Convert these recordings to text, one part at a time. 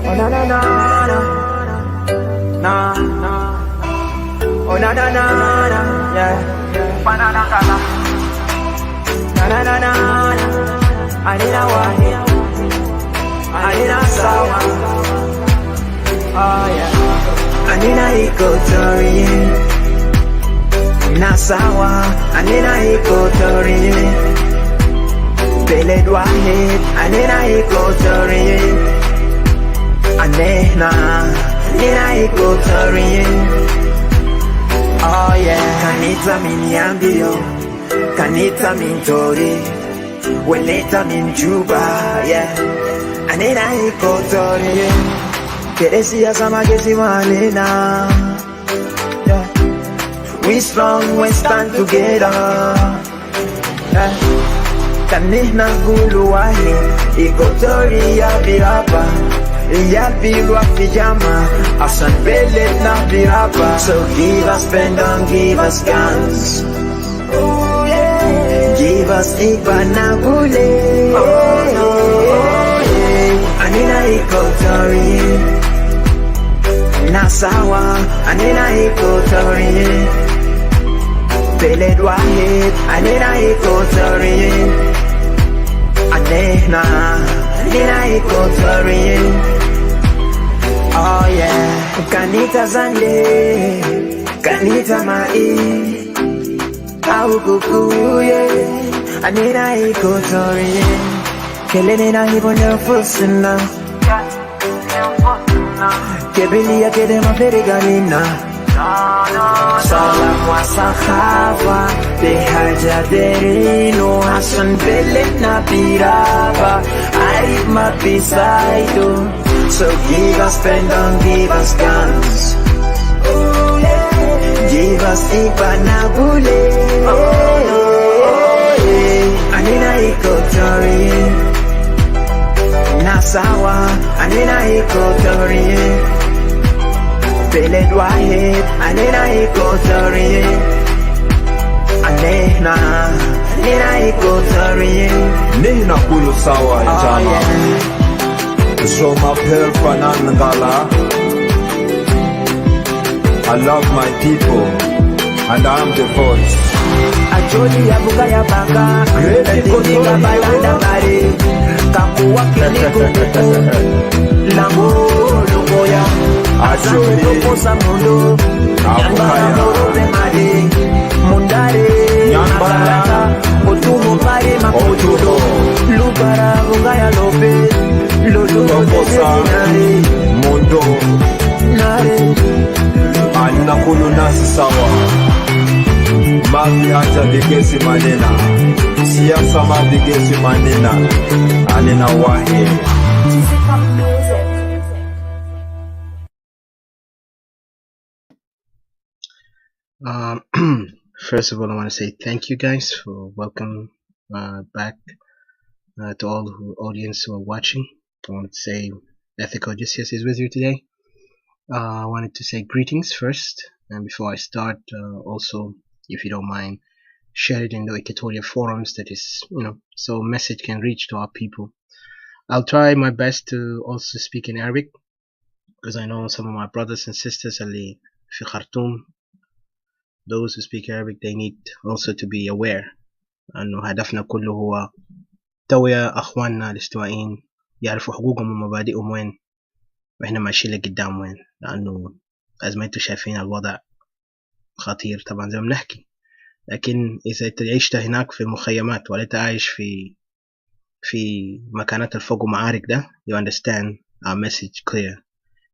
Oh na na na na, na na. Oh na na na na, yeah. Banana kala. Na na na na na. Anina wahi, anina sawa. Oh yeah. Anina Equatoria, nasawa. Anina Equatoria. Beled wahid, anina Equatoria. Anehna, anina Equatoria. Oh yeah. Kanita miniambio, kanita mintori, weleta min Juba, yeah. Anina Equatoria. Keresia sama gesi manena, yeah. We strong, we stand together, yeah. Kanihna gulu wahi, Equatoria biraba, Yabirwa pijama, asan belet na biraba. So give us pen and give us guns, oh yeah. Give us Ibanabule, oh yeah. Anina Equatoria, nasawa. Anina Equatoria. Beled wahid, anina Equatoria. Anehna, anina Equatoria. Oh yeah. Kanita zande, kanita mai, au kukuye. Anina Equatoria. Kelene na hibo nefusina, kebilia kede maferiganina. Salam wa sahaba, behaja derino, hasan belet na biraba, arif mabisaido. So give us pen, don't give us guns, oh yeah. Give us Ibanabule, oh yeah. Anina Equatoria, nasawa. Anina Equatoria. Beled wahid, anina Equatoria. Anehna, anina Equatoria. Nina kulu sawa jama. Show my help Nangala. I love my people and I am the voice. Ajoli ya buka ya baka, Equatoria balanda mare, kakuwa kiniko lango lugoya. Ajoli posa mundo, nyambara morobe mare, mundare nyambara, otumo pare makojudo, lubara bugaya lope, lulu posa mundo, nare, anina kulu nasi sawa. Mavi acha bigesi manena, siasa mabigesi manena, anina wahi. First of all, I want to say thank you guys for welcome back to all the audience who are watching. I wanted to say Ethical Odysseus is with you today. I wanted to say greetings first, and before I start, also, if you don't mind, share it in the Equatoria forums, that is, so message can reach to our people. I'll try my best to also speak in Arabic, because I know some of my brothers and sisters اللي في Khartoum, those who speak Arabic, they need also to be aware أنه هدفنا كله هو توعية أخواننا الاستوائيين يعرفوا حقوقهم ومبادئهم وين، وإحنا ماشيين لقدام وين، لأنه زي ما انتم شايفين الوضع خطير طبعا زي ما بنحكي. لكن إذا أنت عشت هناك في المخيمات ولا أنت عايش في مكانات الفوق ومعارك ده, you understand our message clear.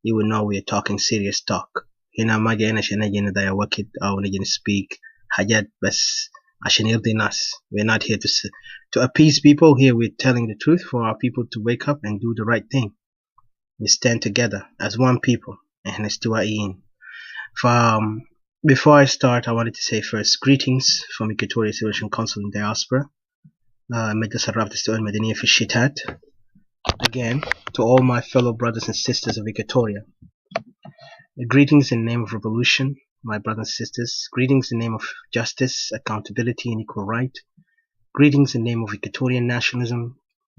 You will know we are talking serious talk. هنا ما جينا عشان نجي نضيع وقت أو نجي نسبيك حاجات بس عشان يرضي الناس. We're not here to appease people. Here we're telling the truth for our people to wake up and do the right thing. We stand together as one people. إحنا استوائيين. Before I start, I wanted to say first greetings from Equatoria Civilization Council in Diaspora. مجلس الرابطة الاستوائية المدنية في الشتات. Again, to all my fellow brothers and sisters of Equatoria. Greetings in the name of revolution, my brothers and sisters. Greetings in the name of justice, accountability, and equal right. Greetings in the name of Equatorian nationalism.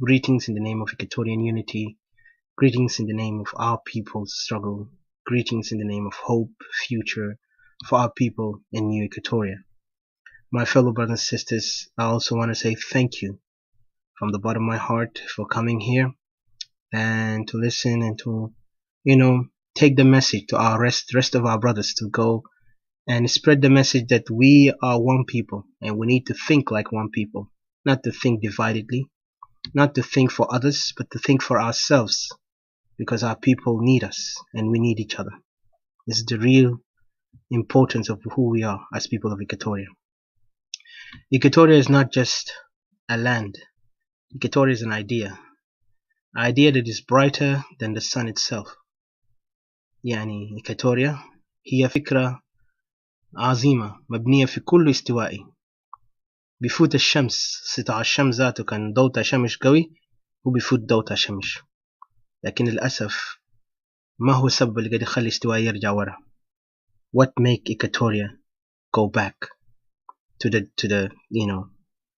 Greetings in the name of Equatorian unity. Greetings in the name of our people's struggle. Greetings in the name of hope, future for our people in New Equatoria. My fellow brothers and sisters, I also want to say thank you from the bottom of my heart for coming here and to listen and to, take the message to our rest of our brothers to go and spread the message that we are one people and we need to think like one people, not to think dividedly, not to think for others, but to think for ourselves, because our people need us and we need each other. This is the real importance of who we are as people of Equatoria. Equatoria is not just a land. Equatoria is an idea that is brighter than the sun itself. يعني إيكاتوريا هي فكرة عظيمة مبنية في كل استوائي. بيفوت الشمس، سطع الشمس ذاته كان ضوء شمس قوي وبيفوت ضوء شمس، لكن للأسف ما هو السبب اللي قاعد يخلي استوائي يرجع ورا. What make Equatoria go back to the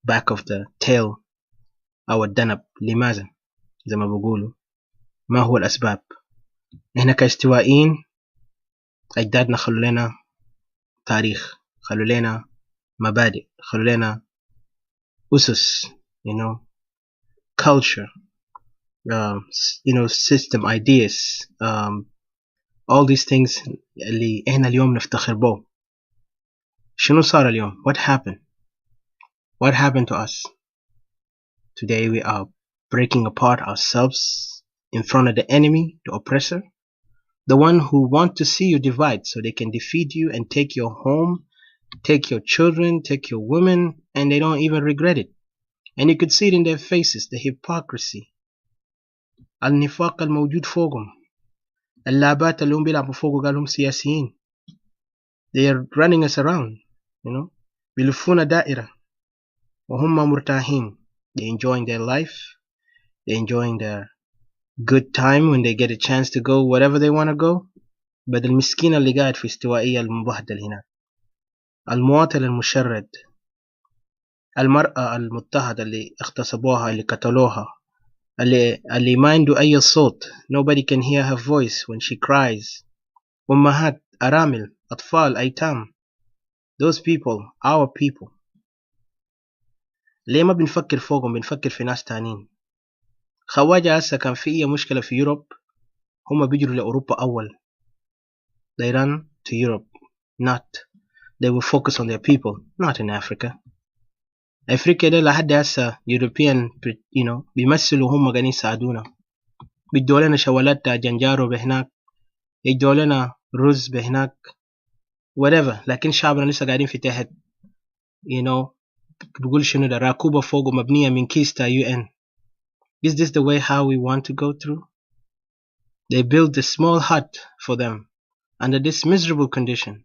back of the tail أو الذنب؟ لماذا؟ زي ما بقولوا ما هو الأسباب؟ إحنا كاستوائيين أجدادنا خلوا لنا تاريخ، خلوا لنا مبادئ، خلوا لنا أسس، culture, system, ideas, all these things اللي إحنا اليوم نفتخر به. شنو صار اليوم؟ What happened? What happened to us? Today we are breaking apart ourselves in front of the enemy, the oppressor, the one who want to see you divide so they can defeat you and take your home, take your children, take your women, and they don't even regret it. And you could see it in their faces, the hypocrisy, النفاق الموجود فوقهم، اللعبات اللي هم بيلعبوا فوقه قالهم سياسيين. They are running us around, بيلفونا دائرة وهم مرتاحين. They're enjoying their life, they're enjoying their good time when they get a chance to go wherever they want to go. بدل المسكين اللي قاعد في استوائية المبهدل هنا، المواطن المشرد، المرأة المضطهدة اللي اغتصبوها، اللي قتلوها، اللي ما عنده أي صوت. Nobody can hear her voice when she cries. أمهات، أرامل، أطفال، أيتام. Those people, our people. ليه ما بنفكر فوقهم، بنفكر في ناس تانين؟ خواجة هسه كان في أي مشكلة في يوروب هم بيجروا لأوروبا أول. They run to Europe, they will focus on their people, not in Africa. أفريقيا ده لحد هسه European, بيمثلوا هم قاعدين يساعدونا، بيدوا لنا شوالات جنجارو بهناك، يدوا لنا رز بهناك، whatever. لكن شعبنا لسه قاعدين في تحت. بقول شنو ده، راكوبة فوق مبنية من كيس تا UN. Is this the way how we want to go through? They built a small hut for them under this miserable condition.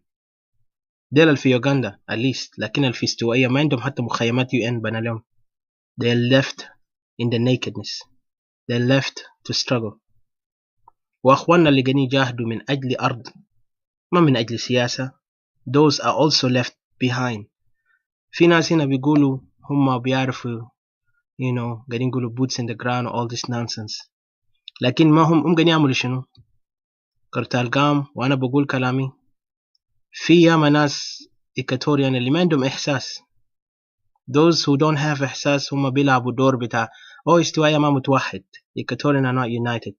ديل اللي في يوغندا at least، لكن اللي في استوائية ما عندهم حتى مخيمات UN بنا لهم. They left in the nakedness. They left to struggle. وأخواننا اللي قاعدين يجاهدوا من أجل أرض ما من أجل سياسة، those are also left behind. في ناس هنا بيقولوا هم بيعرفوا قاعدين يقولوا boots in the ground all this nonsense، لكن ما هم قاعدين يعملوا شنو؟ قرطال قام. وأنا بقول كلامي، في ياما ناس إيكاتوريان اللي ما عندهم إحساس. those who don't have إحساس هم بيلعبوا دور بتاع استوائية ما متوحد. Equatorians are not united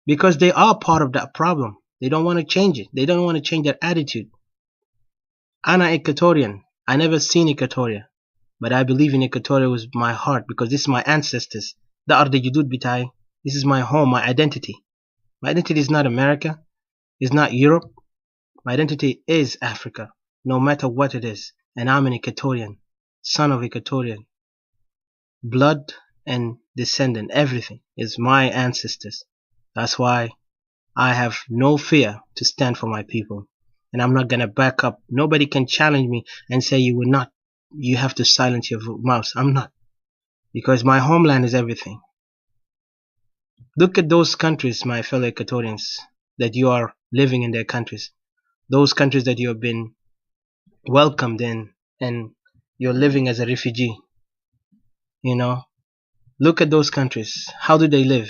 because they are part of that problem. They don't want to change it. They don't want to change their attitude. أنا Equatorian. I never seen Equatoria, but I believe in Equatoria with my heart because this is my ancestors. ده أرض الجدود بتاعي. This is my home, my identity. My identity is not America. It's not Europe. My identity is Africa, no matter what it is. And I'm an Equatorian, son of Equatorian. Blood and descendant, everything is my ancestors. That's why I have no fear to stand for my people. And I'm not going to back up. Nobody can challenge me and say you have to silence your mouths. I'm not. Because my homeland is everything. Look at those countries, my fellow Equatorians, that you are living in their countries. Those countries that you have been welcomed in and you're living as a refugee. Look at those countries. How do they live?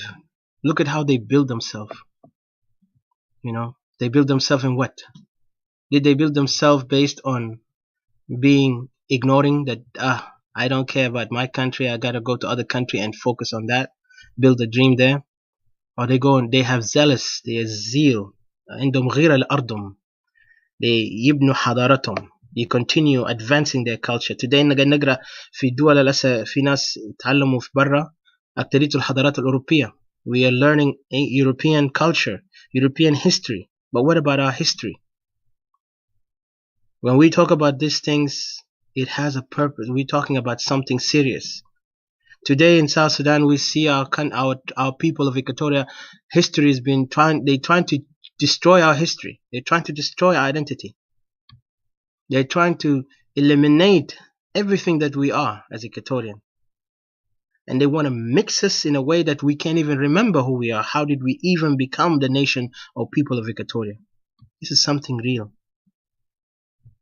Look at how they build themselves. You know, they build themselves in what? Did they build themselves based on ignoring that, I don't care about my country, I gotta go to other country and focus on that, build a dream there? Or they have zealous, they have zeal, عندهم غيرة لأرضهم, they يبنوا حضارتهم, they continue advancing their culture. Today نقرأ في دول الأسا في ناس تعلموا في برا أكترية الحضارات الأوروبية. We are learning European culture, European history. But what about our history? When we talk about these things, it has a purpose. We're talking about something serious. Today in South Sudan, we see our people of Equatoria, history has been they're trying to destroy our history. They're trying to destroy our identity. They're trying to eliminate everything that we are as Equatorian. And they want to mix us in a way that we can't even remember who we are. How did we even become the nation or people of Equatoria? This is something real.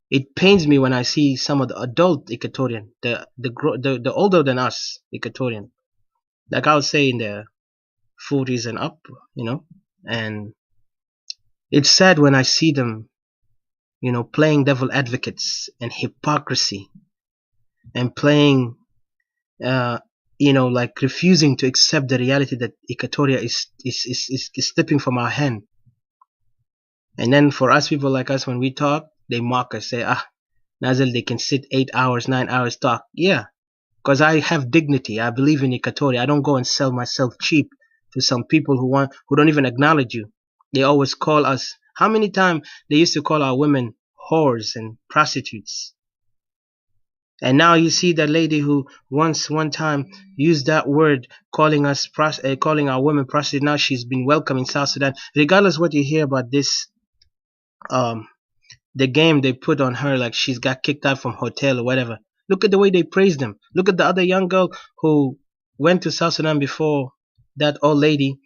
It pains me when I see some of the adult Equatorian, the older than us Equatorian, like I would say in their 40s and up, and it's sad when I see them, playing devil advocates and hypocrisy and playing, like refusing to accept the reality that Equatoria is slipping from our hand. And then for us people like us, when we talk, they mock us, say, Nazil, they can sit 8 hours, 9 hours talk. Yeah, because I have dignity. I believe in Equatoria. I don't go and sell myself cheap to some people who don't even acknowledge you. They always call us. How many times they used to call our women whores and prostitutes? And now you see that lady who one time used that word, calling our women prostitutes. Now she's been welcome in South Sudan. Regardless what you hear about this, the game they put on her, like she's got kicked out from hotel or whatever. Look at the way they praise them. Look at the other young girl who went to South Sudan before that old lady,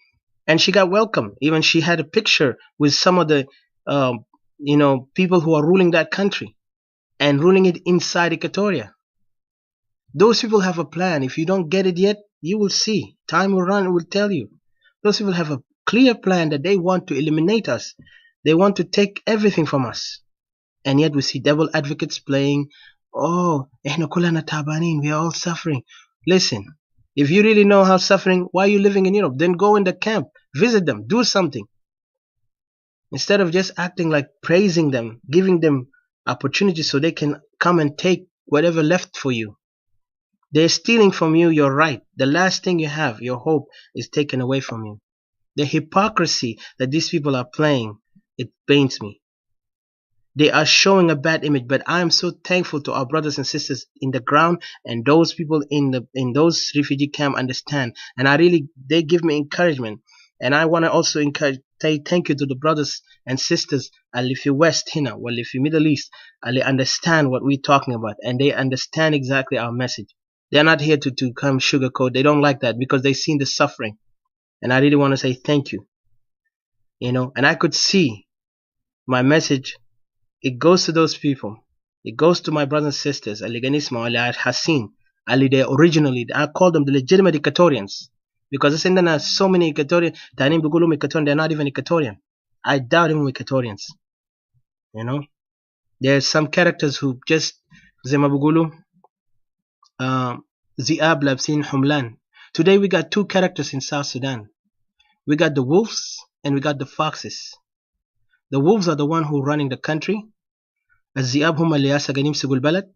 and she got welcome. Even she had a picture with some of the, people who are ruling that country and ruling it inside Equatoria. Those people have a plan. If you don't get it yet, you will see. Time will run, it will tell you. Those people have a clear plan that they want to eliminate us. They want to take everything from us. And yet we see devil advocates playing, احنا كلنا تعبانين, we are all suffering. Listen, if you really know how suffering, why are you living in Europe? Then go in the camp, visit them, do something. Instead of just acting like praising them, giving them opportunities so they can come and take whatever left for you. They're stealing from you your right. The last thing you have, your hope, is taken away from you. The hypocrisy that these people are playing, it pains me. They are showing a bad image, but I am so thankful to our brothers and sisters in the ground, and those people in those refugee camp understand, and they give me encouragement. And I want to also say thank you to the brothers and sisters اللي في West هنا واللي في Middle East اللي understand what we're talking about, and they understand exactly our message. They're not here to come sugarcoat. They don't like that because they've seen the suffering, and I really want to say thank you. And I could see my message. It goes to those people. It goes to my brothers and sisters. AliGanisma, Ali Hassin, Ali, they originally, I call them the legitimate Equatorians. Because there's so many Equatorians, they're not even Equatorian. I doubt even Equatorians. There's some characters who just, Zema Bugulu, Ziab Labsin Humlan. Today we got two characters in South Sudan. We got the wolves and we got the foxes. The wolves are the one who running the country. الذئاب هم اللي قاعدين يمسكوا البلد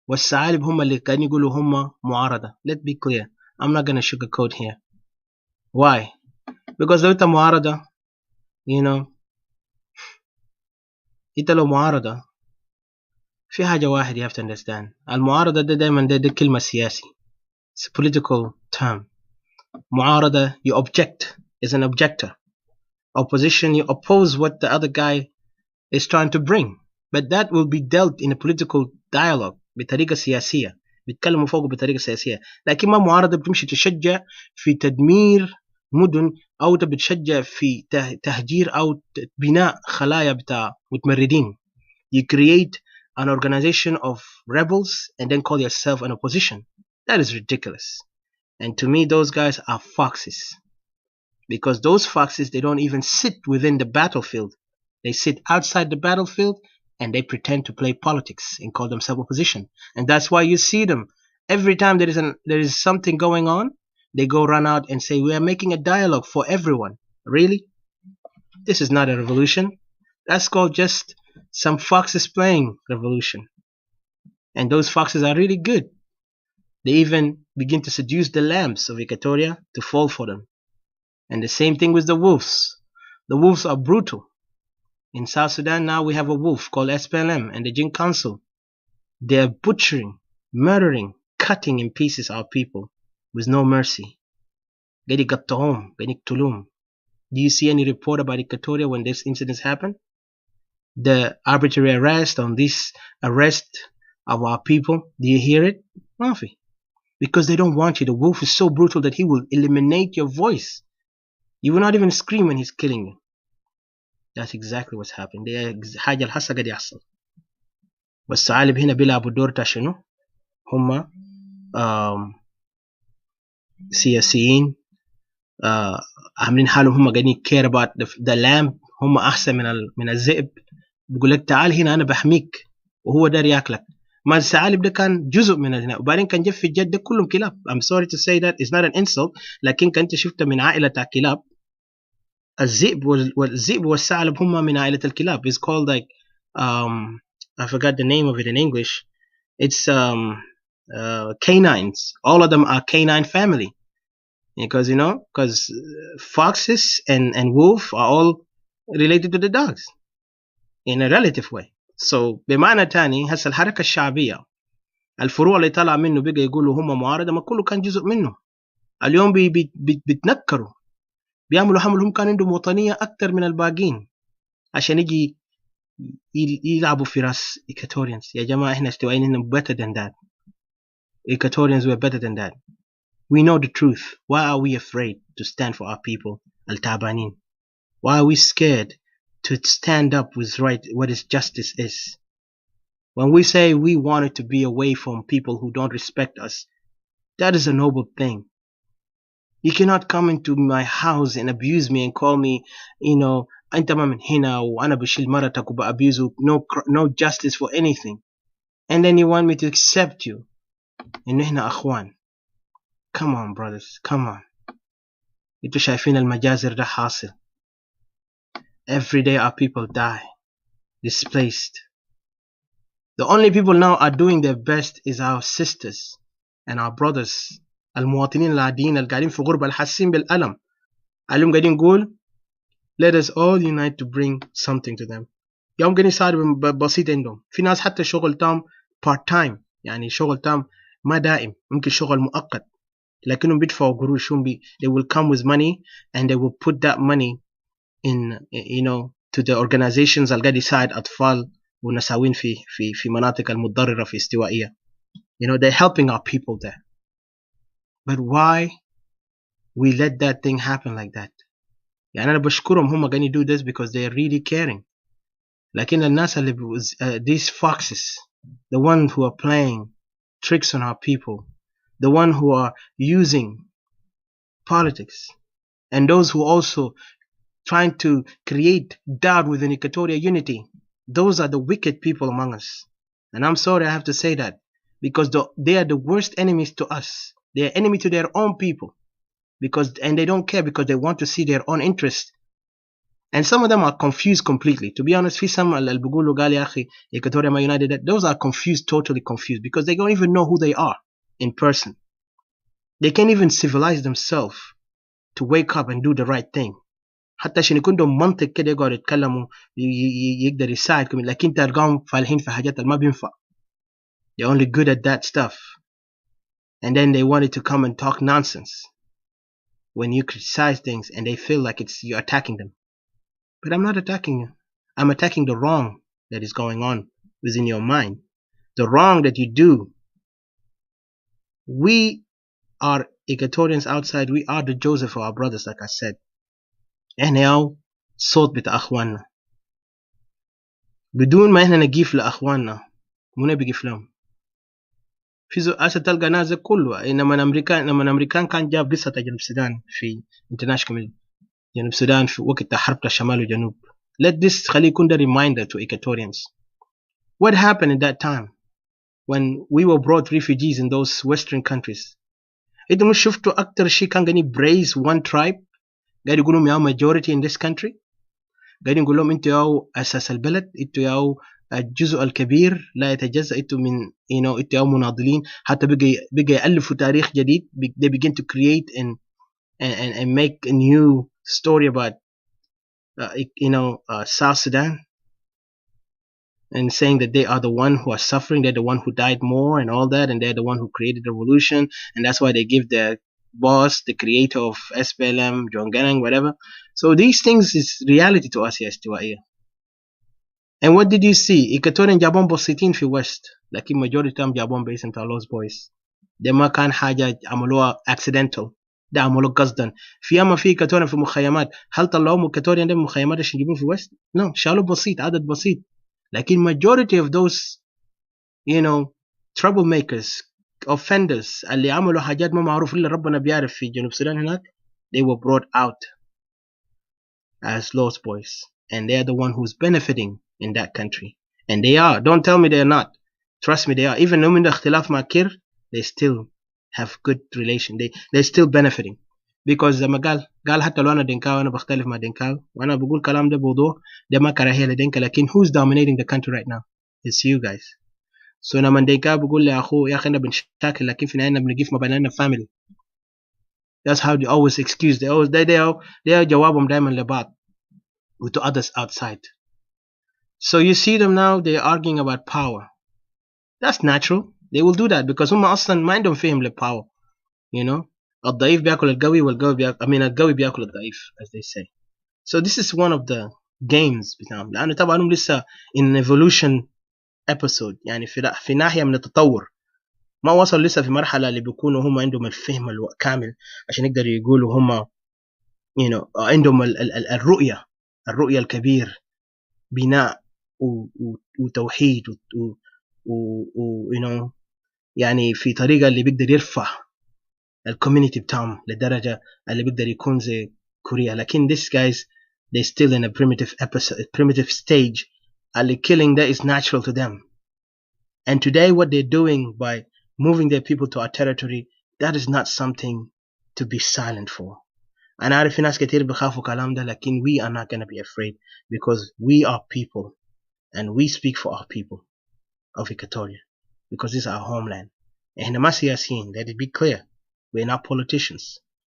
والثعالب هم اللي قاعدين يقولوا هم معارضة. Let's be clear. I'm not gonna sugarcoat here. Why? Because لو انت معارضة, انت لو معارضة في حاجة واحد you have to understand. المعارضة ده دايما ده كلمة سياسي. It's a political term. معارضة, you object, is an objector. Opposition, you oppose what the other guy is trying to bring, but that will be dealt in a political dialogue بطريقة سياسية. بيتكلموا فوق بطريقة سياسية. لكن ما معارضة بتمشي تشجع في تدمير مدن أو بتشجع في تهجير أو بناء خلايا بتاع متمردين. You create an organization of rebels and then call yourself an opposition. That is ridiculous. And to me, those guys are foxes. Because those foxes, they don't even sit within the battlefield. They sit outside the battlefield and they pretend to play politics and call themselves opposition. And that's why you see them every time there is something going on, they go run out and say, we are making a dialogue for everyone. Really? This is not a revolution. That's called just some foxes playing revolution. And those foxes are really good. They even begin to seduce the lambs of Equatoria to fall for them. And the same thing with the wolves. The wolves are brutal. In South Sudan now we have a wolf called SPLM and the Jin Council. They are butchering, murdering, cutting in pieces our people with no mercy. Do you see any report about Equatoria when these incidents happen? The arbitrary arrest on this arrest of our people, do you hear it? Nothing. Because they don't want you. The wolf is so brutal that he will eliminate your voice. You will not even scream when he's killing you. That's exactly what's happening. دي حاجة الحصة قاعد يحصل. والثعالب هنا بيلعبوا دور تا شنو؟ هم سياسيين عاملين حالهم هم قاعدين care about the lamb. هم أحسن من الذئب. بيقول لك تعال هنا أنا بحميك وهو دار ياكلك. ما الثعالب ده كان جزء من هنا وبعدين كان جف في الجد ده كلهم كلاب. I'm sorry to say that, it's not an insult, لكن كنت شفت من عائلة الكلاب. الذئب والثعلب هم من عائلة الكلاب. It's called like I forgot the name of it in English. It's canines. All of them are canine family. Because because foxes and wolf are all related to the dogs in a relative way. So بمعنى تاني هسه الحركة الشعبية الفروع اللي طلع منه بقى يقولوا هم معارضة ما كله كان جزء منه. اليوم بيتنكروا بيعملوا حملهم كان عندهم وطنية أكتر من الباقين عشان يجي يلعبوا في راس Equatorians. يا جماعة إحنا استوائين إحنا better than that. Equatorians were better than that. We know the truth. Why are we afraid to stand for our people التعبانين? Why are we scared to stand up with right what is justice is? When we say we wanted to be away from people who don't respect us, that is a noble thing. You cannot come into my house and abuse me and call me, أنت ما من هنا وأنا بشيل مرتك وبأبuse no justice for anything. And then you want me to accept you. إنه إحنا أخوان. Come on brothers, come on. انتوا شايفين المجازر ده حاصل. Every day our people die, displaced. The only people now are doing their best is our sisters and our brothers. المواطنين العاديين اللي قاعدين في غربة الحاسين بالألم. اليوم قاعدين نقول let us all unite to bring something to them. يوم قاعدين يساعدوا بسيط عندهم. في ناس حتى شغل تام part time. يعني شغل تام ما دائم. ممكن شغل مؤقت. لكنهم بيدفعوا قروش. They will come with money and they will put that money in to the organizations اللي قاعد يساعد أطفال ونساوين في مناطق المتضررة في استوائية. They're helping our people there. But why we let that thing happen like that? يعني أنا بشكرهم هم قاعدين do this because they are really caring. لكن الناس اللي these foxes, the ones who are playing tricks on our people, the one who are using politics, and those who also trying to create doubt within Equatoria unity, those are the wicked people among us. And I'm sorry I have to say that, because they are the worst enemies to us. They are enemy to their own people, and they don't care because they want to see their own interest. And some of them are confused completely. To be honest, في some اللي بيقولوا قال يا أخي Equatoria ما united, those are confused, totally confused, because they don't even know who they are in person. They can't even civilize themselves to wake up and do the right thing. حتى عشان يكون عندهم منطق كده يقعدوا يتكلموا يقدر يساعدكم، لكن تلقاهم فالحين في حاجات ما بينفع. They're only good at that stuff. And then they wanted to come and talk nonsense when you criticize things and they feel like you're attacking them. But I'm not attacking you. I'm attacking the wrong that is going on within your mind. The wrong that you do. We are Equatorians outside. We are the Joseph for our brothers, like I said. إحنا صوت بتاع أخواننا. بدون ما إحنا نقيف لأخواننا مو بيقيف لهم. في أسا تلقى ناس كله. لما الأمريكان كان جاب قصة جنوب السودان في international community. جنوب السودان في وقت حرب الشمال وجنوب. Let this خليه يكون ده reminder to Equatorians. What happened at that time when we were brought refugees in those western countries? انتوا مش شفتوا أكتر شيء كان قاعدين praise one tribe؟ قاعد يقولوا يا majority in this country. قاعدين نقول لهم انتوا ياو أساس البلد، انتوا ياو الجزء الكبير لا يتجزأ، انتوا من انتوا ياو مناضلين. حتى بقى يألفوا تاريخ جديد. They begin to create and make a new story about South Sudan, and saying that they are the one who are suffering, they're the one who died more and all that, and they're the one who created the revolution, and that's why they give the boss, the creator of SPLM, John Garang, whatever. So these things is reality to us, yes, استوائية. And what did you see? Equatorian جابون بسيطين في West، لكن majority time جابون باسم بتاع Lost Boys. ده ما كان حاجة عملوها accidental، ده عملوه قصدا. في أما في Equatorian في مخيمات، هل طلعوا Equatorian ده من مخيمات عشان يجيبون في West؟ No، شالوا بسيط، عدد بسيط. لكن majority of those troublemakers, offenders اللي عملوا حاجات ما معروف إلا ربنا بيعرف في جنوب السودان هناك، they were brought out as Lost Boys, and they are the one who's benefiting in that country. And they are. Don't tell me they're not. Trust me, they are. Even though من اختلاف مع كير, they still have good relation. They're still benefiting. Because زي ما قال حتى لو أنا دينكاو، أنا بختلف مع دينكاو وأنا بقول كلام ده بوضوح، ده ما كراهية لدينكا، لكن who's dominating the country right now? It's you guys. So لما دينكاو بقول لي أخو يا أخي أنا بنشاكل، لكن في النهاية بنجيف ما بيننا family. That's how they always excuse. they are جوابهم دائما لبعض to others outside. So you see them now, they're arguing about power. That's natural. They will do that because هم أصلا ما عندهم فهم للpower. الضعيف بياكل القوي والقوي القوي بياكل الضعيف, as they say. So this is one of the games بتاعهم، لأنه طبعا هم لسه in evolution episode، يعني في ناحية من التطور، ما وصل لسه في مرحلة اللي بيكونوا هم عندهم الفهم الكامل عشان يقدروا يقولوا هم عندهم الرؤية الكبير، بناء وتوحيد يعني في طريقة اللي بيقدر يرفع الكوميونيتي بتاعهم لدرجة اللي بيقدر يكون زي كوريا. لكن these guys they still in a primitive stage. اللي killing that is natural to them. And today what they're doing by moving their people to our territory, that is not something to be silent for. أنا عارف في ناس كتير بخافوا كلام ده، لكن we are not going to be afraid because we are people and we speak for our people of Equatoria because this is our homeland. إحنا ما سياسيين, let it be clear. We're not politicians,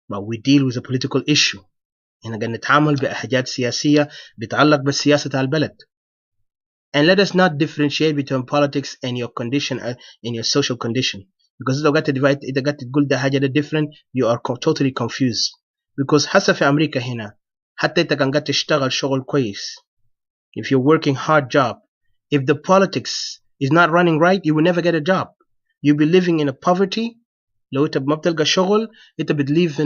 but we deal with a political issue. إحنا قاعد نتعامل بحاجات سياسية بتعلق بالسياسة البلد. And let us not differentiate between politics and your condition and your social condition, because إذا قاعد divide إذا قاعد تقول ده حاجة ده different, you are totally confused. Because حتى في أمريكا هنا حتى إذا كان قاعد تشتغل شغل كويس, if you're working hard job, if the politics is not running right, you will never get a job. You'll be living in a poverty. لو أنت ما بتلقى شغل أنت بتlive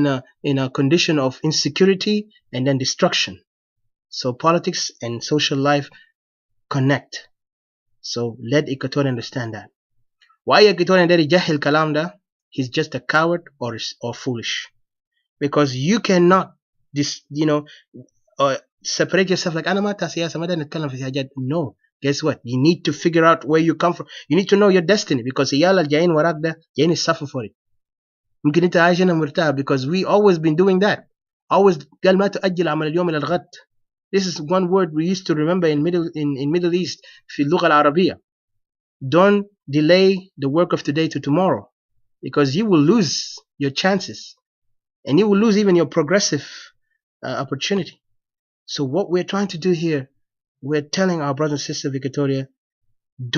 in a condition of insecurity and then destruction. So politics and social life connect. So let Equatorian understand that. Why Equatorian that يجهل الكلام ده? He's just a coward or foolish. Because you cannot separate yourself like أنا ما سياسة ما نتكلم في سياسات. No. Guess what? You need to figure out where you come from. You need to know your destiny, because يالا الجايين وراك ده جايين suffer for it. ممكن انت عايش هنا مرتاح because we always been doing that. Always قال ما تؤجل عمل اليوم إلى الغد. This is one word we used to remember in Middle East في اللغة العربية. Don't delay the work of today to tomorrow, because you will lose your chances and you will lose even your progressive opportunity. So what we're trying to do here, we're telling our brothers and sisters of Equatoria,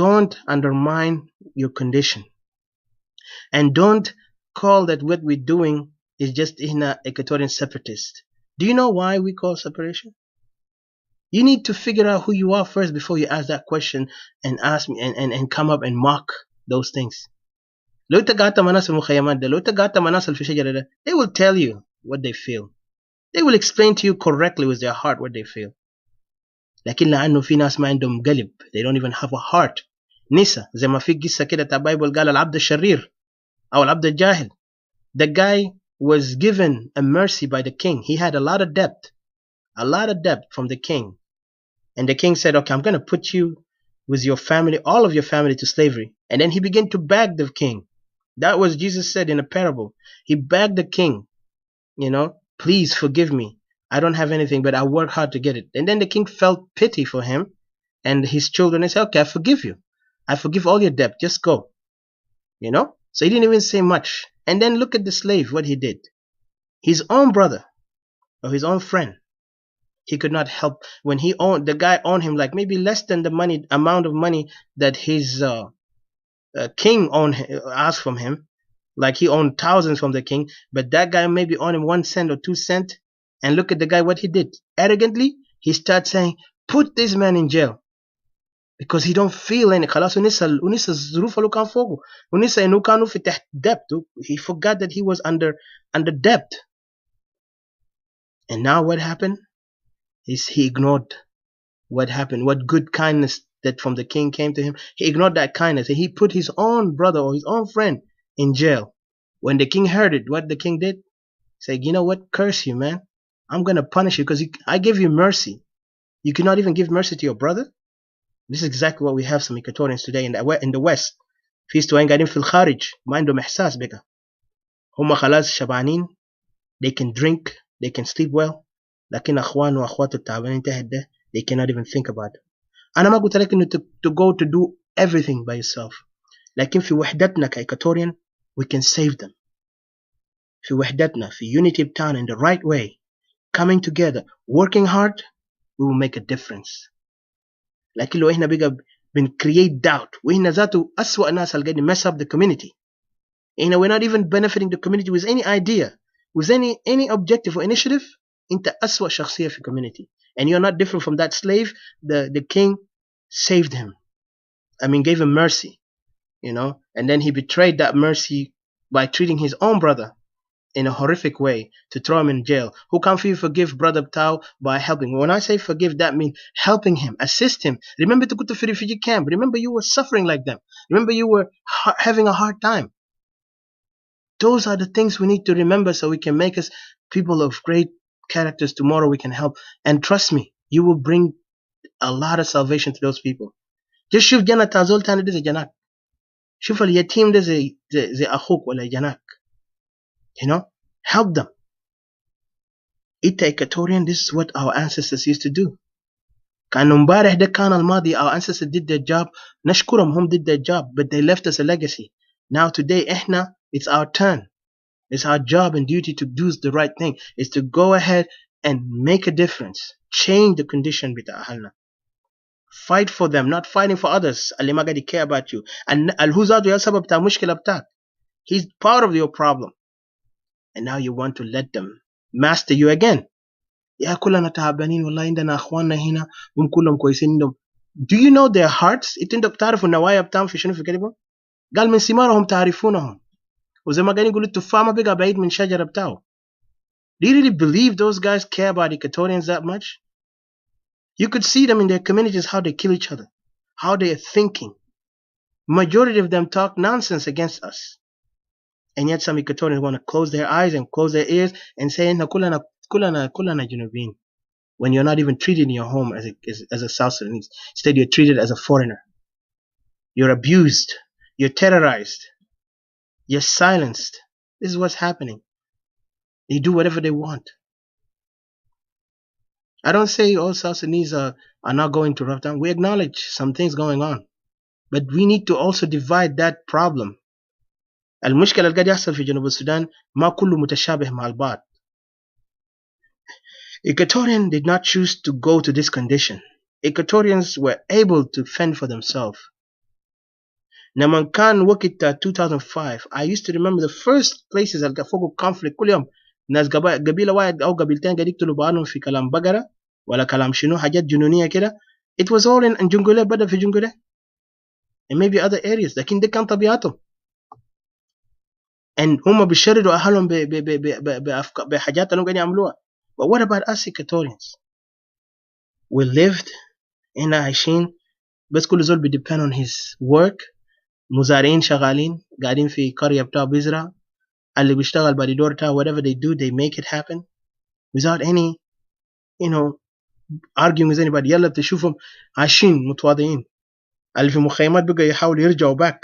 don't undermine your condition, and don't call that what we're doing is just in a Equatorian separatist. Do you know why we call separation? You need to figure out who you are first before you ask that question and ask me and come up and mock those things. لو انت قعدت مع ناس المخيمات ده، لو انت قعدت مع ناس في الشجرة ده, they will tell you what they feel. They will explain to you correctly with their heart what they feel. لكن لأنه في ناس ما عندهم قلب, they don't even have a heart. نسا زي ما في قصة كده تاع بايبل قال العبد الشرير أو العبد الجاهل. The guy was given a mercy by the king. He had a lot of debt. a lot of debt from the king. And the king said, okay, I'm going to put you with your family, all of your family, to slavery. And then he began to beg the king. That was Jesus said in a parable. He begged the king, please forgive me. I don't have anything, but I work hard to get it. And then the king felt pity for him and his children and said, okay, I forgive you. I forgive all your debt. Just go. So he didn't even say much. And then look at the slave, what he did. His own brother or his own friend, he could not help when the guy owned him like maybe less than the amount of money that his king asked from him. Like he owned thousands from the king, but that guy maybe owned him 1 cent or 2 cents. And look at the guy, what he did. Arrogantly, he started saying, put this man in jail. Because he don't feel any. خلاص ونسى الظروف اللي كان فوقه. ونسى إنه كانوا في تحت debt. He forgot that he was under debt. And now what happened? He ignored what happened. What good kindness that from the king came to him. He ignored that kindness. And he put his own brother or his own friend in jail. When the king heard it, what the king did? He said, you know what? Curse you, man. I'm going to punish you because I gave you mercy. You cannot even give mercy to your brother? This is exactly what we have some Equatorians today in the West. في استوائين قاعدين في الخارج ما عندهم إحساس بقى. هم خلاص شبعانين. They can drink, they can sleep well. لكن أخوان وأخوات التعبانين تحت ده, they cannot even think about it. أنا ما قلت لك إنه to go to do everything by yourself. لكن في وحدتنا كإيكواتوريان, we can save them. في وحدتنا, في unity بتاعنا in the right way, coming together, working hard, we will make a difference. لكن لو إحنا بقى create doubt, وإحنا ذاته أسوأ ناس اللي قاعدين mess up the community. We're not even benefiting the community with any idea, with any objective or initiative. أنت أسوأ شخصية في community. And you're not different from that slave. The king saved him. Gave him mercy. And then he betrayed that mercy by treating his own brother in a horrific way to throw him in jail. Who can forgive brother Tao by helping? When I say forgive, that means helping him, assist him. Remember to go to refugee camp. Remember you were suffering like them. Remember you were having a hard time. Those are the things we need to remember so we can make us people of great characters. Tomorrow we can help. And trust me, you will bring a lot of salvation to those people. Just شوف جنة تازول تاني ده زي جناك. شوف اليتيم ده زي أخوك ولا جناك. Help them. Ita Equatorian, this is what our ancestors used to do. كان امبارح ده كان الماضي. Our ancestors did their job. نشكرهم, هم did their job, but they left us a legacy. Now today, it's our turn. It's our job and duty to do the right thing. It's to go ahead and make a difference. Change the condition بتاع أهلنا. Fight for them, not fighting for others. اللي ما قاعد care about you. And هو ذاته يا سبب بتاع المشكلة بتاعك. He's part of your problem. And now you want to let them master you again. يا كلنا تعبانين والله عندنا أخواننا هنا هم كلهم كويسين عندهم. Do you know their hearts? أنتوا بتعرفوا النوايا بتاعهم في شنو في قلبهم؟ قال من ثمارهم تعرفونهم. وزي ما قاعدين يقولوا التفاح ما بقى بعيد من شجرة بتاعه. Do you really believe those guys care about Equatorians that much? You could see them in their communities, how they kill each other, how they are thinking. Majority of them talk nonsense against us. And yet some Equatorians want to close their eyes and close their ears and say, كلنا جنوبيين. When you're not even treated in your home as a South Sudanese. Instead, you're treated as a foreigner. You're abused. You're terrorized. You're silenced. This is what's happening. They do whatever they want. I don't say all South Sudanese are not going to rough time. We acknowledge some things going on. But we need to also divide that problem. المشكلة اللي قاعد يحصل في جنوب السودان ما كله متشابه مع البعض. Equatorians did not choose to go to this condition. Equatorians were able to fend for themselves. لما كان وقت 2005, I used to remember the first places اللي فوقوا conflict كل يوم ناس قبيلة واحد أو قبيلتين قاعد يقتلوا بعضهم في كلام بقرة ولا كلام شنو حاجات جنونية كده. It was all in جنجولة, بدأ في جنجولة and maybe other areas. لكن ده كان طبيعتهم. And هم بيشردوا أهلهم بحاجات اللي هم قاعدين يعملوها. But what about us Equatorians? We lived هنا عايشين بس كل زول depend on his work. مزارعين شغالين قاعدين في قرية بتاع بيزرع اللي بيشتغل بدي دور بتاع whatever they do they make it happen without any you know arguing with anybody. يلا بتشوفهم عايشين متواضعين. اللي في مخيمات بقى يحاولوا يرجعوا back،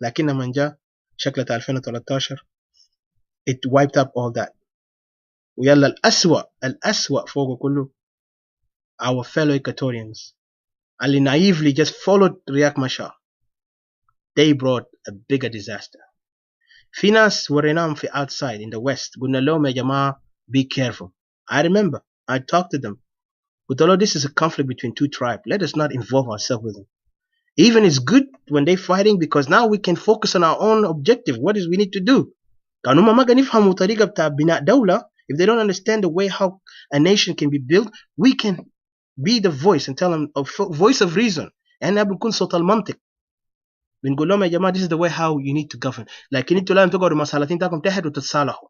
لكن لما جاء شكلة 2013 it wiped up all that. ويلا الأسوأ فوق كله our fellow Equatorians اللي naively just followed Riek Machar. They brought a bigger disaster. في ناس وريناهم في outside in the west قلنا لهم يا جماعة be careful. I remember I talked to them. But although this is a conflict between two tribes, let us not involve ourselves with them. Even it's good when they're fighting because now we can focus on our own objective. What is we need to do? كانوا ما يفهموا طريقة بتاع بناء دولة. If they don't understand the way how a nation can be built, we can be the voice and tell them a voice of reason. احنا بنكون صوت المنطق. بنقول لهم يا جماعة this is the way how you need to govern. لكن انتوا لازم تقعدوا مصالحين تاعكم تحت وتتصالحوا.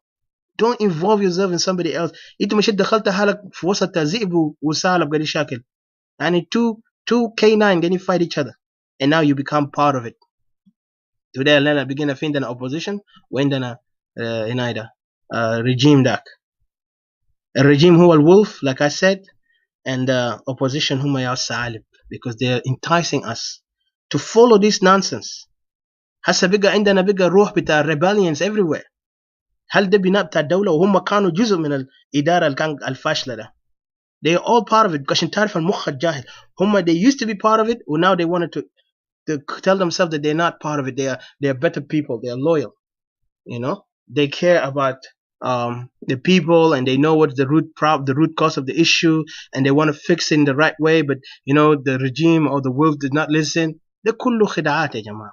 Don't involve yourself in somebody else. انت مش دخلت حالك في وسط ذئب وثعلب قاعد يشاكل. يعني two K9 قاعدين fight each other. And now you become part of it. Today لنا بقينا في عندنا opposition وعندنا هنا regime داك. الرجيم هو الولف like I said, and the opposition هم يا الثعالب because they are enticing us to follow this nonsense. هسه بقى عندنا بقى روح بتاع rebellions everywhere. هل ده بناء بتاع الدولة وهم كانوا جزء من الإدارة اللي كان الفاشلة ده. They are all part of it عشان تعرف المخ الجاهل. هم they used to be part of it and now they wanted to tell themselves that they're not part of it. They are better people. They are loyal. You know, they care about the people and they know what's the root cause of the issue and they want to fix it in the right way. But you know, the regime or the wolf did not listen. ده كله خداعات يا جماعة.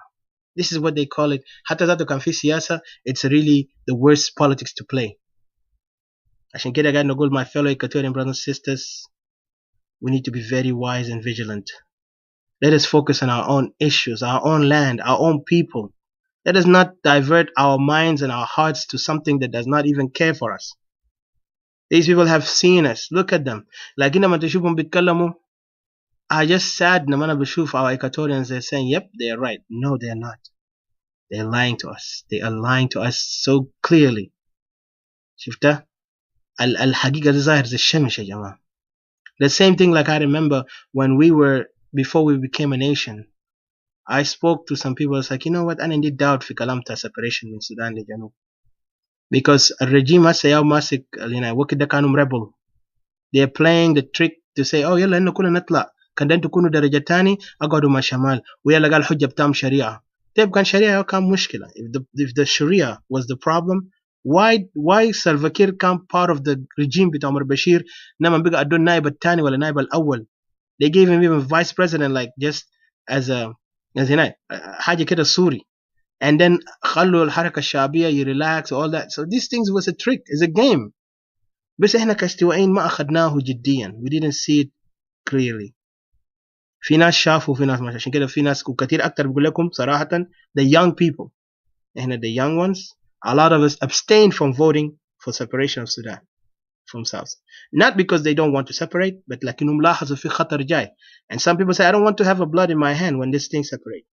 This is what they call it. حتى ذاته كان في سياسة. It's really the worst politics to play. عشان كده قاعد نقول my fellow Equatorian brothers and sisters, we need to be very wise and vigilant. Let us focus on our own issues, our own land, our own people. Let us not divert our minds and our hearts to something that does not even care for us. These people have seen us. Look at them. لكن لما تشوفهم بيتكلموا, I just sad لما أنا بشوف our Equatorians, they're saying, yep, they are right. No, they are not. They are lying to us. They are lying to us so clearly. شفتها؟ الحقيقة دي ظاهر زي الشمس يا جماعة. The same thing like I remember when before we became a nation, I spoke to some people. I was like, you know what? أنا عندي doubt في كلام بتاع separation من السودان لجنوب. Because الرجيم هسه ياو ماسك وقت ده كانوا rebel. They are playing the trick to say, oh يلا إنه كنا نطلع. كان ده تكونوا درجة تاني أقعدوا مع شمال. ويلا قال حجة بتاعهم شريعة. طيب كان شريعة كان مشكلة. If the Sharia was the problem, why Salva Kiir كان part of the regime بتاع عمر بشير لما بقى أدون نائب الثاني ولا نائب الأول. They gave him even vice president like just as هنا حاجة كده سوري. And then خلوا الحركة الشعبية relax all that. So these things was a trick, it's a game. بس إحنا كاستوائيين ما أخذناه جديا. We didn't see it clearly. في ناس شافوا في ناس ما. عشان كده في ناس وكثير أكتر بقول لكم صراحة the young people. إحنا the young ones. A lot of us abstained from voting for separation of Sudan from South. Not because they don't want to separate, but لكنهم لاحظوا في خطر جاي. And some people say, I don't want to have a blood in my hand when this thing separate.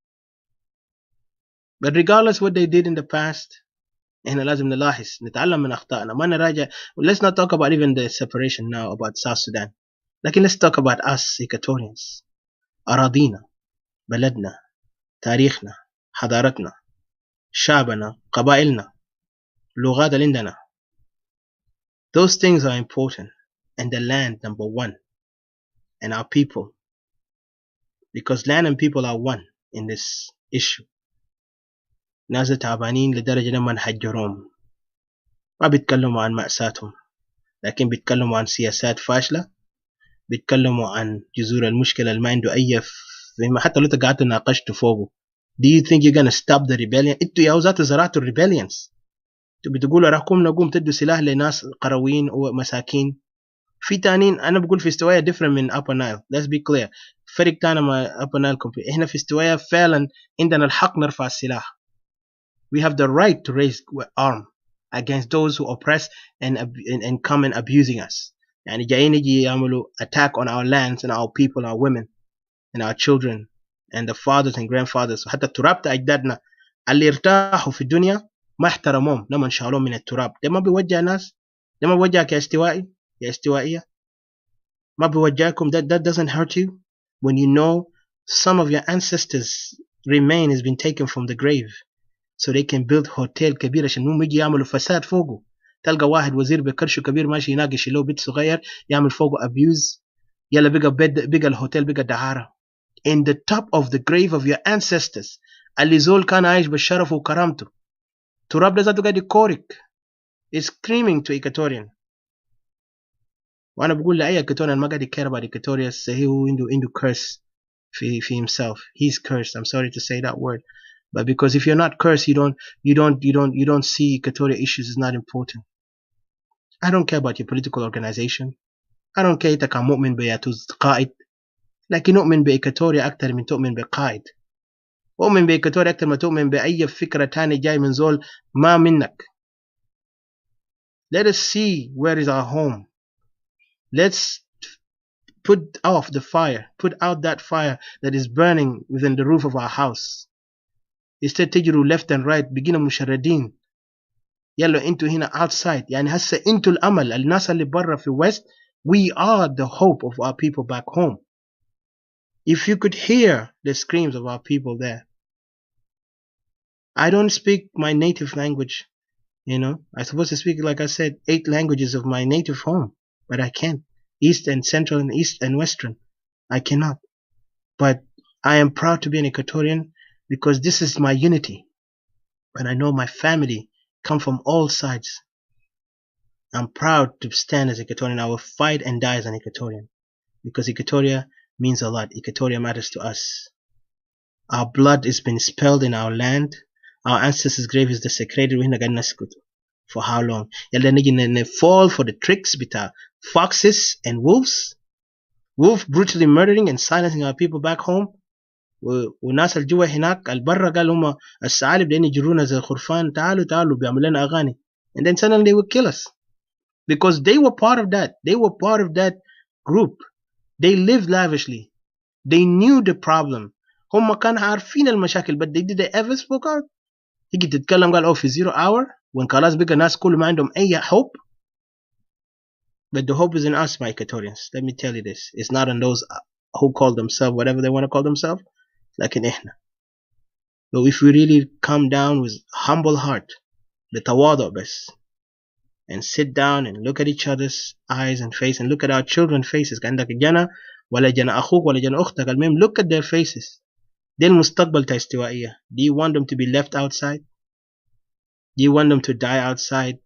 But regardless what they did in the past, إحنا لازم نلاحظ نتعلم من أخطائنا ما نراجع. Let's not talk about even the separation now about South Sudan. لكن let's talk about us Equatorians. أراضينا, بلدنا, تاريخنا, حضارتنا, شعبنا, قبائلنا, لغات اللي عندنا. Those things are important. And the land, number one. And our people. Because land and people are one in this issue. ناس تعبانين لدرجة لما نحجرهم. ما بيتكلموا عن مأساتهم. لكن بيتكلموا عن سياسات فاشلة. بيتكلموا عن جذور المشكلة اللي ما عنده أي حتى لو قعدتوا ناقشتوا فوقه. Do you think you're gonna stop the rebellion? انتوا يا وزات زرعتوا rebellions. بتقولوا راكم نقوم تدوا سلاح لناس قرويين ومساكين. في تانين أنا بقول في استوائية different من Upper Nile. Let's be clear. فرق تانا مع Upper Nile complete. إحنا في استوائية فعلا عندنا الحق نرفع السلاح. We have the right to raise arm against those who oppress and come and abusing us. يعني جايين يجي يعملوا attack on our lands and our people, our women and our children and the fathers and grandfathers. وحتى التراب بتاع أجدادنا اللي ارتاحوا في الدنيا ما احترموهم لما انشالوهم من التراب. ده ما بيوجه ناس. ده ما بيوجهك يا استوائي يا استوائية. ما بيوجعكم. that doesn't hurt you when you know some of your ancestors remain has been taken from the grave so they can build hotel كبير عشان هم يجي يعملوا فساد فوقه. تلقى واحد وزير بكرشه كبير ماشي يناقش له بيت صغير يعمل فوقه abuse. يلا بقى الهوتيل بقى دعارة. In the top of the grave of your ancestors اللي زول كان عايش بالشرف وكرامته. تراب ده ذاته قاعد يكورك. Is screaming to Equatorian. وانا بقول لاي Equatorian ما قاعد يكير about Equatoria صحيح هو عنده curse في himself. He's cursed. I'm sorry to say that word. But because if you're not cursed, you don't see Equatoria issues is not important. I don't care about your political organization. I don't care إذا كان مؤمن بياتوز قائد. لكن أؤمن بإيكاتوريا أكثر من تؤمن بقائد. أؤمن بإيكاتوريا أكثر ما تؤمن بأي فكرة تاني جاي من زول ما منك. Let us see where is our home. Let's put off the fire. Put out that fire that is burning within the roof of our house. Instead تجروا left and right. بقينا مشردين. يلا انتوا هنا outside. يعني هسه انتوا الأمل. الناس اللي برا في west. We are the hope of our people back home. If you could hear the screams of our people there. I don't speak my native language. You know, I'm supposed to speak, like I said, 8 languages of my native home. But I can't. East and Central and East and Western. I cannot. But I am proud to be an Equatorian because this is my unity. And I know my family come from all sides. I'm proud to stand as Equatorian. I will fight and die as an Equatorian. Because Equatoria means a lot. Equatoria matters to us. Our blood has been spilled in our land. Our ancestors' grave is desecrated. For how long? Yalla nigi fall for the tricks bita foxes and wolves. Wolf brutally murdering and silencing our people back home. والناس الجوا هناك البرا قال هم الثعالب لين يجرونا زي الخرفان تعالوا بيعملوا لنا أغاني. And then suddenly they would kill us. Because they were part of that. They were part of that group. They lived lavishly. They knew the problem. هم كانوا عارفين المشاكل but did they ever spoke out? تيجي تتكلم قال في 0 hour when خلاص بقى الناس كل ما عندهم أي hope. But the hope is in us, my Equatorians. Let me tell you this. It's not in those who call themselves whatever they want to call themselves. لكن إحنا. So if we really come down with humble heart, بتواضع بس, and sit down and look at each other's eyes and face and look at our children's faces. عندك جنا ولا جنا أخوك ولا جنا أختك. المهم look at their faces. دي المستقبل تاع استوائية. Do you want them to be left outside? Do you want them to die outside?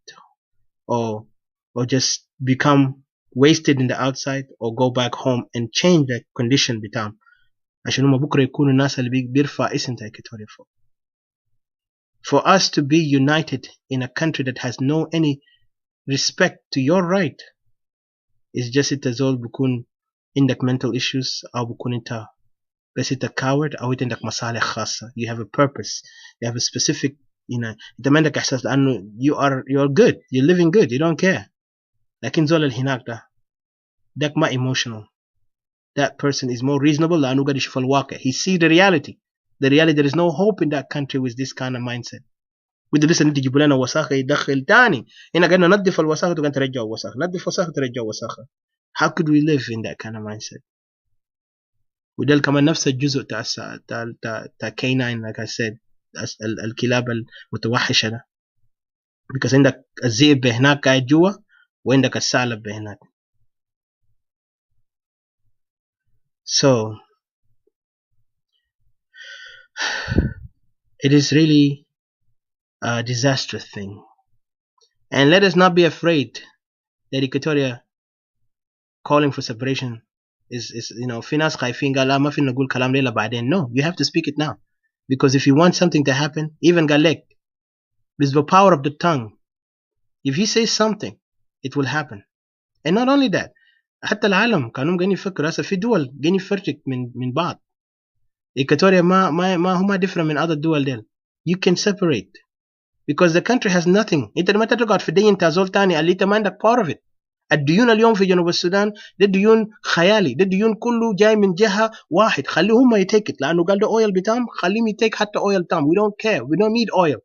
Or just become wasted in the outside? Or go back home and change the condition بتاعهم عشان هم بكرة يكونوا الناس اللي بيرفع اسم تاع إكواتوريا فوق. For us to be united in a country that has no any respect to your right is just it as all بكون عندك mental issues أو بكون أنت بس أنت coward أو أنت عندك مصالح خاصة. You have a purpose. You have a specific, أنت ما عندك إحساس لأنه you're good. You're living good. You don't care. لكن زول الهناك ده ما emotional. That person is more reasonable لأنه قاعد يشوف الواقع. He see the reality. The reality there is no hope in that country with this kind of mindset. وده لسه انت تجيبوا لنا وساخه يدخل تاني. هنا قاعدين ننظف الوساخه وقاعدين ترجعوا وساخه. ننظف وساخه ترجعوا وساخه. How could we live in that kind of mindset? وده كمان نفس الجزء تاع K9 like I said. الكلاب المتوحشه ده. Because عندك الذئب هناك قاعد جوا وعندك الثعلب هناك. So it is really a disastrous thing. And let us not be afraid that Equatoria calling for separation is في ناس خايفين قال لا ما في نقول كلام ليلة بعدين. No, you have to speak it now. Because if you want something to happen, even قال لك with the power of the tongue, if you say something, it will happen. And not only that, حتى العالم كانوا قاعدين يفكروا هسه في دول قاعدين يفرق من بعض. Equatoria ما هما different من other دول ديل. You can separate. Because the country has nothing. انت ما تقعد في دين تازول تاني اللي انت ما عندك part of it. الديون اليوم في جنوب السودان ده ديون خيالي. ده ديون كله جاي من جهة واحد. خليهم يتيكت لأنه قال ده oil بتاعهم خليهم يتيك حتى oil بتاعهم. We don't care. We don't need oil.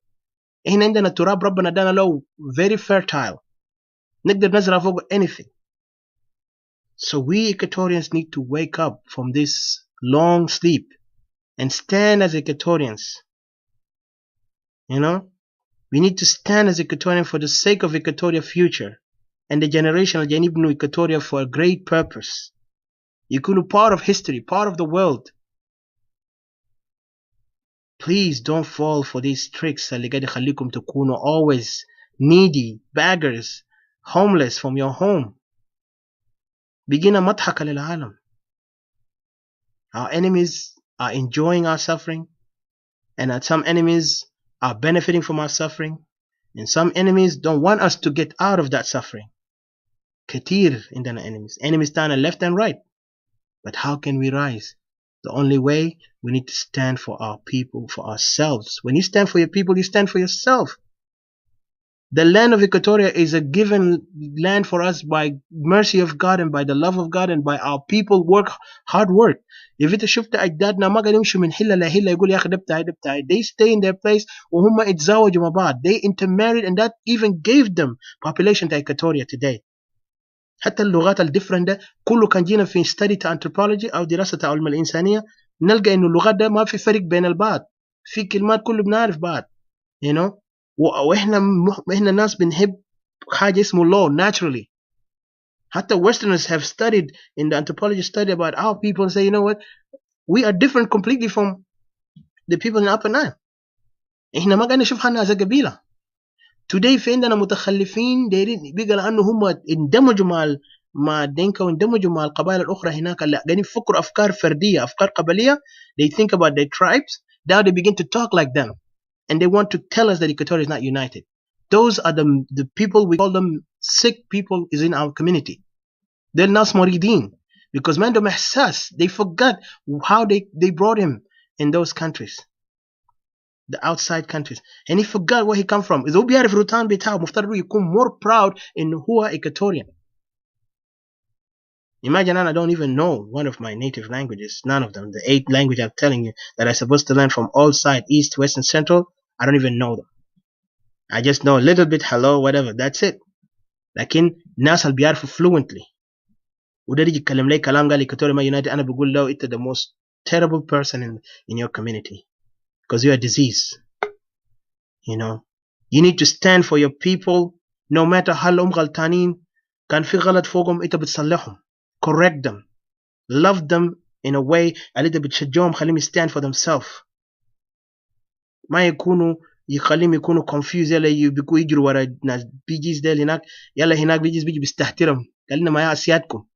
احنا عندنا تراب ربنا دانا له very fertile. نقدر نزرع فوق anything. So we Equatorians need to wake up from this long sleep and stand as Equatorians. You know, we need to stand as Equatorians for the sake of Equatoria future and the generation of Janibnu Equatoria for a great purpose. Yakunu part of history, part of the world. Please don't fall for these tricks اللي قاعد يخليكم تكونوا always needy, beggars, homeless from your home. بقينا مضحكة للعالم. Our enemies are enjoying our suffering, and some enemies are benefiting from our suffering, and some enemies don't want us to get out of that suffering. كتير عندنا enemies. Enemies stand left and right. But how can we rise? The only way, we need to stand for our people, for ourselves. When you stand for your people, you stand for yourself. The land of Equatoria is a given land for us by mercy of God and by the love of God and by our people hard work. If it شفت أجدادنا ما قاعدين يمشوا من حلة لحلة يقول يا أخي ده بتاعي. They stay in their place وهم اتزوجوا مع بعض. They intermarried, and that even gave them population to Equatoria today. حتى اللغات الديفرنت ده كله كان جينا في study anthropology أو دراسة علم الإنسانية نلقى إنه اللغات ده ما في فرق بين البعض. في كلمات كله بنعرف بعض. You know. وإحنا ناس بنحب حاجة اسمه law naturally. حتى Westerners have studied in the anthropology study about our people and say, you know what, we are different completely from the people in Upper Nile. إحنا ما قاعدين نشوف حالنا as a قبيلة. Today في عندنا متخلفين دايرين بيقى لأنه هم اندمجوا مع الدينكا واندمجوا مع القبائل الأخرى هناك اللي قاعدين يفكروا أفكار فردية أفكار قبلية. They think about their tribes. Now they begin to talk like them. And they want to tell us that Equatoria is not united. Those are the people, we call them sick people, is in our community. They're nas moridin. Because man عندهم إحساس. They forgot how they brought him in those countries. The outside countries. And he forgot where he come from. إذا هو بيعرف روتان بتاعه مفترض يكون more proud إنه هو Equatorian. Imagine I don't even know one of my native languages. None of them. The 8 languages I'm telling you that I'm supposed to learn from all sides, east, west, and central. I don't even know them. I just know a little bit, hello, whatever. That's it. لكن الناس اللي بيعرفوا fluently. وده يجي يتكلم لي كلام قال Equatoria ما united. أنا بقول له أنت the most terrible person in your community. Because you're a disease. You know. You need to stand for your people. No matter هل هم غلطانين. كان في غلط فوقهم أنت بتصلحهم. Correct them. Love them in a way اللي أنت بتشجعهم خليهم stand for themselves. ما يخليهم يكونوا confused يلا يجروا ورا ناس بيجيز ده هناك يلا هناك بيجي بيستهترهم قال لنا ما يا أسيادكم.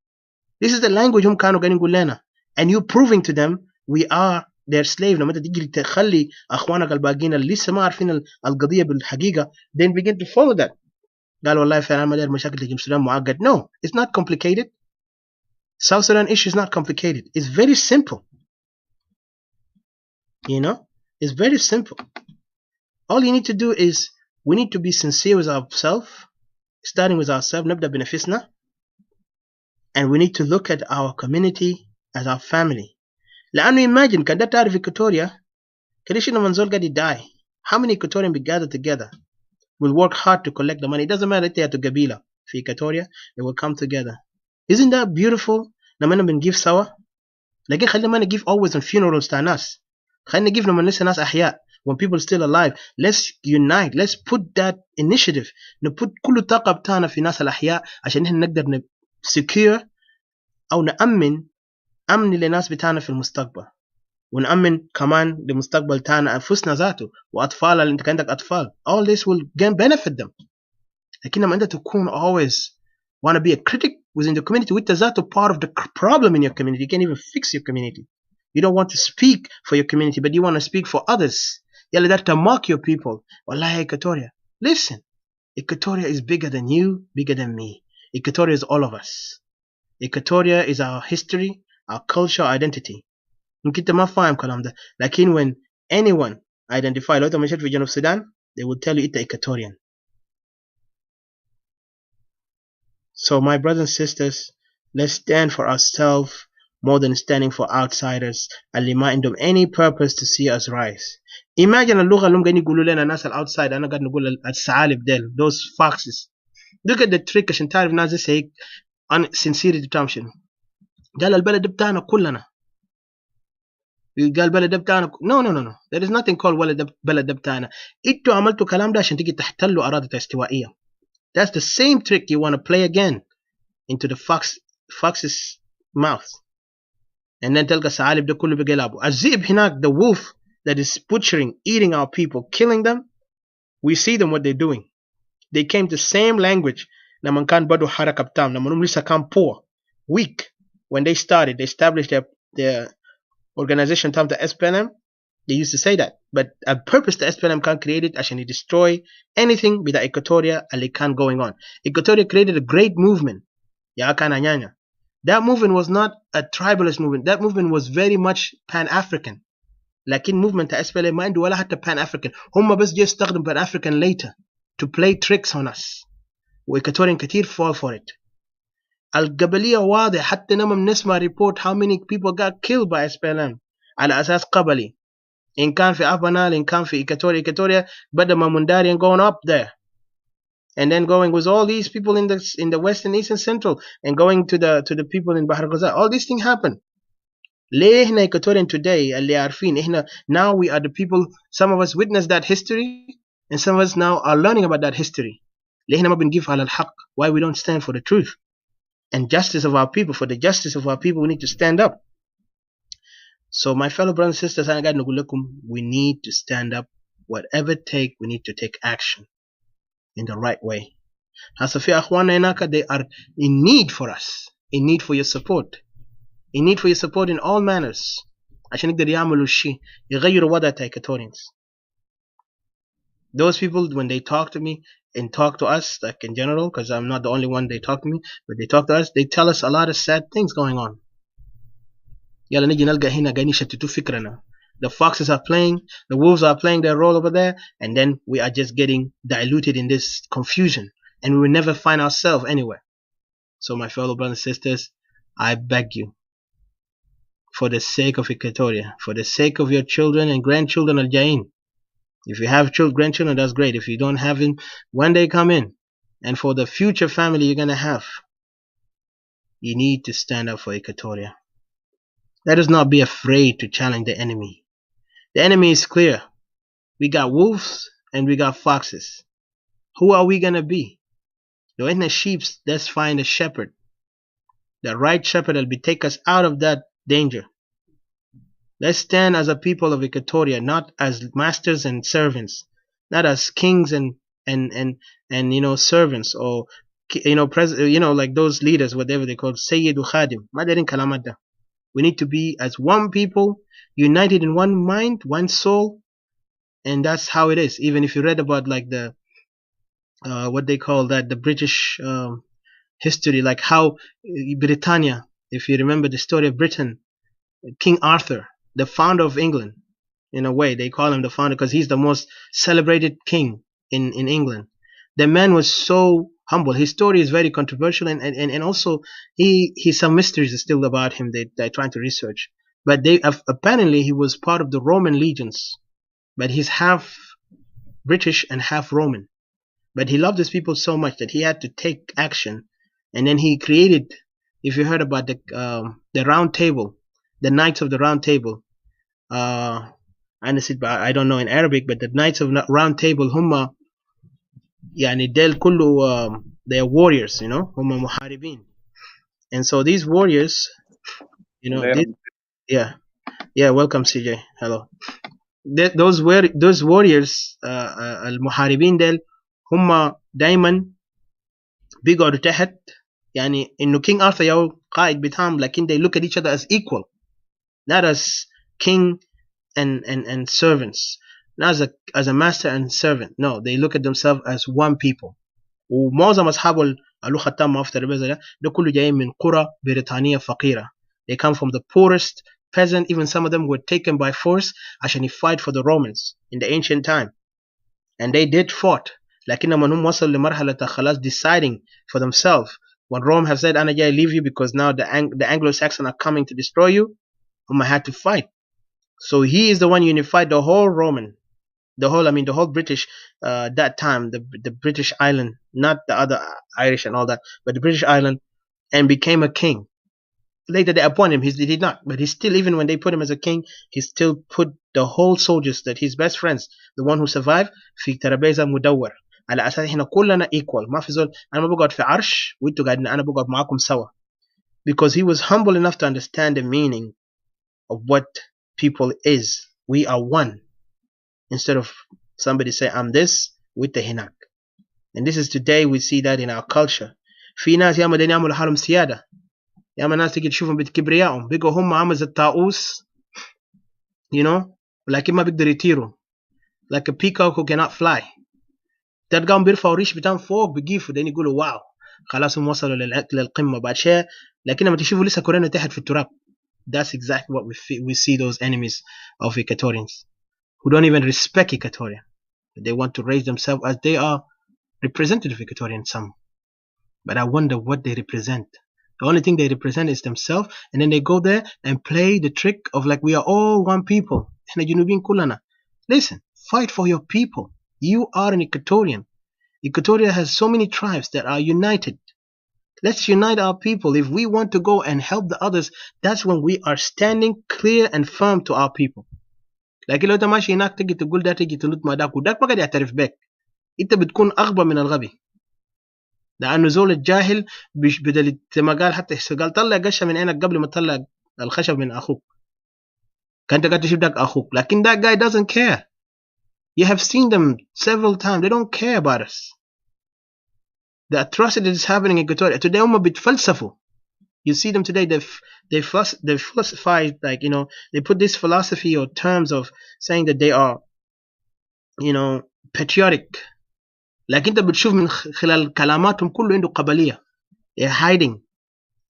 This is the language هم كانوا قاعدين يقول لنا. And you proving to them we are their slave. لما تيجي تخلي أخوانك الباقيين اللي لسه ما عارفين القضية بالحقيقة then begin to follow that. قال والله فعلا ما داير مشاكل تجي السودان معقد. No, it's not complicated. South Sudan issue is not complicated. It's very simple. You know, it's very simple. All you need to do is we need to be sincere with ourselves, starting with ourselves, نبدأ بنفسنا, and we need to look at our community as our family. لأنه imagine كان ده تعرف Equatoria كده شيء لما نزول قاعد die. How many Equatorians be gathered together will work hard to collect the money. It doesn't matter if they are to قبيلة في Equatoria, they will come together. Isn't that beautiful? لما بنجيب سوا. لكن خلينا ما نجيب always on funerals تاع ناس. خلينا نجيب لما لسه ناس أحياء. When people are still alive, let's unite. Let's put that initiative. نput كل الطاقة بتاعنا في ناس الأحياء عشان إحنا نقدر secure أو نأمن للناس بتاعنا في المستقبل. ونأمن كمان للمستقبل تاعنا أنفسنا ذاته وأطفال اللي أنت عندك أطفال. All this will benefit them. لكن لما أنت تكون always want to be a critic within the community وأنت ذاته part of the problem in your community. You can't even fix your community. You don't want to speak for your community, but you want to speak for others. يلا دار to mock your people. والله Equatoria. Listen, Equatoria is bigger than you, bigger than me. Equatoria is all of us. Equatoria is our history, our culture, our identity. يمكن انت ما فاهم كلام ده. لكن when anyone identify لو انت مشيت في جنوب السودان, they will tell you انت Equatorian. So my brothers and sisters, let's stand for ourselves more than standing for outsiders اللي ما عندهم any purpose to see us rise. Imagine اللغة اللي هم قاعدين يقولوا لنا الناس outside. أنا قاعد نقول الثعالب ديل, those foxes. Look at the trick عشان تعرف ناس هيك sincerity بتاعهم شنو؟ قال البلد بتاعنا كلنا. قال بلد بتاعنا no there is nothing called بلد بتاعنا. انتوا عملتوا كلام ده عشان تيجي تحتلوا أراضي استوائية. That's the same trick you want to play again into the fox's mouth. And then تلقى الثعالب ده كله بيجي يلعبوا. الذئب هناك, the wolf that is butchering, eating our people, killing them, we see them what they're doing. They came to the same language. لما كان بدوا حركة بتاعهم, لما هم لسه كان poor, weak. When they started, they established their organization term, the SPLM. They used to say that. But a purpose the SPLM can create it عشان destroy anything with the Equatoria اللي كان going on. Equatoria created a great movement. يا كان anyanya. That movement was not a tribalist movement. That movement was very much pan-African. لكن movement SPLM ما عنده ولا حتى pan-African. هم بس جاي يستخدم pan-African later to play tricks on us. وإيكواتوريين كتير fall for it. القبلية واضح, حتى لما بنسمع report how many people got killed by SPLM على أساس قبلي. إن كان في أبانال, إن كان في إيكواتوريا بدأ ما منداري and going up there. And then going with all these people in the west and east and central, and going to the people in Bahar Gaza. All these things happen. ليه إحنا Equatorian today اللي عارفين إحنا now we are the people, some of us witnessed that history and some of us now are learning about that history. ليه إحنا ما بنجيب على الحق? Why we don't stand for the truth and justice of our people? For the justice of our people we need to stand up. So my fellow brothers and sisters, أنا قاعد نقول لكم, we need to stand up. Whatever it takes, we need to take action in the right way. هسا في أخواننا هناك, they are in need for us, in need for your support, in need for your support in all manners عشان يقدر يعملوا الشيء يغيروا وضع Equatorians. Those people, when they talk to me and talk to us, like in general, because I'm not the only one they talk to me, but they talk to us, they tell us a lot of sad things going on. يلا نجي نلقى هنا قاعدين يشتتوا فكرنا. The foxes are playing, the wolves are playing their role over there, and then we are just getting diluted in this confusion, and we will never find ourselves anywhere. So my fellow brothers and sisters, I beg you, for the sake of Equatoria, for the sake of your children and grandchildren al-Jain. If you have grandchildren, that's great. If you don't have them, when they come in, and for the future family you're going to have, you need to stand up for Equatoria. Let us not be afraid to challenge the enemy. The enemy is clear. We got wolves and we got foxes. Who are we going to be? Though in the sheep, let's find a shepherd. The right shepherd will take us out of that danger. Let's stand as a people of Equatoria, not as masters and servants, not as kings and servants, or like those leaders, whatever they call Sayyidu Khadim. We need to be as one people, united in one mind, one soul, and that's how it is. Even if you read about like the what they call that, the British history, like how Britannia, if you remember the story of Britain, King Arthur, the founder of England, in a way they call him the founder because he's the most celebrated king in England. The man was so humble. His story is very controversial, and also he some mysteries still about him they're trying to research. But they apparently he was part of the Roman legions, but he's half British and half Roman. But he loved his people so much that he had to take action, and then he created, if you heard about the round table, the Knights of the Round Table, I don't know in Arabic, but the Knights of Round Table هم يعني ديل كله they are warriors, هم محاربين. And so these warriors, welcome CJ, hello. Those warriors المحاربين ديل هم دايما بيقعدوا تحت, يعني إنه King Arthur يو قائد بتاعهم, لكن they look at each other as equal, not as king and servants, not as a master and servant. No, they look at themselves as one people. ومعظم أصحاب اللي ختموا في الترابيزة ده كله جايين من قرى بريطانية فقيرة. They come from the poorest peasant. Even some of them were taken by force عشان fight for the Romans in the ancient time, and they did fought. لكن لما هم وصلوا لمرحلة خلاص deciding for themselves, when Rome have said أنا جاي leave you because now the Anglo-Saxons are coming to destroy you, هم had to fight. So he is the one unified the whole the whole British that time, the British island, not the other Irish and all that, but the British island. and became a king. Later they appointed him, he did not, but he still, even when they put him as a king, he still put the whole soldiers, that his best friends, the one who survived, في ترابيزة مدور على أساس إحنا كلنا equal. ما في زول أنا ما بقعد في عرش وإنتوا قاعدين أنا بقعد معاكم سوا. Because he was humble enough to understand the meaning of what people is. We are one. Instead of somebody say I'm this with the hinak. And this is today we see that in our culture. في ناس ياما دين يعملوا حالهم سيادة. ياما ناس تيجي تشوفهم بكبريائهم بيقوا هم عامل زي الطاووس, you know, لكن ما بيقدر يطيروا. Like a peacock who cannot fly. تلقاهم بيرفعوا ريش بتاعهم فوق بيقيفوا دين يقولوا واو خلاص هم وصلوا للقمة بعد شيء, لكن لما تشوفوا لسه كورينا تحت في التراب. That's exactly what we see those enemies of Equatorians who don't even respect Equatoria. They want to raise themselves as they are representative Equatorian some. But I wonder what they represent. The only thing they represent is themselves, and then they go there and play the trick of like we are all one people. Listen, fight for your people. You are an Equatorian. Equatoria has so many tribes that are united. Let's unite our people. If we want to go and help the others, that's when we are standing clear and firm to our people. لكن لو انت ماشي هناك تجي تقول ده تجي تنط مع داك وداك ما قاعد يعترف بك, انت بتكون اغبى من الغبي. لانه زول الجاهل بدل ما قال حتى قال طلع قشه من عينك قبل ما تطلع الخشب من اخوك. كنت قاعد تشوف داك اخوك, لكن that guy doesn't care. You have seen them several times. They don't care about us. The atrocity that is happening in Equatoria today, هم بيتفلسفوا. You see them today, they philosophize, like, you know, they put this philosophy or terms of saying that they are, you know, patriotic. لكن انت بتشوف من خلال كلاماتهم كله عنده قبلية. They're hiding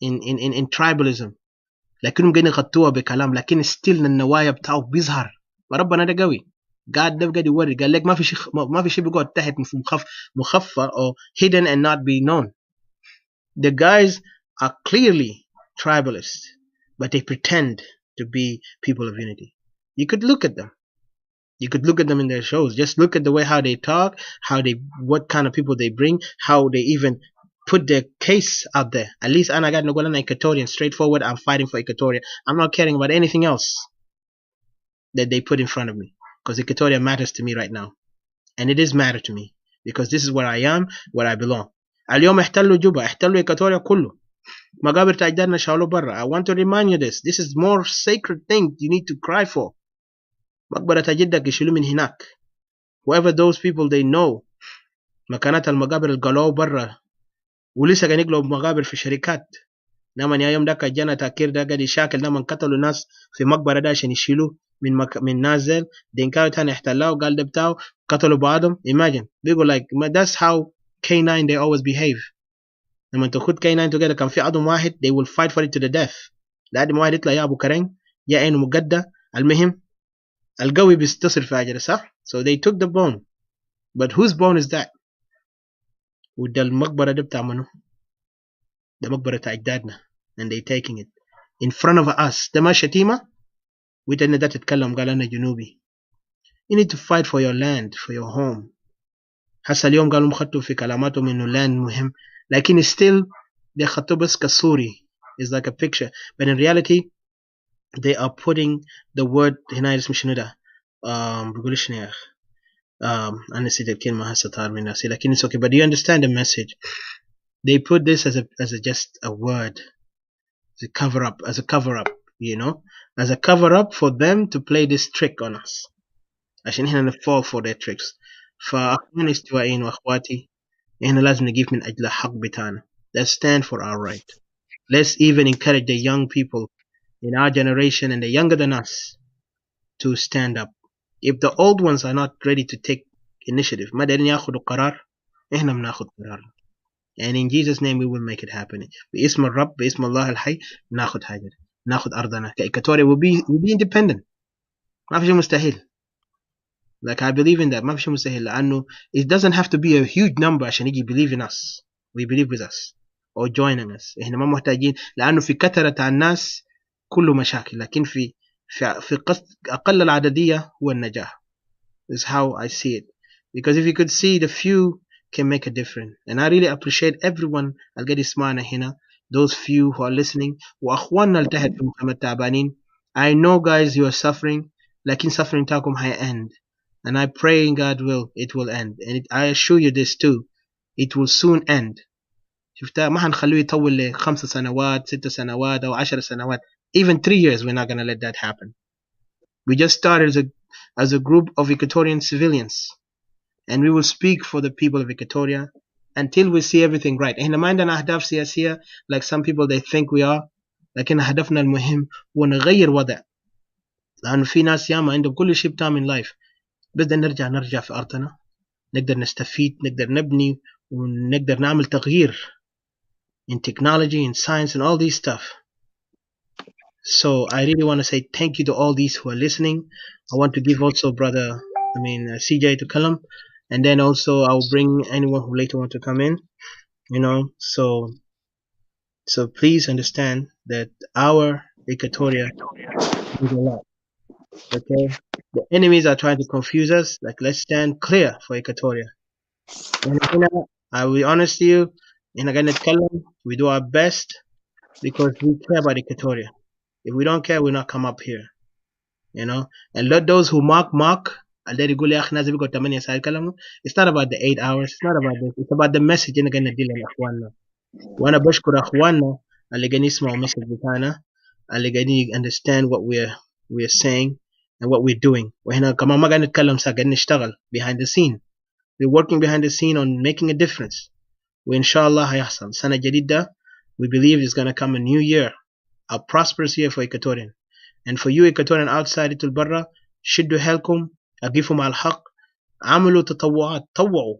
in tribalism. لكنهم قاعدين يغطوها بكلام, لكن still النوايا بتاعه بيظهر. وربنا ده قوي. قاعد ده قاعد يوري, قال لك ما في شيء بيقعد تحت مخفى or hidden and not be known. The guys are clearly tribalists, but they pretend to be people of unity. You could look at them. You could look at them in their shows. Just look at the way how they talk, what kind of people they bring, how they even put their case out there. At least I got no Equatorian, straightforward. I'm fighting for Equatoria. I'm not caring about anything else that they put in front of me, because Equatoria matters to me right now, and it is matter to me because this is where I am, where I belong. اليوم احتلوا جوبا, احتلوا إكواتوريا كله. مقابر تاجدارنا شالوا برا. I want to remind you this. This is more sacred thing you need to cry for. مقبرة جدك يشيلوا من هناك. Whoever those people they know. مكانات المقابر القلوه برا. ولسه قاعد يقلوا مقابر في شركات. نعم يا يوم داك جانا تاكير دا قاعد يشاكل نعم قتلوا ناس في مقبرة دا عشان يشيلوا من نازل. دينكاو تاني احتلوا وقال ده بتاعه قتلوا بعضهم. Imagine. بيقول like that's how K9 they always behave. لما تاخد K9 together كان في عضو واحد they will fight for it to the death. لحد ما واحد يطلع يا ابو كرين يا عينه مقدة. المهم القوي بيستصر في عجلة صح. So they took the bone, but whose bone is that? وده المقبرة ده بتاع منو؟ ده مقبرة أجدادنا, and they taking it in front of us. ده ما شتيمة. وإنت ده تتكلم قال أنا جنوبي. You need to fight for your land, for your home. هسا اليوم قالوا مخطوا في كلاماتهم إنه land مهم, لكن still they خطوا بس كصوري. It's like a picture, but in reality they are putting the word هنا اسمه شنو ده بقول شنو يا أخ أنا نسيت الكلمة هسا طار من نفسي, لكن it's okay, but you understand the message. They put this as a just a word, as a cover up, you know, as a cover up for them to play this trick on us عشان إحنا fall for their tricks. فأخواني الاستوائين وأخواتي إحنا لازم نقف من أجل الحق بتاعنا. Let's stand for our right. Let's even encourage the young people in our generation and the younger than us to stand up. If the old ones are not ready to take initiative, ما دارين ياخدوا قرار, إحنا بناخد قرار. And in Jesus' name we will make it happen. باسم الرب, باسم الله الحي, ناخد حاجة, ناخد أرضنا. كإكواتوريا will be independent. ما في شيء مستحيل. Like I believe in that. ما في شيء مستحيل. لأنه it doesn't have to be a huge number عشان يجي believe in us. We believe with us or joining us. إحنا ما محتاجين, لأنه في كثرة الناس كله مشاكل, لكن في أقل العددية هو النجاح. Is how I see it. Because if you could see, the few can make a difference. And I really appreciate everyone القاعد يسمعنا هنا. those few who are listening وأخواننا اللي تحت في المجتمع التعبانين. I know guys you are suffering لكن suffering تاعكم end, and I pray in God will it will end, and I assure you this too, it will soon end. شفتها ما حنخليه يطول ل5 سنوات 6 سنوات أو 10 سنوات, even 3 years we're not gonna let that happen. We just started as a group of Equatorian civilians, and we will speak for the people of Equatoria until we see everything right. إحنا ما عندنا أهداف سياسية like some people they think we are, لكن هدفنا المهم هو نغير وضع, لأنه في ناس ياما عندهم كل شيء بتاع من life, بس نرجع في أرضنا, نقدر نستفيد, نقدر نبني, ونقدر نعمل تغيير in technology, in science, and all these stuff. So I really want to say thank you to all these who are listening. I want to give also CJ to Kalam, and then also I'll bring anyone who later want to come in, so please understand that our Equatoria is a lot. Okay, the enemies are trying to confuse us. Like, let's stand clear for Equatoria. And I will be honest to you, we do our best because we care about Equatoria. If we don't care, we'll not come up here, and let those who mock and then يقول يا أخي ناس بيقعدوا 8 ساعات يتكلموا. It's not about the 8 hours, it's not about this, it's about the message اللي قاعدين نديله لأخواننا. وأنا بشكر أخواننا اللي قاعدين يسمعوا المسج بتاعنا, اللي قاعدين understand what we're saying and what we're doing. وهنا كمان ما قاعدين نتكلم ساعة, قاعدين نشتغل behind the scene. We're working behind the scene on making a difference. وإن شاء الله هيحصل سنة جديدة. We believe it's gonna come a new year, a prosperous year for Equatorian. And for you Equatorian outside البرة, شدوا حيلكم, أقفوا مع الحق, عملوا تطوعات, طوعوا,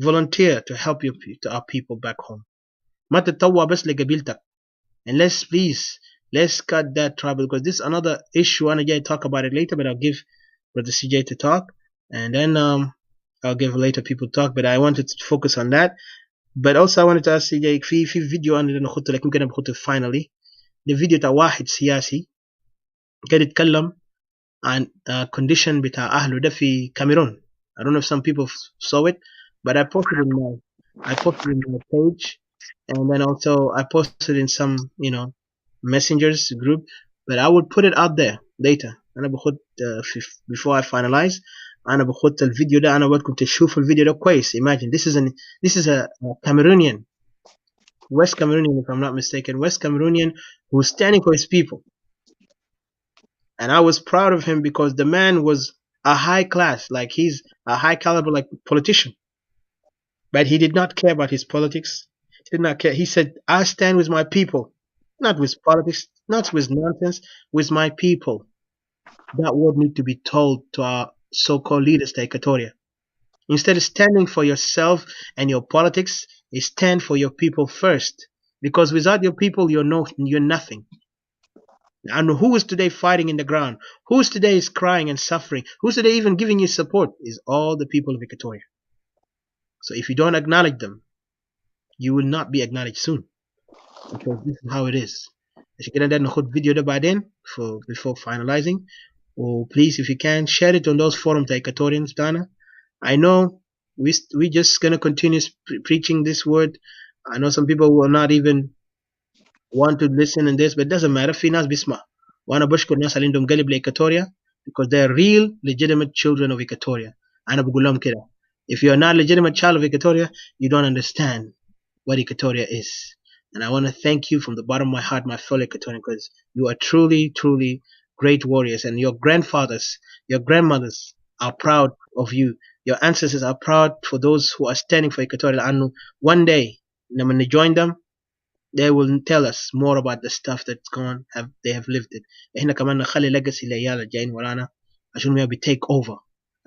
volunteer to help to our people back home. ما تتطوع بس لقبيلتك. And let's cut that trouble, because this is another issue. I'm gonna talk about it later, but I'll give Brother CJ to talk, and then I'll give later people talk, but I wanted to focus on that. But also I wanted to ask CJ, في فيديو أنا نخطه لكن كنا بخطه finally, الفيديو تاع واحد سياسي كان يتكلم عن condition بتاع أهله ده في كاميرون. I don't know if some people saw it, but I posted in my page, and then also I posted in some messengers group, but I will put it out there later. أنا بخد before I finalize, أنا بخد الفيديو ده, أنا بدكم تشوفوا الفيديو ده كويس. Imagine this is a Cameroonian, West Cameroonian if I'm not mistaken, West Cameroonian who's standing for his people. And I was proud of him because the man was a high class, like he's a high caliber like politician. But he did not care about his politics. He did not care. He said, I stand with my people, not with politics, not with nonsense, with my people. That word need to be told to our so-called leaders to Equatoria. Instead of standing for yourself and your politics, stand for your people first. Because without your people, you're nothing. And who is today fighting in the ground? Who is today is crying and suffering? Who's today even giving you support? Is all the people of Equatoria. So if you don't acknowledge them, you will not be acknowledged soon. Because this is how it is. عشان كده ناخد فيديو ده بعدين before finalizing. Or please, if you can, share it on those forums to Equatorians بتاعنا. I know we just gonna continue preaching this word. I know some people will not even want to listen in this, but it doesn't matter. في ناس بيسمع. وأنا بشكر الناس اللي عندهم قلب لإيكاتوريا, because they are real, legitimate children of Equatoria. أنا بقول لهم كده. If you are not a legitimate child of Equatoria, you don't understand what Equatoria is. And I want to thank you from the bottom of my heart, my fellow Equatorian, because you are truly, truly great warriors. And your grandfathers, your grandmothers are proud of you. Your ancestors are proud for those who are standing for Equatoria. And one day, when they join them, they will tell us more about the stuff that's gone, they have lived it. إحنا كمان نخلي legacy لعيال الجايين ورانا عشان we take over,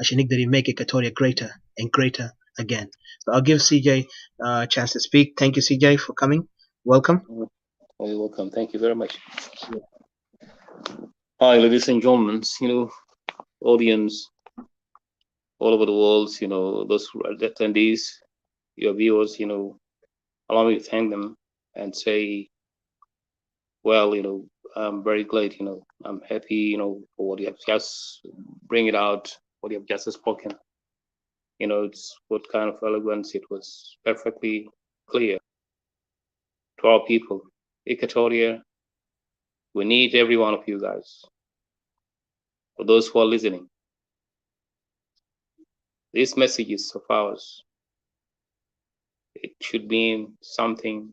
عشان نقدر make Equatoria greater and greater again. So I'll give CJ a chance to speak. Thank you, CJ, for coming. Welcome. You're welcome. Thank you very much. Hi, ladies and gentlemen, audience all over the world, those who are attendees, your viewers, allow me to thank them and say, well, I'm very glad, I'm happy, for what you have just bring it out, what you have just spoken. It's what kind of eloquence, it was perfectly clear. to our people, Equatoria, we need every one of you guys. For those who are listening, this message is of ours. It should mean something,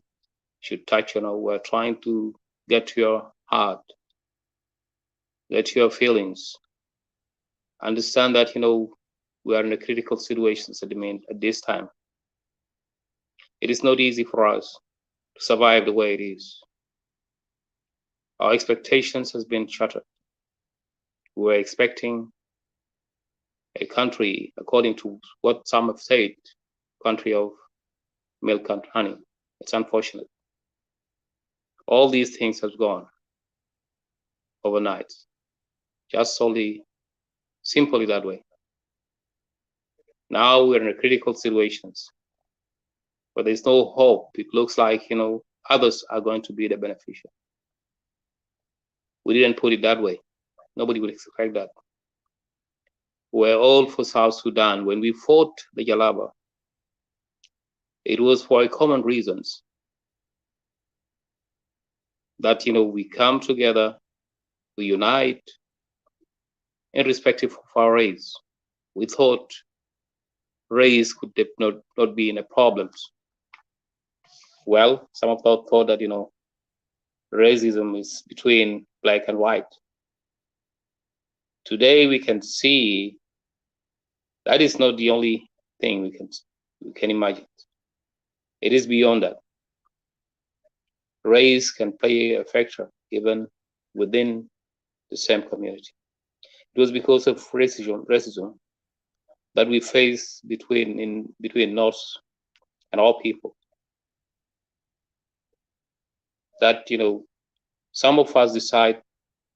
should touch, we're trying to get to your heart, get to your feelings. Understand that, we are in a critical situation at this time. It is not easy for us to survive the way it is. Our expectations has been shattered. We're expecting a country, according to what some have said, country of milk and honey. It's unfortunate. All these things have gone overnight, just simply that way. Now we're in a critical situations where there's no hope. It looks like, others are going to be the beneficiary. We didn't put it that way. Nobody would expect that. We're all for South Sudan. When we fought the Jalaba, it was for common reasons that, we come together, we unite, irrespective of our race. We thought race could not be in a problem. Well, some of us thought that, racism is between black and white. Today we can see that is not the only thing we can imagine. It is beyond that. Race can play a factor even within the same community. It was because of racism that we face between North and our people. That, some of us decide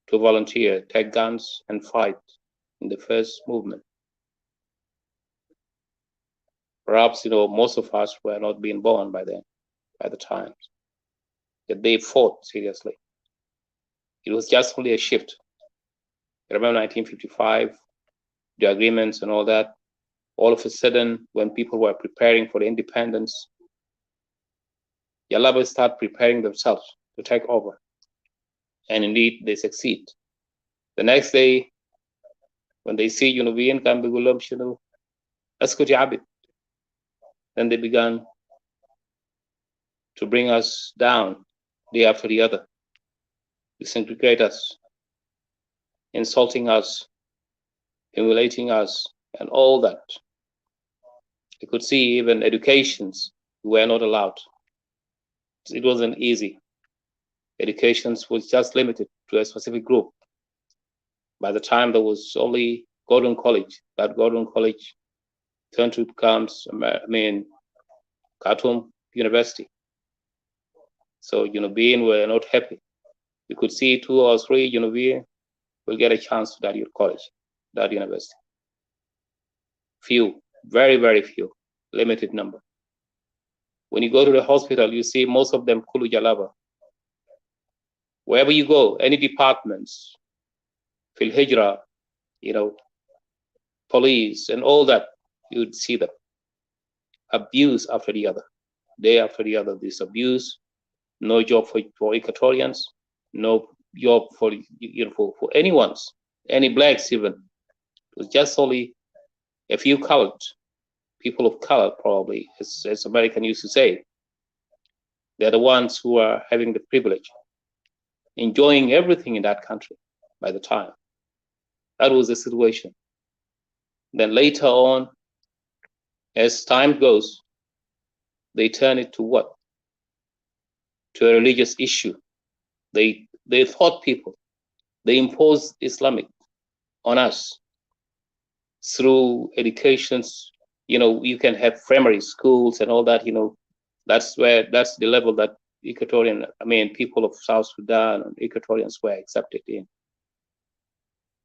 to volunteer, take guns and fight in the first movement. Perhaps, most of us were not being born by the time that they fought seriously. It was just only a shift. I remember 1955, the agreements and all that. All of a sudden, when people were preparing for the independence, Jalaba start preparing themselves to take over. And indeed, they succeed. The next day, when they see Junubian can be gulam shunu, askuti abid. Then they began to bring us down day after the other, disintegrate us, insulting us, humiliating us, and all that. You could see even educations were not allowed. It wasn't easy. Educations was just limited to a specific group. By the time there was only Gordon College, that Gordon College turned to become, Khartoum University. So Junubian were not happy. You could see 2 or 3 Junubian will get a chance to that college, that university. Few, very, very few, limited number. When you go to the hospital, you see most of them Kulu Jalaba. Wherever you go, any departments, Fil Hijra, police and all that, you'd see them. Abuse after the other, day after the other, this abuse, no job for Equatorians, no job for anyone's, any blacks even. It was just only a few colored, people of color probably, as American used to say. They're the ones who are having the privilege, enjoying everything in that country by the time. That was the situation. Then later on, as time goes, they turn it to what? To a religious issue. They taught people. They imposed Islamic on us through educations. You can have primary schools and all that. That's the level that people of South Sudan and Equatorians were accepted in.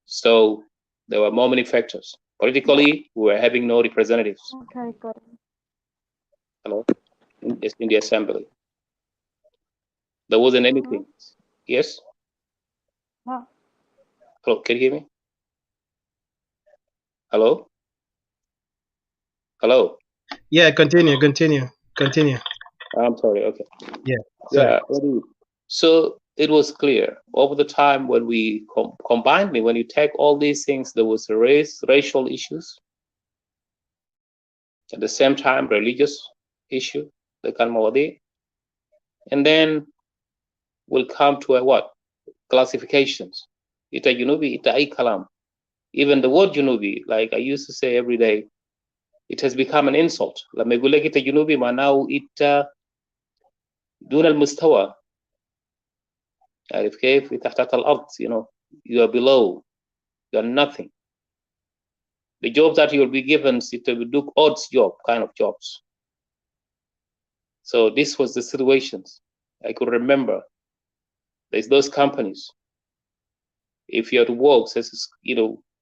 So there were more many factors. Politically, we were having no representatives. Okay, got it. Hello, in the assembly. There wasn't anything. Yes. Yeah. Hello, can you hear me? Hello. Hello. Yeah, continue. I'm sorry. Okay. Yeah. Yeah. So it was clear over the time when we combined, when you take all these things, there was racial issues, at the same time religious issue, the Kalmawadi, and then we'll come to a what? Classifications. Ita Junubi, ita ay kalam. Even the word Junubi, like I used to say every day, it has become an insult. لما يقول لك ita Junubi معناه ita دون المستوى. عارف كيف؟ تحت الأرض, you are below, you are nothing. The job that you will be given, it will do odds job, kind of jobs. So this was the situations. I could remember. There's those companies. If you had to work,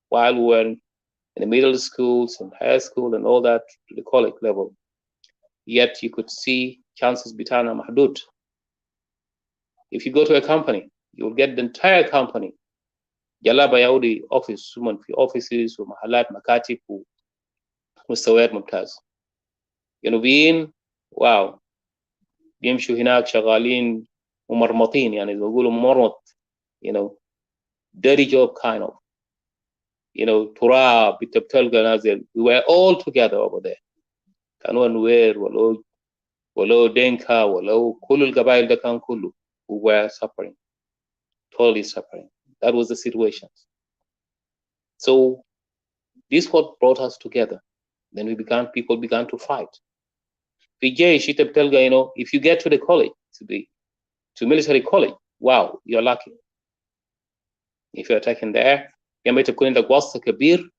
while we were in the middle schools and high school and all that to the college level, yet you could see chances bitana mahdud. If you go to a company, you will get the entire company. Jalaba yaudi office, women في offices ومحلات مكاتب ومستويات ممتاز. جنوبيين واو بيمشوا هناك شغالين ومرمطين, يعني بيقولوا مرمط, dirty job kind of, تراب بتلقى نازل. We were all together over there. كانوا نوير ولو دينكا ولو كل القبائل ده كان كله. We were suffering, totally suffering. That was the situation. So this what brought us together. Then people began to fight. If you get to the college, to military college, wow, you're lucky. If you're taken there, يا اما تكون عندك واسطة كبير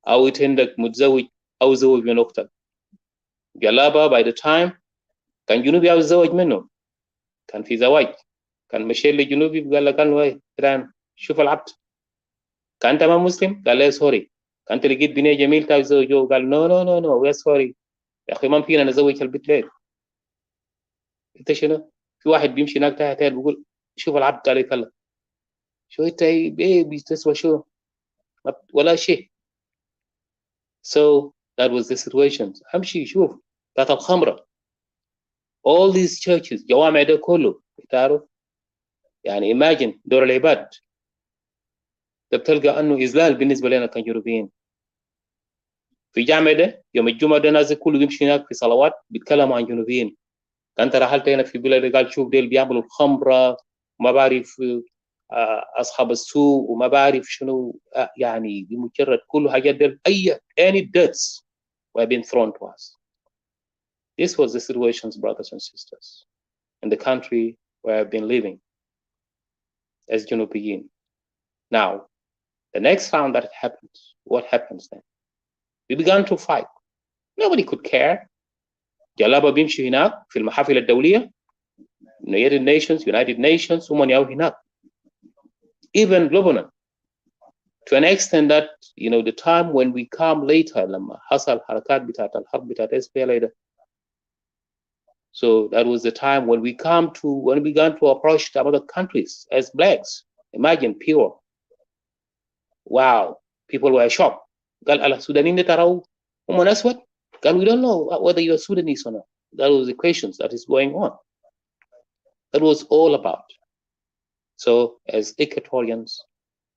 أو عندك متزوج أو زوج من أختك. جلابة by the time كان جنوبي أو زوج منه, كان في زواج, كان مشي لجنوبي قال له كان وين تران شوف العبد, كان أنت ما مسلم قال له سوري, كان أنت لقيت بنية جميل تاو زوجه قال نو ويا سوري يا أخي ما فينا نزوج البيت ليه. أنت شنو؟ في واحد بيمشي هناك تحت بيقول شوف العبد عليك الله, شو أنت بيبي تسوى شو ولا شيء. So that was the situation. امشي شوف بتاعت الخمرة, all these churches جوامع ده كله تعرف, يعني imagine دور العباد ده بتلقى انه اذلال بالنسبه لنا كجنوبيين. في جامع ده يوم الجمعه ده ناس كله يمشي هناك في صلوات بيتكلموا عن جنوبيين. كانت رحلت هنا في بلاد قال شوف ديل بيعملوا الخمره وما بعرف اصحاب السوق وما بعرف شنو, يعني بمجرد كل حاجات ديل any debts were being thrown to us. This was the situations, brothers and sisters, in the country where I've been living as Junubiyin. Now, the next round that happens, what happens then? We began to fight. Nobody could care. جلابة بيمشي هناك في المحافل الدولية, United Nations, ومن ياو هناك. Even Lebanon, to an extent that, the time when we come later, لما حصل حركات بتاعت الحرب بتاعت SPLA. So that was the time when we began to approach the other countries as blacks. Imagine pure. Wow, people were shocked. قال السودانيين تراو هم أسود. قال we don't know whether you're Sudanese or not. That was the questions that is going on. That was all about. So as Equatorians,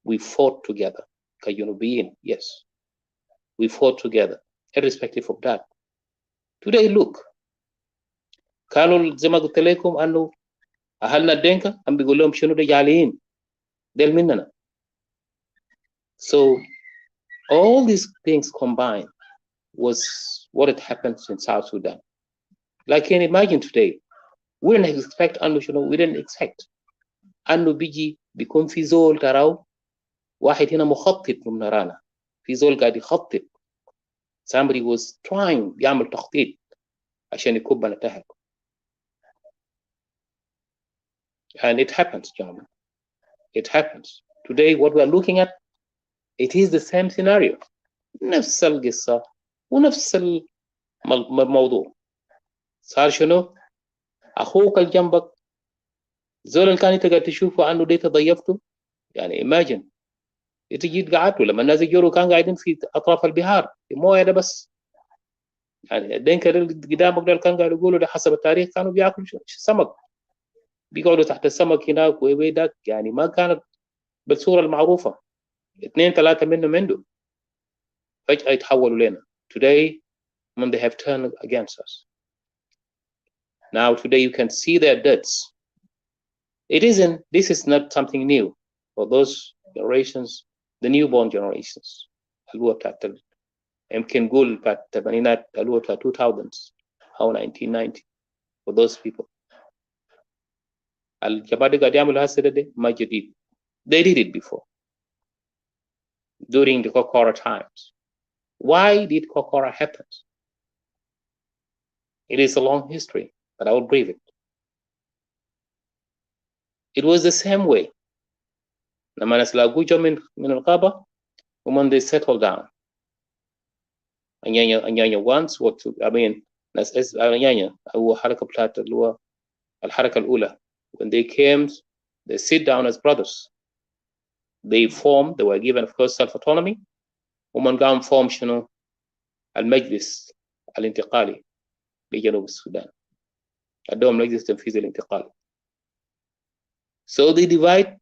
we fought together. كجنوبيين, yes, we fought together, irrespective of that. Today, look, كانوا زي ما قلت لكم أنه أهلنا الدنكا هم بيقول لهم شنو ده جاليين ديل مننا. So all these things combined was what had happened in South Sudan. Like, can you imagine today, we didn't expect أنه بيجي بيكون في زول تراو واحد هنا مخطط من نرانا, في زول قاعد يخطط. Somebody was trying يعمل تخطيط عشان يكبنا تحت. And it happens, gentlemen. It happens. Today, what we are looking at, it is the same scenario. نفس القصة ونفس الموضوع. صار شنو؟ أخوك الجنبك زول اللي كان تقدر تشوفه عنه ده تضيفته. يعني imagine انت جيت قعدت لما الناس يجروا كانوا قاعدين في اطراف البحار في مويه ده بس. يعني الدنكا اللي قدامك ده كانوا قاعدين يقولوا ده حسب التاريخ كانوا بياكلوا سمك. بيقعدوا تحت السمك هناك ويدك، يعني ما كانت بالصورة المعروفة. 2-3 منهم عنده فجأة يتحولوا لنا. Today when they have turned against us. Now today you can see their deaths. This is not something new for those generations, the newborn generations. الهو بتاعت يمكن نقول بتاعت الثمانينات، الهو بتاعت 2000s أو 1990 for those people. الجماعة دي قاعد يعملوا هسه ده ما جديد. They did it before during the Kokora times. Why did Kokora happen? It is a long history, but I will brief it. It was the same way. لما ناس لاقوا جو من الغابة when they settled down. أنيانيا once ناس أنيانيا هو حركة بتاعت اللي هو الحركة الأولى. When they came, they sit down as brothers. They were given of course self-autonomy. ومن قام form شنو المجلس الانتقالي لجنوب السودان. عندهم مجلس تنفيذي الانتقالي. So they divide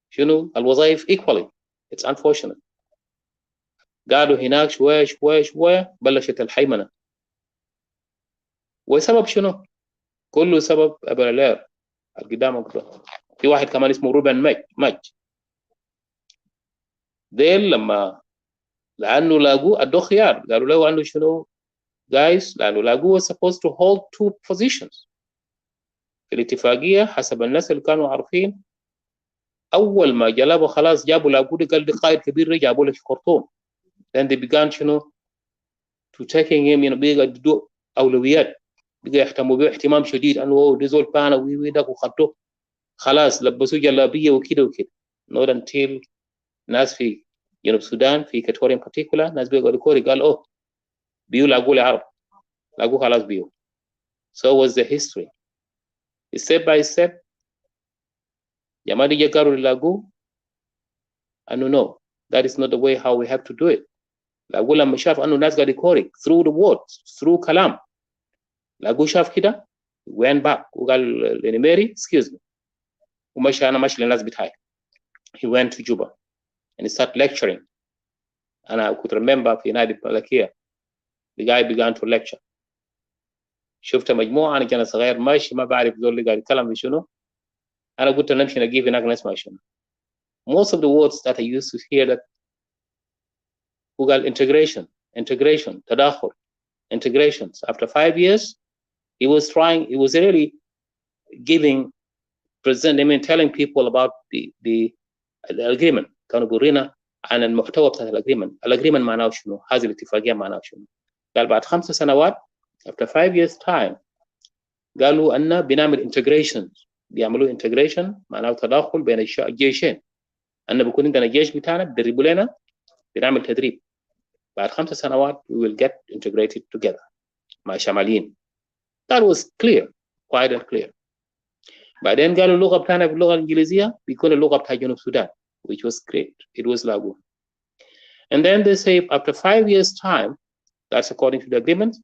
شنو الوظائف equally. It's unfortunate. قعدوا هناك شوية بلشت الحيمنة. وسبب شنو؟ كله سبب أبرالير القدام. في واحد كمان اسمه روبن مج. ديل لأنه لاقوا ادوا خيار، قالوا له عنده شنو guys، لأنه لاقوا was supposed to hold 2 positions في الاتفاقية حسب الناس اللي كانوا عارفين. أول ما جلبوا خلاص جابوا لاقوا دي قال دي قائد كبير جابوا له في خرطوم. Then they began شنو to taking him بيقى يدوا أولويات، بيقى يهتموا به اهتمام شديد أنه دي زول بانا ويدك وخطوه خلاص لبسوا جلابية وكده. not until ناس في جنوب السودان في Equatoria in particular ناس بيقولوا كوري قال بيو لاقوا لي عرب، لاقوا خلاص بيو. So was the history. Step by step جماعة دي قالوا لاقوا أنه no, that is not the way how we have to do it. لاقوا لما شاف أنه ناس قاعد يكوري through the words through كلام، لاقوا شاف كده went back وقال لنميري excuse me ومشي أنا ماشي للناس بتاعي. He went to Juba and he started lecturing. أنا could remember في نادي الملكية the guy began to lecture. شفت مجموعة أنا كان صغير ماشي ما بعرف ذول اللي قاعد يتكلم بشنو. أنا قلت نمشي نجيب هناك نسمع شنو. Most of the words that I used to hear that وقال integration تداخل integrations. After 5 years he was really telling people about the agreement. كانوا بورينا عن المحتوى بتاع الاجريمنت معناه شنو، هذه الاتفاقية معناه شنو. قال بعد 5 سنوات after 5 years time قالوا أن بنعمل integration، بيعملوا integration معناه تداخل بين الجيشين، أن بيكون عندنا جيش بتاعنا بدربوا لنا، بنعمل تدريب. بعد 5 سنوات we will get integrated together مع شماليين. That was clear, quite and clear. بعدين قالوا اللغة بتاعنا باللغة الإنجليزية بيكون اللغة بتاع جنوب السودان which was great. It was Lagu. And then they say after 5 years time, that's according to the agreement,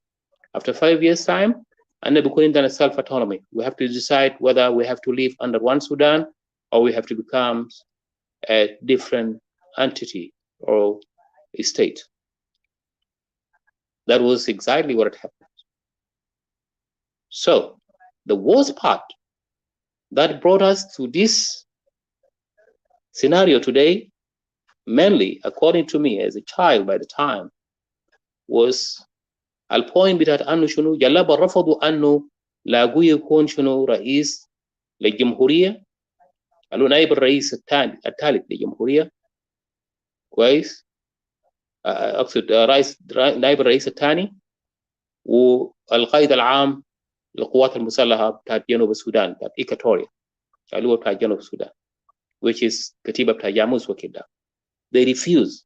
after 5 years time and بيكون عندنا self autonomy. We have to decide whether we have to live under one Sudan or we have to become a different entity or a state. That was exactly what happened. So the worst part that brought us to this scenario today, mainly according to me as a child by the time, was البوينت بتاعت انه شنو جلابه رفضوا انه لاقوا يكون شنو رئيس للجمهوريه، قالوا نائب الرئيس الثالث للجمهوريه كويس، اقصد نائب الرئيس الثاني والقائد العام للقوات المسلحه بتاعت جنوب السودان بتاعت إيكاتوريا، قالوا بتاعت جنوب السودان which is كتيبه بتاع جاموس وكده. they refuse.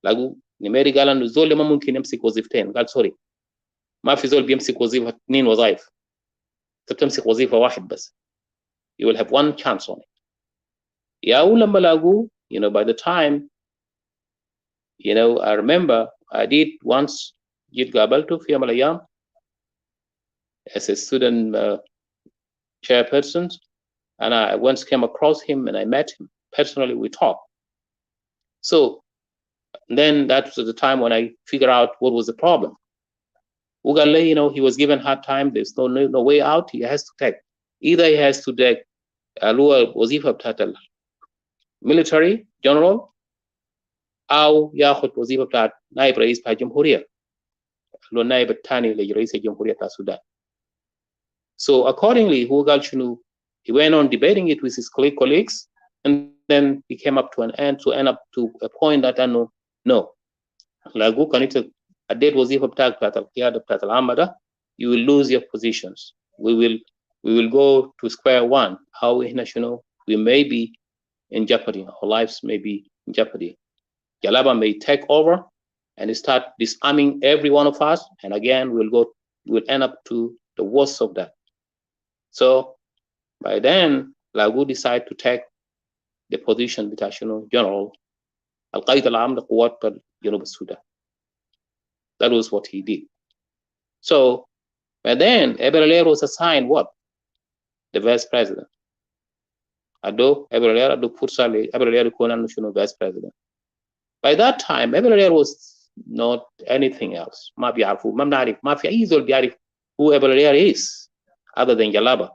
لاقوا نميري قال انه الزول ما ممكن يمسك وظيفتين. قال سوري، ما في زول بيمسك وظيفه 2 وظائف، انت بتمسك وظيفه واحد بس. you will have one chance on it. يا لما لاقوا by the time I remember I did once جيت قابلته في يوم من الايام as a student chairpersons, and I once came across him and I met him personally. We talked. So then that was the time when I figured out what was the problem. Ugale, you know, he was given hard time. There's no way out. He has to take. Either he has to take Alua Wazifa Btat military general, أو ياخد وظيفة بتاعت نائب رئيس بتاع الجمهورية اللي هو النائب الثاني لرئيس الجمهورية بتاع السودان. So accordingly, he went on debating it with his colleagues, and then he came up to an end to a point that I know, no, لو كان أديت وظيفة بتاعت القيادة بتاعت العامة ده, you will lose your positions. We will go to square one. How we may be in jeopardy. Our lives may be in jeopardy. Jalaba may take over and start disarming every one of us, and again we'll end up to the worst of that. So by then, Lagu decided to take the position بتاع General القائد العام لقوات جنوب السودان. That was what he did. So by then, Eberleer was assigned what? The vice president. Ado Eberleer ado فرصة لإبرالير يكون vice president. By that time, Eberleer was not anything else. ما بيعرفوا, ما بنعرف, ما في أي زول بيعرف who Eberleer is other than Jalaba.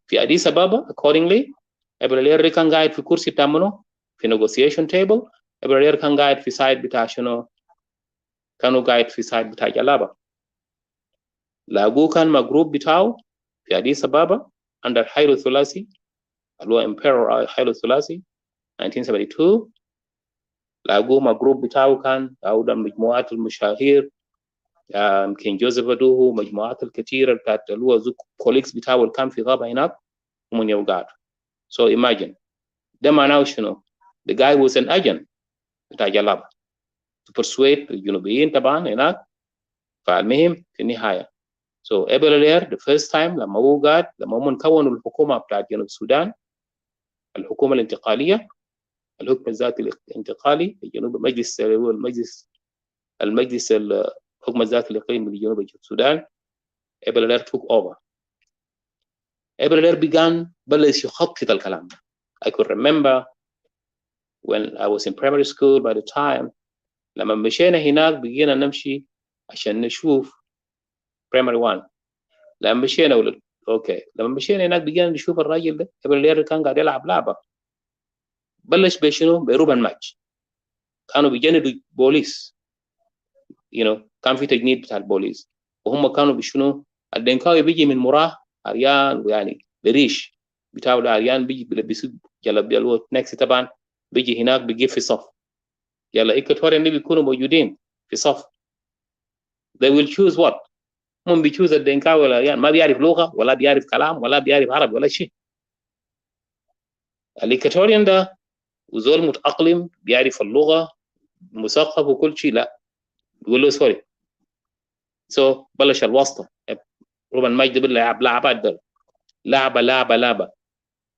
في أديس أبابا, accordingly, Eberleer كان قاعد في كرسي بتاعه في negotiation table. Eberleer كان قاعد في side بتاع كانوا قاعد في side بتاع Jalaba. لاقوه كان مع group بتاعه في أديس أبابا under حيلو الثلاثي اللي هو Emperor حيلو الثلاثي 1972. لاقوه مع جروب بتاعه كان أو مجموعات المشاهير يمكن جوزيف أدوه مجموعات الكثيرة بتاعت اللي هو كوليكس بتاعه اللي كان في غابة هناك ومن يوقعوا. So imagine ده معناه شنو؟ The guy was an agent بتاع جلابة to persuade الجنوبيين طبعا هناك. فالمهم في النهاية so Eberleer the first time لما هو قاعد لما هم كونوا الحكومة بتاعت جنوب السودان الحكومة الانتقالية الحكم الذاتي الانتقالي في جنوب المجلس الحكم الذاتي الإقليمي لجنوب السودان. Eberleer took over. Eberleer بلش يخطط الكلام. I could remember when I was in primary school by the time لما مشينا هناك بقينا نمشي عشان نشوف primary 1. لما مشينا لما مشينا هناك بقينا نشوف الراجل ده Eberleer كان قاعد يلعب لعبة. بلش بشنو؟ بروبن ماتش. كانوا بيجندوا بوليس. كان في تجنيد بتاع البوليس وهم كانوا بشنو؟ الدنكاوي بيجي من مراه عريان ويعني بريش بتاعه العريان بيجي بيلبسوا جلابيه اللي هو نكسي طبعا بيجي هناك بيجي في صف. يلا إيكواتوريا اللي بيكونوا موجودين في صف. They will choose what؟ هم بيشوز الدنكاوي العريان ما بيعرف لغة ولا بيعرف كلام ولا بيعرف عربي ولا شيء. الإيكواتوريان ده وزول متأقلم بيعرف اللغة مثقف وكل شيء لا بيقول له سوري. So بلش الواسطة. روبن ماجد بيلعب لعبة.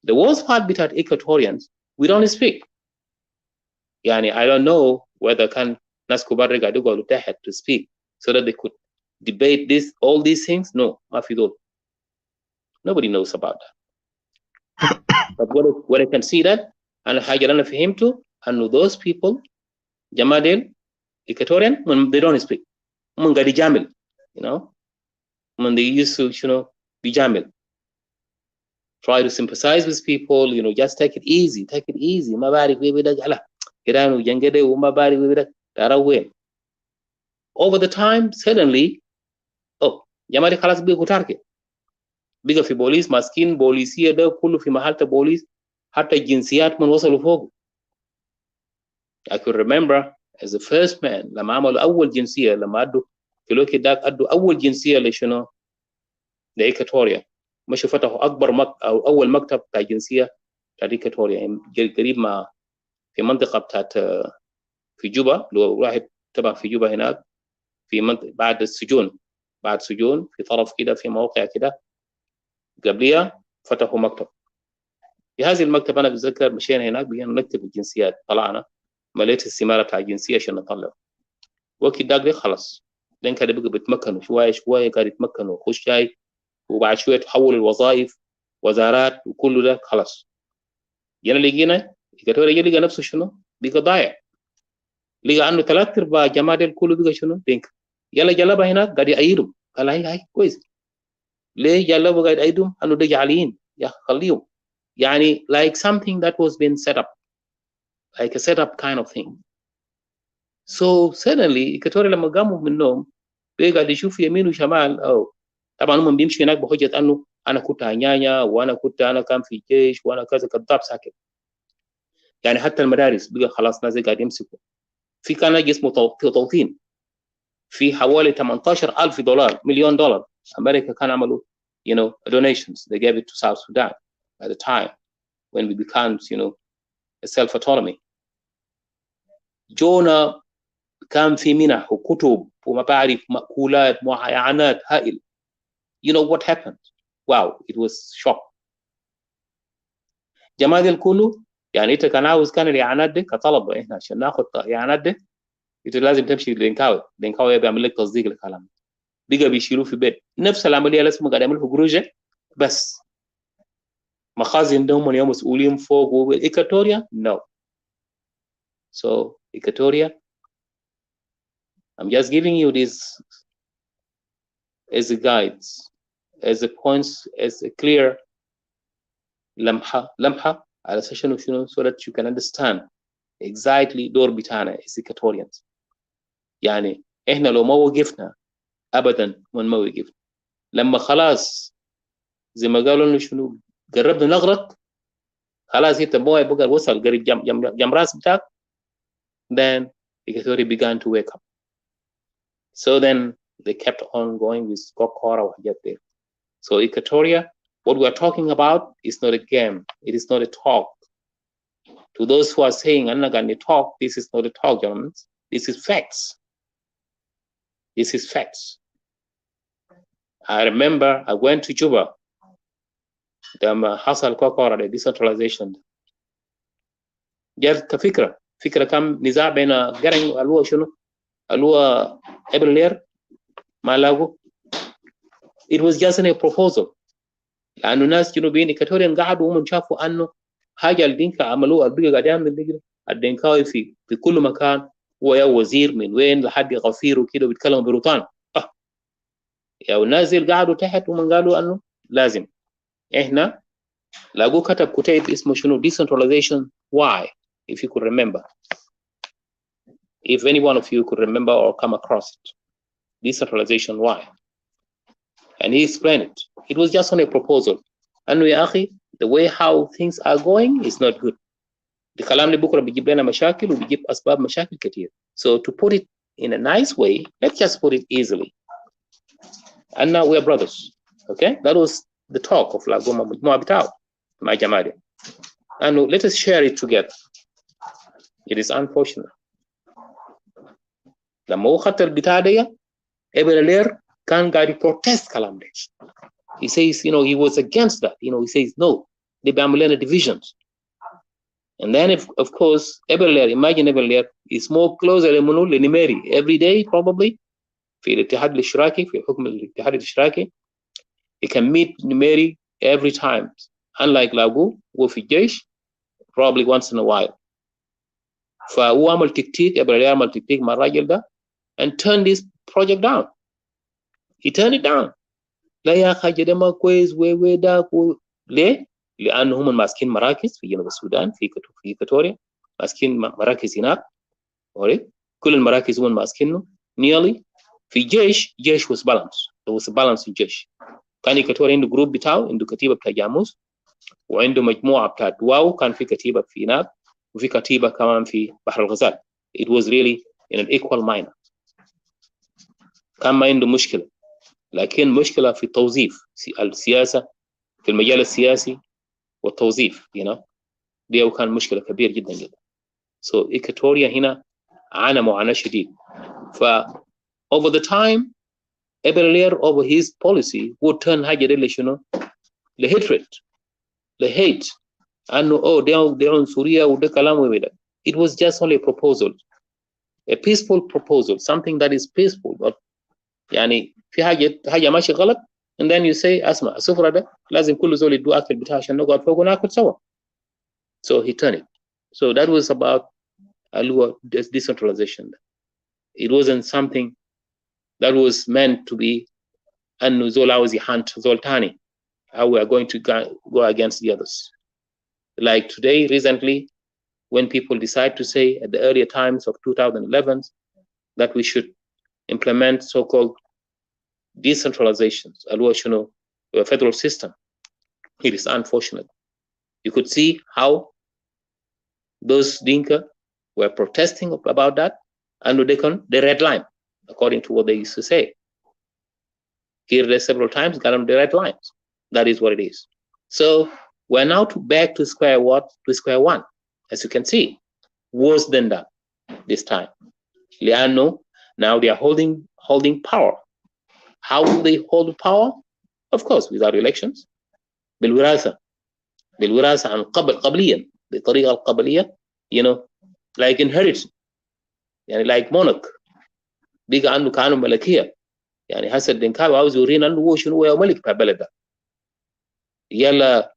The worst part بتاعت Equatorians we don't speak. يعني I don't know whether كان ناس كبار قاعدوا يقولوا تحت to speak so that they could debate all these things. No, ما في دول. Nobody knows about that. But what I can see that أنا حاجة أنا فهمته أنه those people جماعة Equatorian they don't speak. من قاعد يجامل when they used to بيجامل. Try to sympathize with people, just take it easy. ما بعرف بيبدا لا كيرانو جنجده وما بعرف بيبدا ترى وين. Over the time suddenly جماعة خلاص بيجوا تاركة بيجوا في بوليس ماسكين بوليسية ده كله في محل بوليس حتى الجنسيات من وصلوا فوق. I could remember as the first man لما عملوا أول جنسية لما أدوا في الوقت داك أدوا أول جنسية لشنو لإيكواتوريا مشوا فتحوا أو أول مكتب بتاع جنسية بتاع إيكواتوريا قريب ما في منطقة بتاعت في جوبا لو واحد تبع في جوبا هناك في منطقة بعد سجون في طرف كده في موقع كده قبليها فتحوا مكتب. في هذه المكتب أنا بتذكر مشينا هناك بقينا نكتب الجنسيات طلعنا مليت السمارة بتاع الجنسية عشان نطلع وقت داك خلص لين كده بقى بيتمكنوا شوية قاعد يتمكنوا خش جاي وبعد شوية تحول الوظائف وزارات وكل ده خلاص. جينا لقينا إيكواتوريا لقى نفسه شنو؟ بقى ضايع. لقى انه 3/4 جماعه ديل كله بقى شنو؟ دينك. يلا جلبها هناك قاعد يأيدهم. قال هاي كويس. ليه جلبوا قاعد يأيدهم؟ انه ده جعليين يا خليهم. يعني like something that was been set up, like a set up kind of thing. So suddenly إيكواتوريا لما قاموا من النوم قاعد يشوف يمين وشمال. او طبعا هم بيمشوا هناك بحجه انه انا كنت عنيانيا انا كان في الجيش وانا كذا كذاب ساكت. يعني حتى المدارس بقى خلاص ناس قاعد يمسكوا. في كان اسمه توطين في حوالي $18,000 مليون دولار امريكا كان عملوا donations. They gave it to South Sudan at the time when we became a self autonomy. جونا كان في منح وكتب وما بعرف مأكولات معاينات هائل. You know what happened? Wow, it was shock. جماعة الكل يعني انت كان عاوز كان الاعانات دي كطلبه احنا عشان ناخذ الاعانات دي انت لازم تمشي للدنكاوي بيعمل لك تصديق الكلام. بقى بيشيلوه في بيت. نفس العمليه لازم قاعد يعملوا جروجه بس مخازن دهم اليوم مسؤولين فوق. إيكواتوريا no. So Equatoria, I'm just giving you this as a guides, as a points, as a clear لمحة على سيشن شنو so that you can understand exactly دور بتاعنا as Equatorians. يعني احنا لو ما وقفنا ابدا ما وقفنا. لما خلاص زي ما قالوا لنا شنو قربنا نغرق خلاص انت بقى وصل قريب جم راس بتاعك. Then Equatoria began to wake up. So then they kept on going with Kokora وحاجات دي. So Equatoria, what we are talking about is not a game. It is not a talk. To those who are saying I'm not going to talk, this is not a talk, gentlemen. This is facts. This is facts. I remember I went to Juba. لما حصل كوكورة decentralization جات كفكرة كان نزاع بين قرن وقالوا شنو قالوا ابن لير ما لاقوا. It was just a proposal. لأنه ناس جنوبيين إيكواتوريين قعدوا وهم شافوا أنه حاجة الدينكا عملوها البقى قاعد يعمل الدينكاوي في كل مكان. هو يا وزير من وين لحد غفير وكده بيتكلموا بروتان. يا الناس دي قعدوا تحت ومن قالوا أنه لازم إحنا لاقوا كتب كتاب اسمه شنو decentralization why, if you could remember, if any one of you could remember or come across it. Decentralization why, and he explained it. It was just on a proposal. أنه يا أخي the way how things are going is not good. الكلام اللي بكرة بيجيب لنا مشاكل وبيجيب أسباب مشاكل كتير. So to put it in a nice way, let's just put it easily. And now we are brothers. Okay, that was the talk of Lagoma مجموعة بتاعه مع جماعة. And let us share it together. It is unfortunate. لما هو خط البتاع دي ابن لير كان قاعد protest كلام ده. He says, he was against that. He says no. They بيعمل لنا divisions. And then of course imagine Ibn Lear is more closer لنميري every day probably في الاتحاد الاشتراكي في حكم الاتحاد الاشتراكي. He can meet نميري every time, unlike لاقو وفي الجيش probably once in a while. فهو عمل تكتيك Ibn Lear عمل تكتيك مع الراجل ده and turn this project down. He turned it down. لا يا أخي ده ما كويس وده ليه؟ لأنه هم ماسكين مراكز في جنوب السودان في إيكواتوريا ماسكين مراكز هناك. كل المراكز هم ماسكينه nearly. في جيش was balance. There was a balance في الجيش. كان إيكواتوريا عنده جروب بتاعه عنده كتيبة بتاع جاموس وعنده مجموعة بتاع دواو كان في كتيبة في هناك وفي كتيبة كمان في بحر الغزال. It was really in an equal manner. كان ما عنده مشكلة. لكن مشكلة في التوظيف السياسة في المجال السياسي والتوظيف دي كان مشكلة كبيرة جدا جدا. So إيكواتوريا هنا عانى معاناة شديد. over the time Ibn Lear over his policy would turn حاجة دي لشنو لhatred لhate أنه ده عنصرية وده كلام وده. It was just only a proposal, a peaceful proposal, something that is peaceful. But يعني في حاجة ماشي غلط and then you say اسمع السفرة ده لازم كل زول يدو أكل بتاعه عشان نقعد فوق وناكل سوا. So he turned it. So that was about decentralization. It wasn't something that was meant to be أنه زول عاوز يحانت زول تاني, how we are going to go against the others. Like today, recently, when people decide to say at the earlier times of 2011 that we should implement so-called decentralizations, a federal system, it is unfortunate. You could see how those Dinka were protesting about that, and the red line, according to what they used to say. Here, there several times got on the red lines. That is what it is. So we're now back to square one, as you can see, worse than that this time. Liano, now they are holding power. How will they hold power? Of course, without elections. بالوراثة عن قبليا بالطريقة القبلية, like inheritance, like monarch. بيجي عنده كانوا ملكية, هسه الدنكاوي عاوز يورينا انه هو شنو هو ملك بتاع بلده. يلا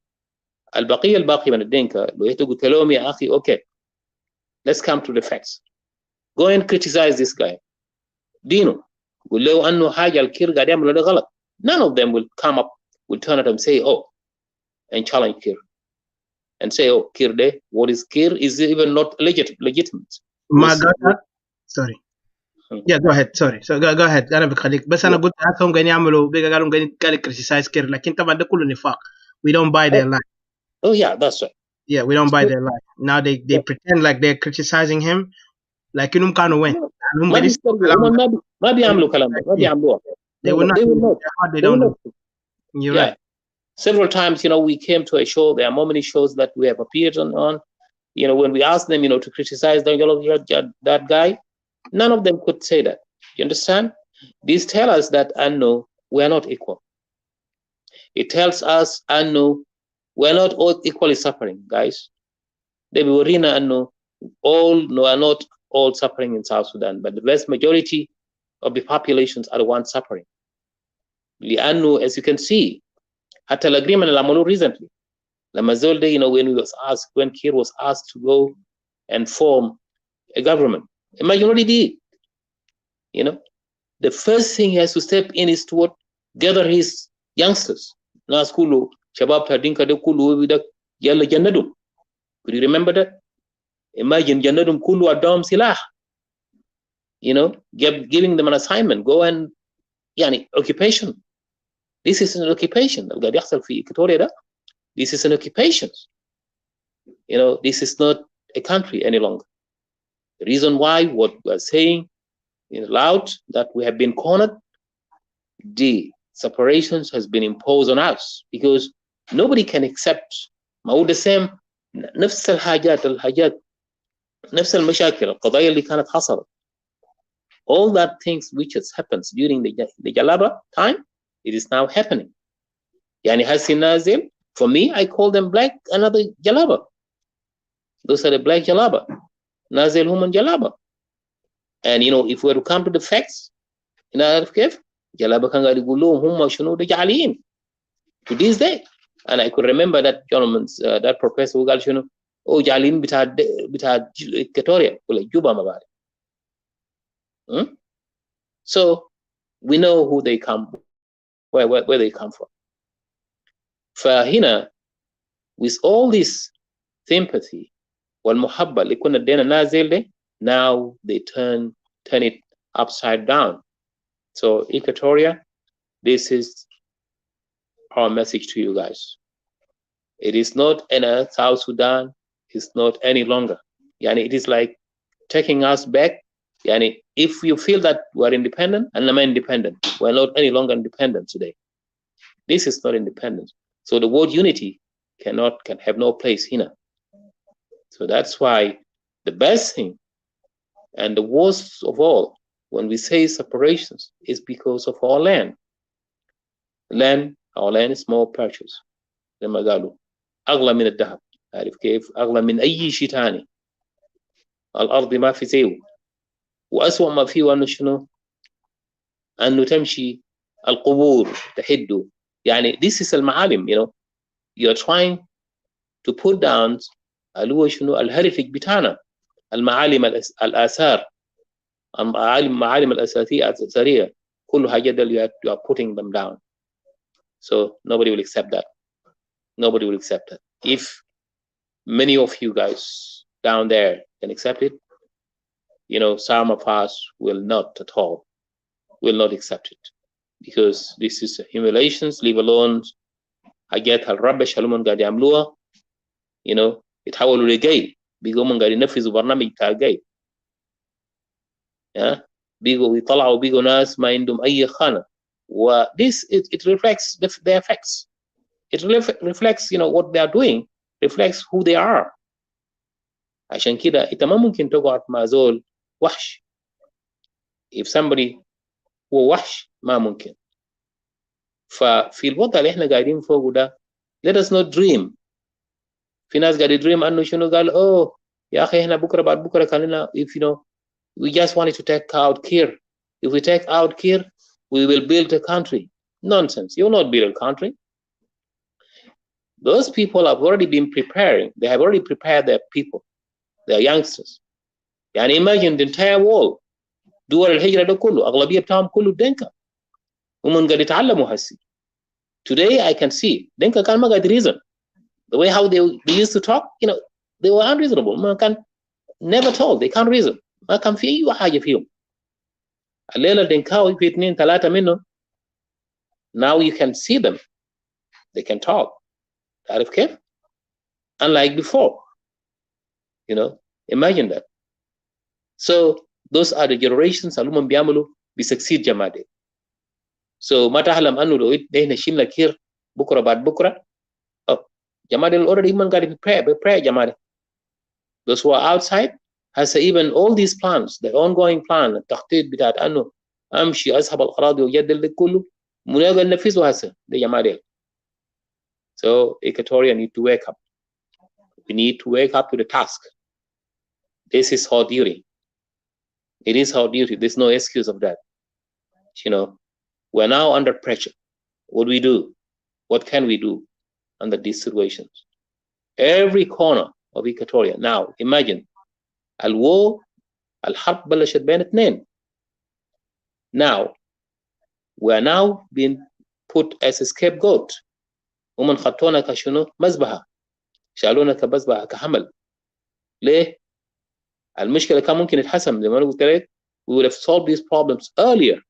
البقية الباقي من الدنكا لو قلت لهم يا أخي okay, let's come to the facts. Go and criticize this guy. دينه قول له أنه حاجة الكير قاعد يعمل ده غلط. None of them will come up, will turn it and say, oh, and challenge Kir and say, oh, Kir de, what is Kir is even not legitimate. Sorry. Yeah, go ahead. Sorry. So go ahead. أنا بخليك. بس أنا قلت هم قاعدين يعملوا قالوا قاعدين criticize Kir, لكن طبعا ده كله نفاق. We don't buy their lie. Oh yeah, that's right. Yeah, we don't buy their lie. Now they pretend like they're criticizing him, like إنهم كانوا وين. ما بيعملوا كلام ده. ما بيعملوها. They will not. They don't. You're right. Several times, we came to a show. There are many shows that we have appeared on. When we asked them, to criticize that guy, none of them could say that. You understand? These tell us that we are not equal. It tells us we are not all equally suffering, guys. They will are not all suffering in South Sudan, but the vast majority of the populations are the ones suffering. As you can see, at the agreement recently, when Kir was asked to go and form a government, imagine what he did. The first thing he has to step in is to gather his youngsters. Shabab Tadinka de Kulu Yalla Janadum. Could you remember that? Imagine Janadum Kulu Adam Silah. Giving them an assignment, go and occupation. This is an occupation. This is an occupation. This is not a country any longer. The reason why what we are saying loud that we have been cornered, the separations has been imposed on us because nobody can accept the same نفس الحاجات نفس المشاكل القضايا اللي كانت حصلت. All that things which has happened during the Jalaba time, it is now happening. Hassan Nazil, for me, I call them black another Jalaba. Those are the black Jalaba. Nazil human Jalaba. And if we were to come to the facts, Jalaba kan gadi gulu humma shunu de jaliin to this day. And I could remember that gentleman's that professor who gal shunu jaliin bita Equatoria wala Juba mabari. So we know who they come, where they come from. فهنا with all this sympathy والمحبة اللي كنا ادينا نازل ده, now they turn it upside down. So Equatoria, this is our message to you guys. It is not in South Sudan. It's not any longer. It is like taking us back. If you feel that we're independent, and I'm independent, we're not any longer independent today. This is not independence. So the word unity can have no place here. So that's why the best thing and the worst of all, when we say separations, is because of our land. Our land is more precious. لما قالوا أغلى من الذهب. عارف كيف؟ أغلى من أي شيء تاني. الأرض ما في زيه. وأسوأ ما فيه أنه شنو؟ أنه تمشي القبور تحدوا يعني this is المعالم you know you are trying to put down اللي هو شنو الهريتج بتاعنا المعالم الآثار المعالم الأثرية كل حاجة دل you are putting them down so nobody will accept that if many of you guys down there can accept it you know some of us will not at all will not accept it because this is humiliations leave alone حاجات الربش اللي هم قاعد يعملوها you know يتحولوا لجاي بيقوا من قاعد ينفذوا برنامج بتاع جاي بيقوا يطلعوا بيقوا ناس ما عندهم اي خانه و this it reflects the effects it reflects you know what they are doing reflects who they are عشان كده انت ما ممكن تقعد مع زول وحش if somebody هو وحش ما ممكن ففي الوضع اللي احنا قاعدين فوقه ده let us not dream في ناس قاعد يدريم انه شنو قال اوه يا اخي احنا بكره بعد بكره كان لنا if you know we just wanted to take out Kir if we take out Kir we will build a country nonsense you will not build a country those people have already been preparing they have already prepared their people their youngsters يعني imagine the entire world دول الهجرة ده كله أغلبية بتاعهم كله دينكا ومن قاعد يتعلموا هسي today I can see دينكا كان ما قاعد reason the way how they used to talk you know they were unreasonable ما كان never told they can't reason ما كان في أي حاجة فيهم الليلة الدينكاوي في 2-3 منهم now you can see them they can talk تعرف كيف unlike before you know imagine that so those are the generations اللي هم بيعملوا بيسكسيد جماعة so ما تحلم أنه لو إحنا شلنا كير بكرة بعد بكرة جماعة already من قاعد prepare جماعة those who are outside has even all these plans the ongoing plan التخطيط بتاعت أنه أمشي أسحب الأراضي وجدل ده كله مناقل نفذه هسه ده جماعة so Equatoria need to wake up we need to wake up to the task this is our duty it is our duty there's no excuse of that you know we're now under pressure what do we do what can we do under these situations every corner of Equatoria now imagine الحرب بلشت بين اثنين now we are now being put as a scapegoat ومن خطونا كشنو مذبحة شالونا كمذبحة كحمل ليه المشكلة كان ممكن يتحسم زي ما أنا قلت لك we would have solved these problems earlier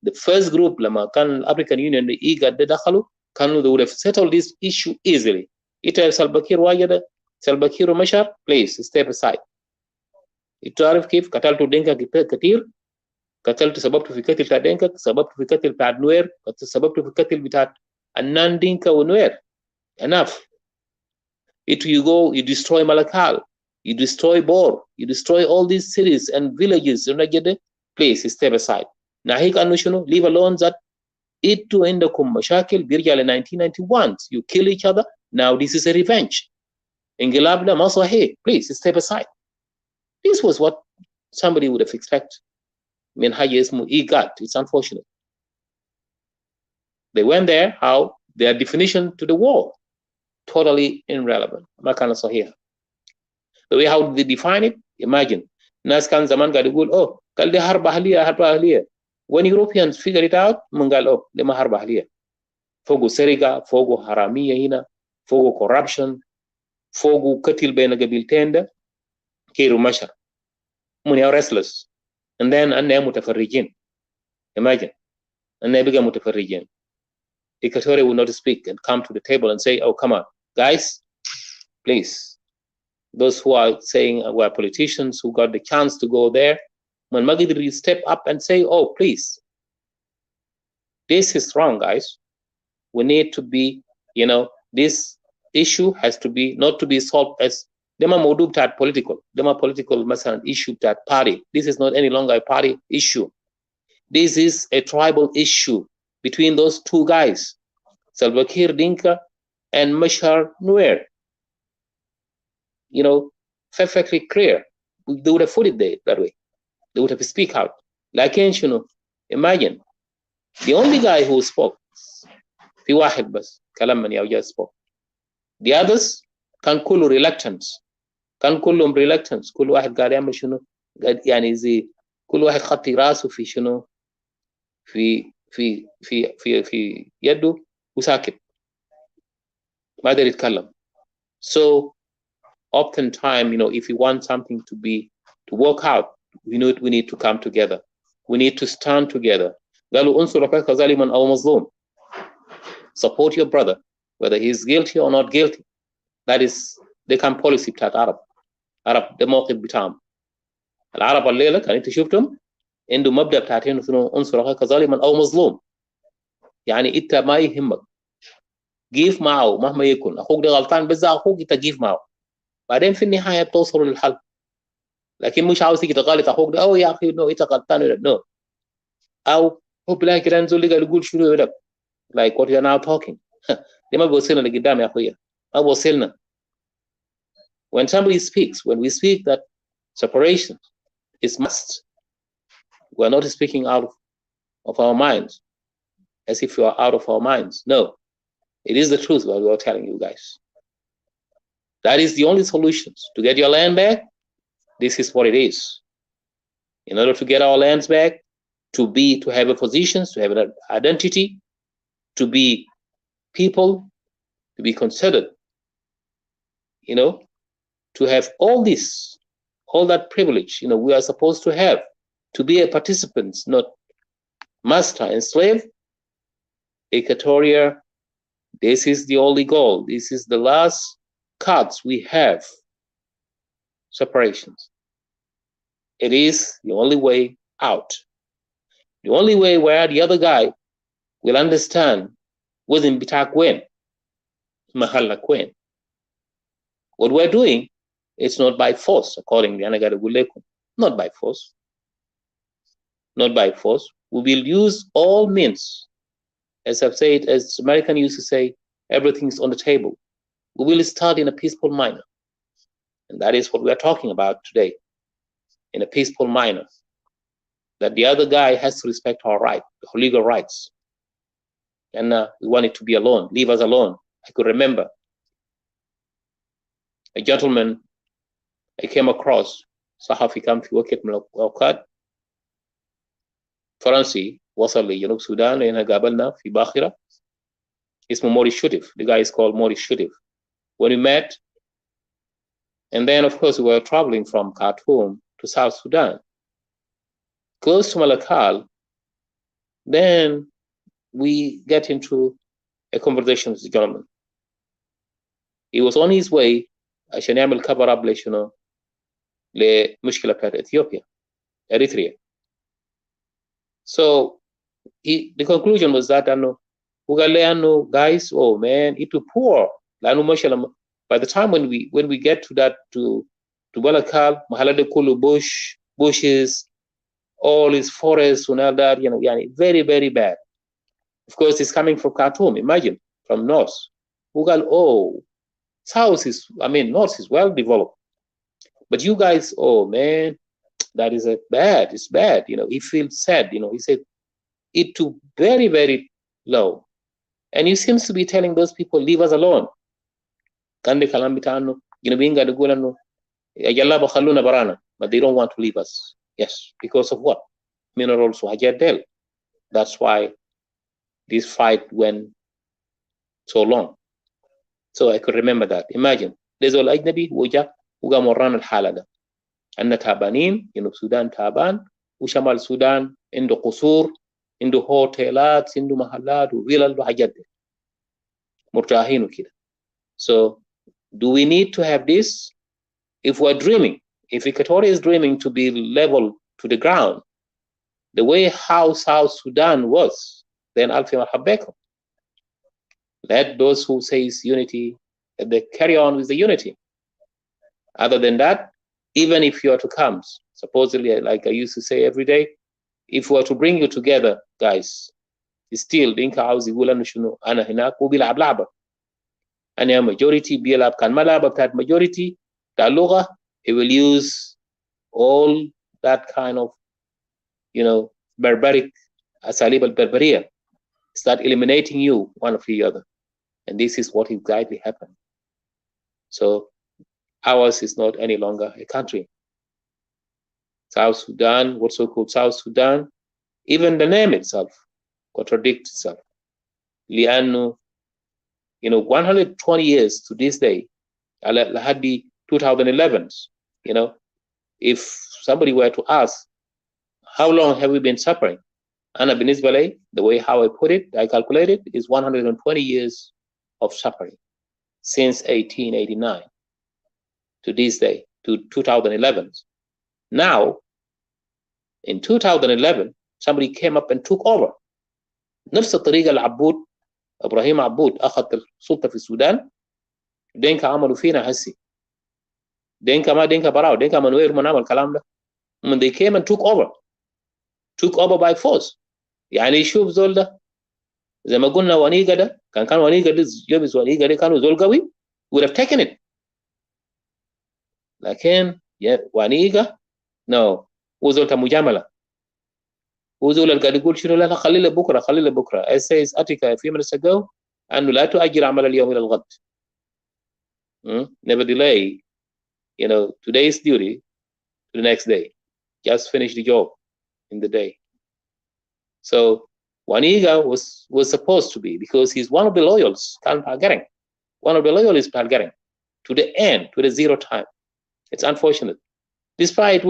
the first group لما كان African Union IGAD دخلوا كانوا they would have settled this issue easily إنت سلبكير واجد سلبكير ومشار please step aside تعرف كيف قتلتوا دينكا كتير قتلت سببته في قتل بتاع دينكا سببته في قتل بتاع نوير سببته في قتل بتاع النان دينكا ونوير enough it you go you destroy Malakal you destroy Bor you destroy all these cities and villages please step aside ناهيك أنه شنو leave alone that إنتوا عندكم مشاكل بيرجع ل 1991 you kill each other now this is a revenge انقلابنا ما صحيح please step aside this was what somebody would have expected من حاجة اسمه IGAD it's unfortunate they went there how their definition to the war totally irrelevant ما كان صحيح the way how they define it imagine ناس كان زمان قاعد يقول oh قال دي حرب أهلية when Europeans figure it out من قال oh دي ما حرب أهلية فوقه سرقة فوقه حرامية هنا فوقه corruption فوقه قتل بين قبيلتين ده كيرو مشر من restless and then أننا متفرجين imagine أننا بقى متفرجين Equatoria will not speak and come to the table and say oh come on guys please those who are saying we're politicians who got the chance to go there when Magidri step up and say oh please this is wrong guys we need to be you know this issue has to be not to be solved as dema modu btat political مثلا issue btat party this is not any longer a party issue this is a tribal issue between those two guys Salva Kiir Dinka and Machar Nuer you know perfectly clear they would have put it there that way they would have speak out like you know imagine The only guy who spoke, في واحد بس كلام من يوجد spoke. The others كان كله reluctance. كان كلهم reluctance. كل واحد قاعد يعمل شنو؟ يعني زي كل واحد خطي راسه في شنو؟ في يده وساكت. ما قدر يتكلم. So oftentimes, if you want something to work out, we need to come together. We need to stand together. قالوا انصر أخاك ظالما أو مظلوم. Support your brother, whether he is guilty or not guilty. That is the kind of policy بتاعت عرب ده موقف بتاعهم. العرب الليلة كان انت شفتهم عنده مبدأ بتاعتين انصر أخاك ظالما أو مظلوم. يعني انت ما يهمك. جيف معه مهما يكون. أخوك ده غلطان بس أخوك انت جيف معه. بعدين في النهاية بتوصلوا للحل. لكن مش عاوز تيجي تغالط اخوك ده او يا اخي نو انت غلطان ولا نو او هو بلا كده نزول اللي قاعد يقول شنو ده like what you are now talking دي ما بيوصلنا لقدام يا اخويا ما بيوصلنا. When somebody speaks, when we speak that separation is must, we are not speaking out of our minds as if we are out of our minds. No, it is the truth what we are telling you guys. That is the only solution to get your land back. This is what it is. In order to get our lands back, to have a position, to have an identity, to be people, to be considered, to have all this, all that privilege, we are supposed to have, to be a participant, not master and slave. Equatoria, this is the only goal. This is the last cards we have. Separations. It is the only way out. The only way where the other guy will understand within Bitak when, Mahalla Kwen. What we're doing, it's not by force, according to Anagada Guleku. Not by force. Not by force. We will use all means. As I've said, as American used to say, everything is on the table. We will start in a peaceful manner. And that is what we are talking about today. In a peaceful manner, that the other guy has to respect our right, our legal rights. And we want it to be alone, leave us alone. I could remember a gentleman I came across, صحفي كان في وقت من الأوقات فرنسي وصل لجنوب السودان لأننا قابلنا في باخرة اسمه موريس شوتيف. The guy is called Maurice Shuttif. When we met, and then of course we were traveling from Khartoum to South Sudan, close to Malakal. Then we get into a conversation with the gentleman. He was on his way عشان يعمل cover up لمشكلة بتاعت Eritrea. So the conclusion was that وقال لي guys, oh man, it too poor. By the time when we get to that to Malakal, Mahalade Kulu bushes, all his forests and all that, very, very bad. Of course, it's coming from Khartoum, imagine, from north. North is well developed. But you guys, oh man, that is bad, it's bad. He feels sad, he said, it too very, very low. And he seems to be telling those people, leave us alone. But they don't want to leave us. Yes, because of what? Minerals were del. That's why this fight went so long. So I could remember that. Imagine, there's all ajnabi وجا مران الحالة ده. أن تابانين جنوب السودان تابان وشمال السودان عنده قصور عنده هوتيلات عنده محلات وفيلل وحاجات دي. مرتاحين وكده. So do we need to have this? If we're dreaming, if Equatoria is dreaming to be level to the ground, the way how South Sudan was, then Alfie Mahabeko. Let those who say it's unity, they carry on with the unity. Other than that, even if you are to come, supposedly, like I used to say every day, if we are to bring you together, guys, still, Dinka House, Ana Hinak, will be lab. And a majority, BLAB can malab that majority, Taluga, he will use all that kind of, barbaric أساليب البربرية, start eliminating you one of the other. And this is what exactly happened. So ours is not any longer a country. South Sudan, what's so called South Sudan, even the name itself contradicts itself. لأنه 120 years to this day, had be 2011, if somebody were to ask, how long have we been suffering? Ana بالنسبة لي, the way how I put it, I calculated, is 120 years of suffering since 1889 to this day, to 2011. Now, in 2011, somebody came up and took over. نفس الطريقة العبود إبراهيم عبود أخذ السلطة في السودان. دينكا عملوا فينا هسي. دينكا ما دينكا براو، دينكا منوير من عمل الكلام ده. When they came and took over by force. يعني شوف زول ده زي ما قلنا ونيقة ده كان ونيقة ده جبس ونيقة ده كانوا زول قوي would have taken it. لكن ونيقة no، وزول مجاملة، وزول اللي قاعد يقول شنو لا خلي له بكره. I says Attica a few minutes ago أنه لا تؤجل عمل اليوم إلى الغد. Never delay today's duty to the next day. Just finish the job in the day. So Waniga was supposed to be, because he's one of the loyals, one of the loyalists Palgering, to the end, to the zero time. It's unfortunate. Despite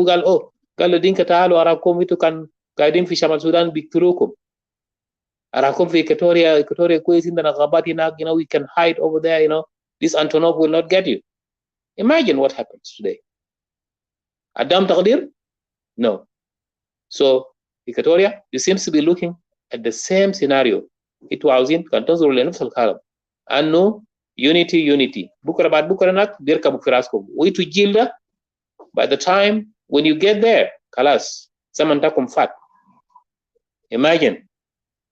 قال لدينك تعالوا أراكم إنتوا كان قاعدين في شمال السودان بيقتلوكم. أراكم في إكواتوريا كويس عندنا غابات هناك, we can hide over there, this Antonov will not get you. Imagine what happens today. Adam تقدير? No. So Equatoria, it seems to be looking at the same scenario. إنتوا عاوزين كان تنظروا لنفس الكلام. أنه unity. بكرة بعد بكرة هناك بيركبوا في راسكم. وإنتوا الجيل ده, by the time when you get there, خلاص زمن تاكم فات. Imagine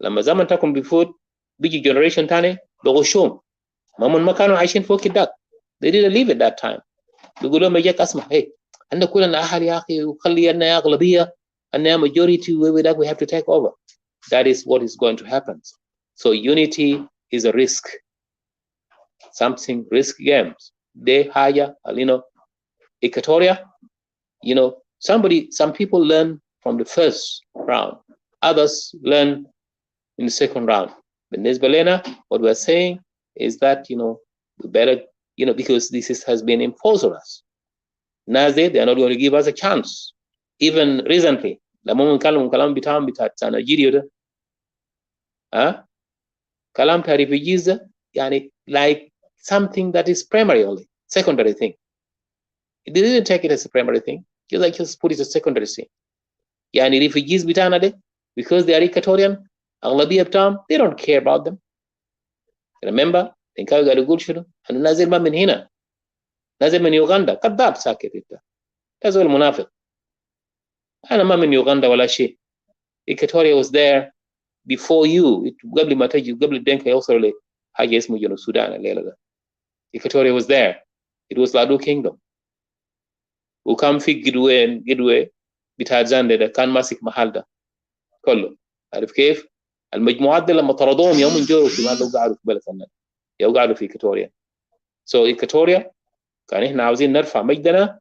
لما زمن تاكم بيفوت بيجي generation تاني بغشوم. ما كانوا عايشين فوق كده. They didn't live at that time. بيقولوا لهم يجيك اسمع عندنا كلنا أحد يا أخي وخلي أننا أغلبية أننا majority we have to take over. That is what is going to happen. So unity is a risk. Something risk games. They hire, Equatoria, some people learn from the first round. Others learn in the second round. But Nesbalena, what we're saying is that, we better, because this has been imposed on us. Nazi, they are not going to give us a chance. Even recently, the moment kalam bitam bitat Nigeria, kalam ta refugees, like something that is primary only, secondary thing. They didn't take it as a primary thing. Just put it as a secondary thing. Refugees bitana de, because they are Equatorian, aglabiya bitam, they don't care about them. Remember, they can't get a good shuru. And Nazir ma min hina. Nazir min Uganda. Kadab sakit ita. That's all munafiq. Ana ma min Uganda wala shay. Equatoria was there before you. Gabli mataji, gabli denka yosarle haja ismu Sudan alela. Equatoria was there. It was Ladu Kingdom. Ukam fi gidwe bitazande da kan masik mahalda. كله عارف كيف المجموعات دي لما طردوهم يوم جوروا في ما لو قعدوا في بلد ثاني يو قعدوا في إكواتوريا. So Equatoria كان إحنا عاوزين نرفع مجدنا.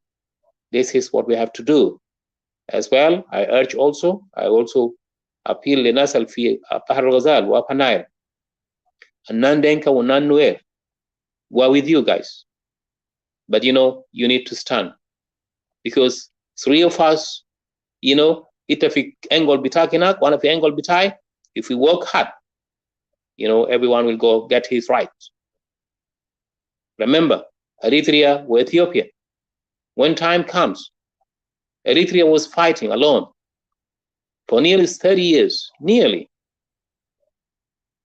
This is what we have to do as well. I also appeal للناس اللي في بحر الغزال وأبا نايل النان دينكا والنان نوير. We're with you guys, but you need to stand, because three of us, if we angle bitakinak, one of the angle bitai, if we work hard, everyone will go get his rights. Remember, Eritrea or Ethiopia, when time comes, Eritrea was fighting alone for nearly 30 years,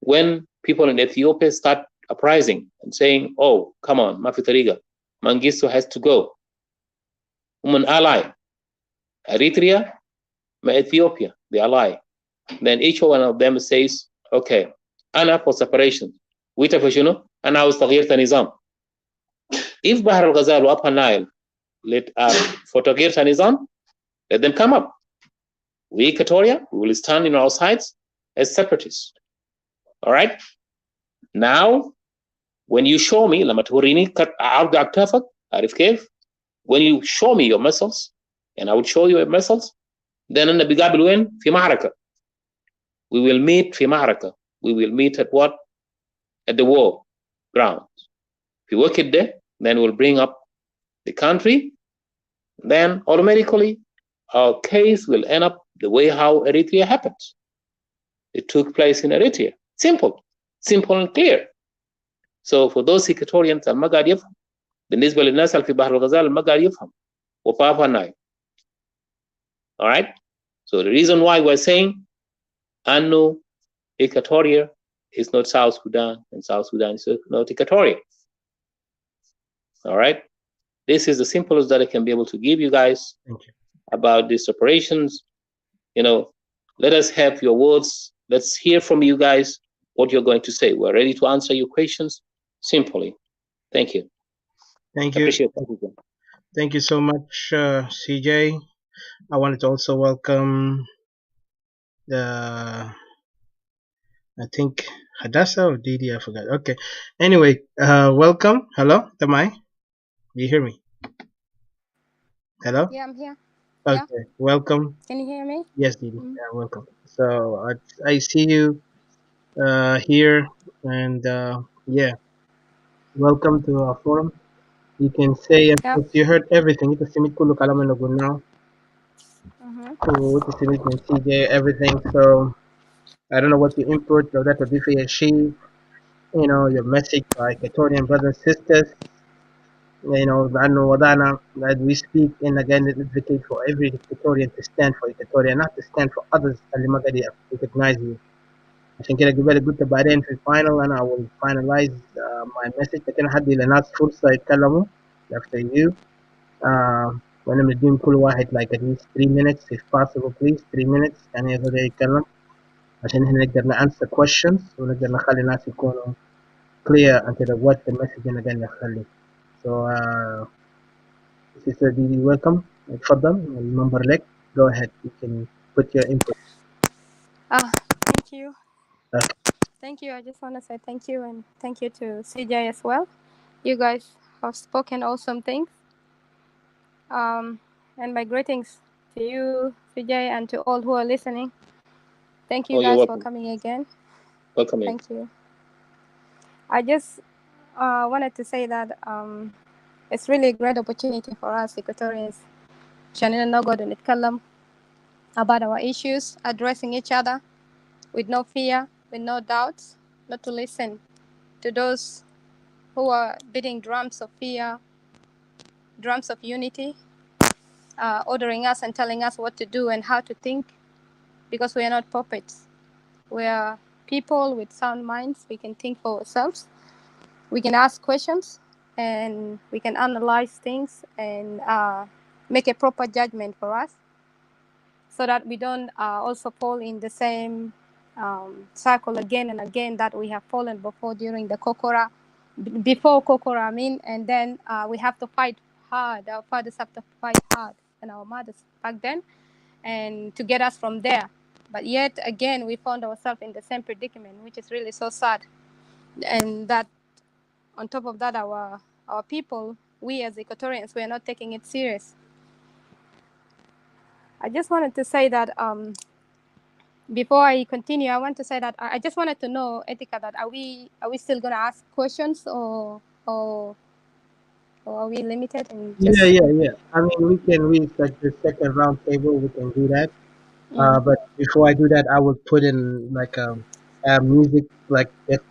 when people in Ethiopia start uprising and saying, oh, come on, Mafitariga, Mengistu has to go. An ally, Eritrea, Ethiopia, the ally. Then each one of them says, okay, Ana for separation. Witafashino, Ana was Tagir Nizam. If Bahar al-Ghazal or Upper Nile for Tagir Nizam, let them come up. We, Equatoria, we will stand in our sides as separatists. All right. Now, when you show me لما توريني عرض أكتافك عارف كيف؟ When you show me your muscles and I will show you your muscles, then أنا بقابل وين؟ في معركة. We will meet في معركة. We will meet at what? At the war ground. If you work it there, then we'll bring up the country. Then automatically our case will end up the way how Eritrea happens. It took place in Eritrea. Simple and clear. So for those Equatorians ما قاعد يفهم بالنسبة للناس اللي في بحر الغزال ما قاعد يفهم وبابا ناي. All right. So the reason why we're saying أنه Equatoria is not South Sudan and South Sudan is not Equatoria. All right. This is the simplest that I can be able to give you guys about these operations. You know, let us have your words. Let's hear from you guys what you're going to say. We're ready to answer your questions simply. Thank you. Thank you. Appreciate it. Thank you so much, CJ. I wanted to also welcome I think Hadassah or Didi, I forgot. Okay. Anyway, welcome. Hello, Tamai. Do you hear me? Hello? Yeah, I'm here. Okay. Yeah. Welcome. Can you hear me? Yes, Didi. Yeah, welcome. So I see you here, and yeah, welcome to our forum. You can say, of Yeah. course, you heard everything. Ito simit ko kalaman na now. Mm-hmm. Ito simit ng CJ, everything. So I don't know what you input or that would be for she. You know, your message by Equatorian brothers and sisters. You know, that we speak and again advocate for every Equatorian to stand for Equatoria, not to stand for others اللي ما قاعد recognize you. عشان كده قبل قلت بعدين في الفاينل أنا I will finalize my message لكن هدي لناس فرصة يتكلموا after you. وأنا مديهم كل واحد like at least 3 minutes if possible please 3 minutes يعني يقدر يتكلم عشان احنا نقدر answer questions ونقدر نخلي الناس يكونوا clear until what the message اللي قاعد نخليه. So Sister Didi, welcome. اتفضل المنبر لك. Go ahead. You can put your input. Thank you. Okay. Thank you. I just want to say thank you and thank you to CJ as well. You guys have spoken awesome things. And my greetings to you, CJ, and to all who are listening. Thank you guys for coming again. Welcome. Thank you. I just wanted to say that it's really a great opportunity for us Equatorians عشان نقعد ونتكلم about our issues, addressing each other with no fear, with no doubts, not to listen to those who are beating drums of fear, drums of unity, ordering us and telling us what to do and how to think, because we are not puppets. We are people with sound minds. We can think for ourselves. We can ask questions and we can analyze things and make a proper judgment for us so that we don't also fall in the same circle again and again that we have fallen before during the Kokora, before Kokora, and then we have to fight hard. Our fathers have to fight hard and our mothers back then and to get us from there. But yet again, we found ourselves in the same predicament, which is really so sad. And that on top of that, our people, we as Equatorians, we are not taking it serious. I just wanted to say that before I continue, I want to say that I just wanted to know, Etika, that are we still gonna ask questions or are we limited? And just... Yeah. I mean, we can reach like the second round table. We can do that. But before I do that, I would put in like music, like just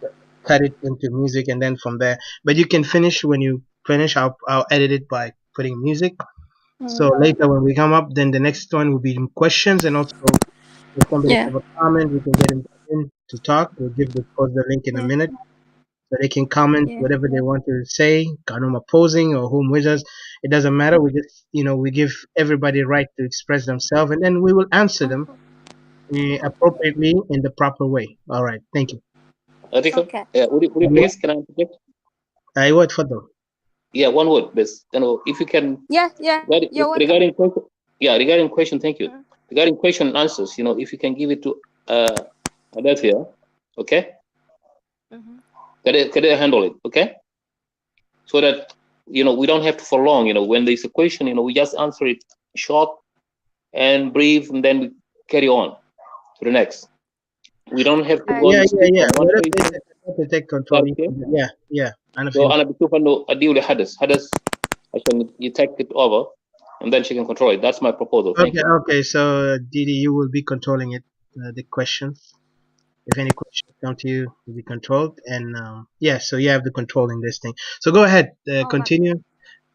cut it into music, and then from there. But you can finish when you finish. I'll edit it by putting music. So later when we come up, then the next one will be questions, and also if somebody have a comment, we can get them in to talk. We'll post the link in a minute. So they can comment whatever they want to say, whom opposing or whom with us. It doesn't matter. We just, we give everybody the right to express themselves, and then we will answer them appropriately in the proper way. All right. Thank you. Okay. Would you please, can I interject? What for though? Yeah, one word, best. If you can. Regarding question, thank you. Regarding question and answers, if you can give it to That's here. Okay. Mm-hmm. Can I handle it? Okay. So that we don't have to for long. When there's a question, we just answer it short and brief, and then we carry on to the next. We don't have to go Yeah, and yeah, speak yeah. on one Whatever question. to take control. Okay. Yeah, yeah. So أنا بشوف إنه أديه لحدث عشان you take it over, and then she can control it. That's my proposal. Thank you. Okay. So Didi, you will be controlling it. The questions. If any questions come to you, will be controlled. And yeah, so you have the control in this thing. So go ahead, continue.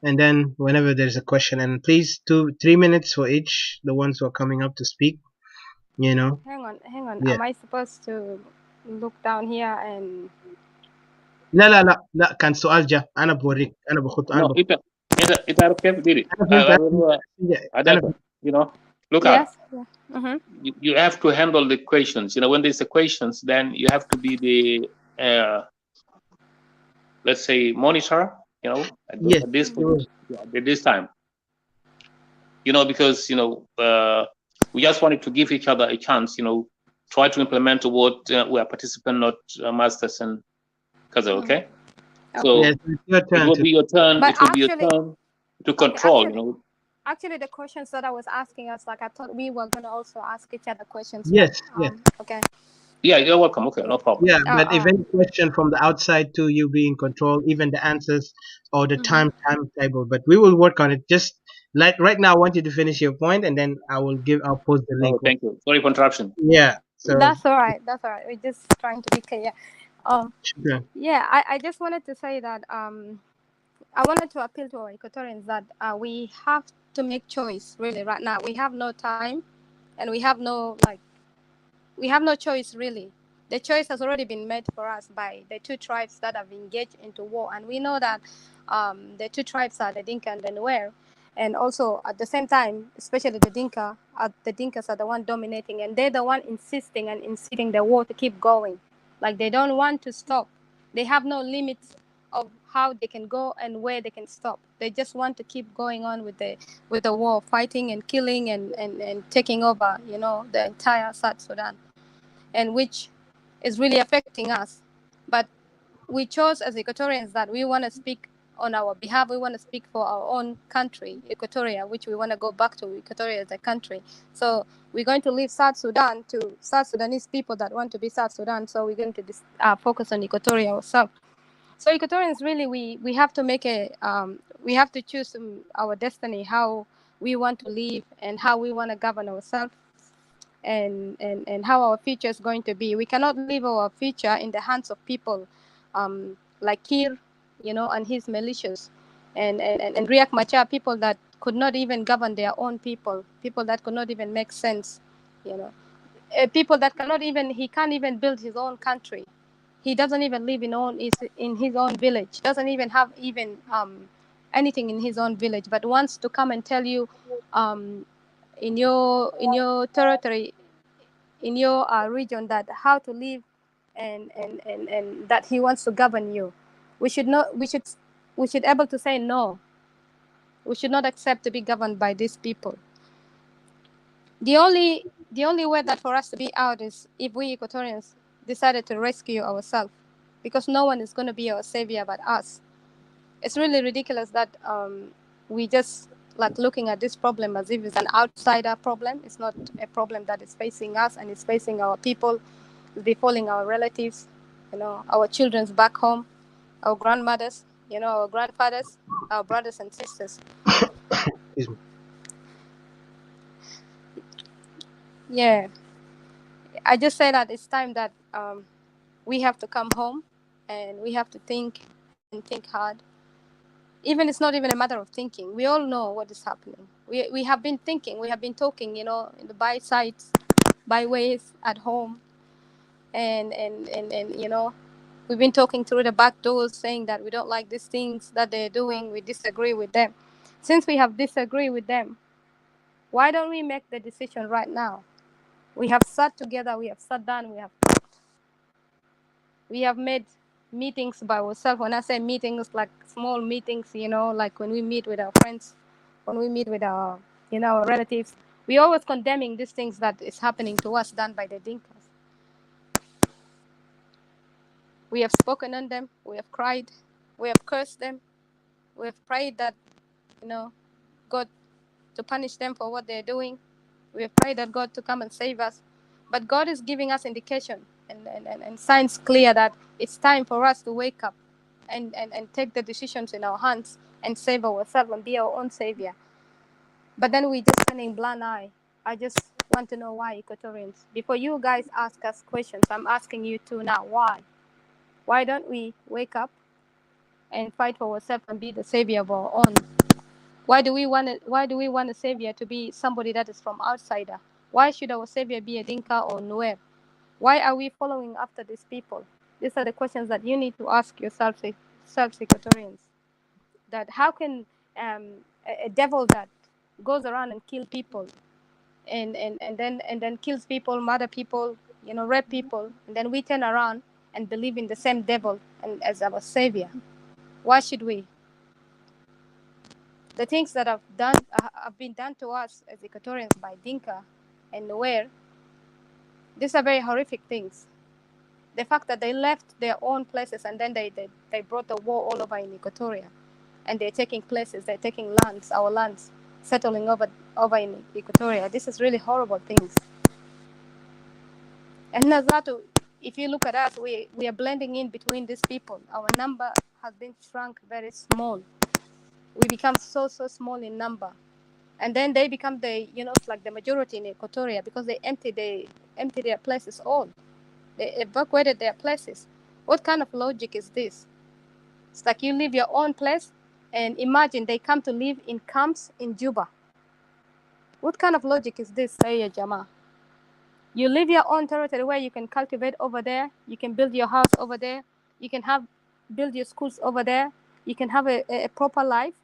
And then whenever there's a question, and please 3 minutes for each, the ones who are coming up to speak. Hang on. Yeah. Am I supposed to look down here and? لا كان سؤال جاء أنا بوريك أنا بخط No, أنت عارف كيف ديري؟ Look at. Yes. Yeah. Mm-hmm. You have to handle the questions. When there's the questions, then you have to be the let's say monitor. At this time. Because we just wanted to give each other a chance. Try to implement what we are participant, not masters and Kaza. Okay. So yes, it will be your turn. But it will be your turn to control. Actually, the questions that I was asking us, like I thought we were gonna also ask each other questions. Yes. Okay. Yeah, you're welcome. Okay, no problem. Yeah, but if any question from the outside to you be in control, even the answers or the timetable, but we will work on it. Just like right now, I want you to finish your point, and then I'll post the link. Oh, thank you. Sorry for interruption. Yeah. So that's all right. We're just trying to be clear. Yeah, I just wanted to say that I wanted to appeal to our Equatorians that we have to make choice really right now. We have no time, and we have no choice really. The choice has already been made for us by the two tribes that have engaged into war, and we know that the two tribes are the Dinka and the Nuer, and also at the same time, especially the Dinkas are the one dominating, and they're the one insisting and inciting the war to keep going. Like they don't want to stop. They have no limits of how they can go and where they can stop. They just want to keep going on with the war, fighting and killing and taking over, the entire South Sudan, and which is really affecting us. But we chose as Equatorians that we want to speak on our behalf. We want to speak for our own country, Equatoria, which we want to go back to Equatoria as a country. So we're going to leave South Sudan to South Sudanese people that want to be South Sudan. So we're going to focus on Equatoria ourselves. So Equatorians, really, we have to make we have to choose our destiny, how we want to live and how we want to govern ourselves, and how our future is going to be. We cannot leave our future in the hands of people like Kir, and his militias, and Riek Machar, people that could not even govern their own people that could not even make sense, people that he can't even build his own country. He doesn't even live in his own village, doesn't even have anything in his own village, but wants to come and tell you in your territory, in your region, that how to live, and that he wants to govern you. We should able to say no. We should not accept to be governed by these people. The only way that for us to be out is if we Equatorians decided to rescue ourselves, because no one is going to be our savior but us. It's really ridiculous that we just like looking at this problem as if it's an outsider problem. It's not a problem that is facing us, and it's facing our people, befalling our relatives, our children's back home, our grandmothers, our grandfathers, our brothers and sisters. Excuse me. Yeah, I just say that it's time that we have to come home, and we have to think hard. Even it's not even a matter of thinking. We all know what is happening. We have been thinking. We have been talking, in the bysides, byways at home, and we've been talking through the back doors, saying that we don't like these things that they're doing. We disagree with them. Since we have disagreed with them, why don't we make the decision right now? We have sat together. We have sat down. We have talked. We have made meetings by ourselves. When I say meetings, like small meetings, like when we meet with our friends, when we meet with our, our relatives, we always condemning these things that is happening to us, done by the Dinkas. We have spoken on them. We have cried. We have cursed them. We have prayed that, God to punish them for what they're doing. We have prayed that God to come and save us. But God is giving us indication and signs clear that it's time for us to wake up and take the decisions in our hands and save ourselves and be our own savior. But then we just turning blind eye. I just want to know why, Equatorians. Before you guys ask us questions, I'm asking you too now. Why? Why don't we wake up and fight for ourselves and be the savior of our own? Why do we want a savior to be somebody that is from outsider? Why should our savior be a Dinka or Nuer? Why are we following after these people? These are the questions that you need to ask yourselves, Equatorians. That how can a devil that goes around and kill people and then kills people, murder people, rape people, and then we turn around and believe in the same devil and as our savior? Why should we? The things that have been done to us as Equatorians by Dinka and Nuer, these are very horrific things. The fact that they left their own places and then they brought the war all over in Equatoria, and they're taking places, they're taking lands, our lands, settling over in Equatoria. This is really horrible things. And Nazatu, if you look at us, we are blending in between these people. Our number has been shrunk very small. We become so small in number. And then they become it's like the majority in Equatoria because they empty their places all. They evacuated their places. What kind of logic is this? It's like you leave your own place and imagine they come to live in camps in Juba. What kind of logic is this, Sayya Jama? You leave your own territory where you can cultivate over there, you can build your house over there, you can build your schools over there, you can have a proper life,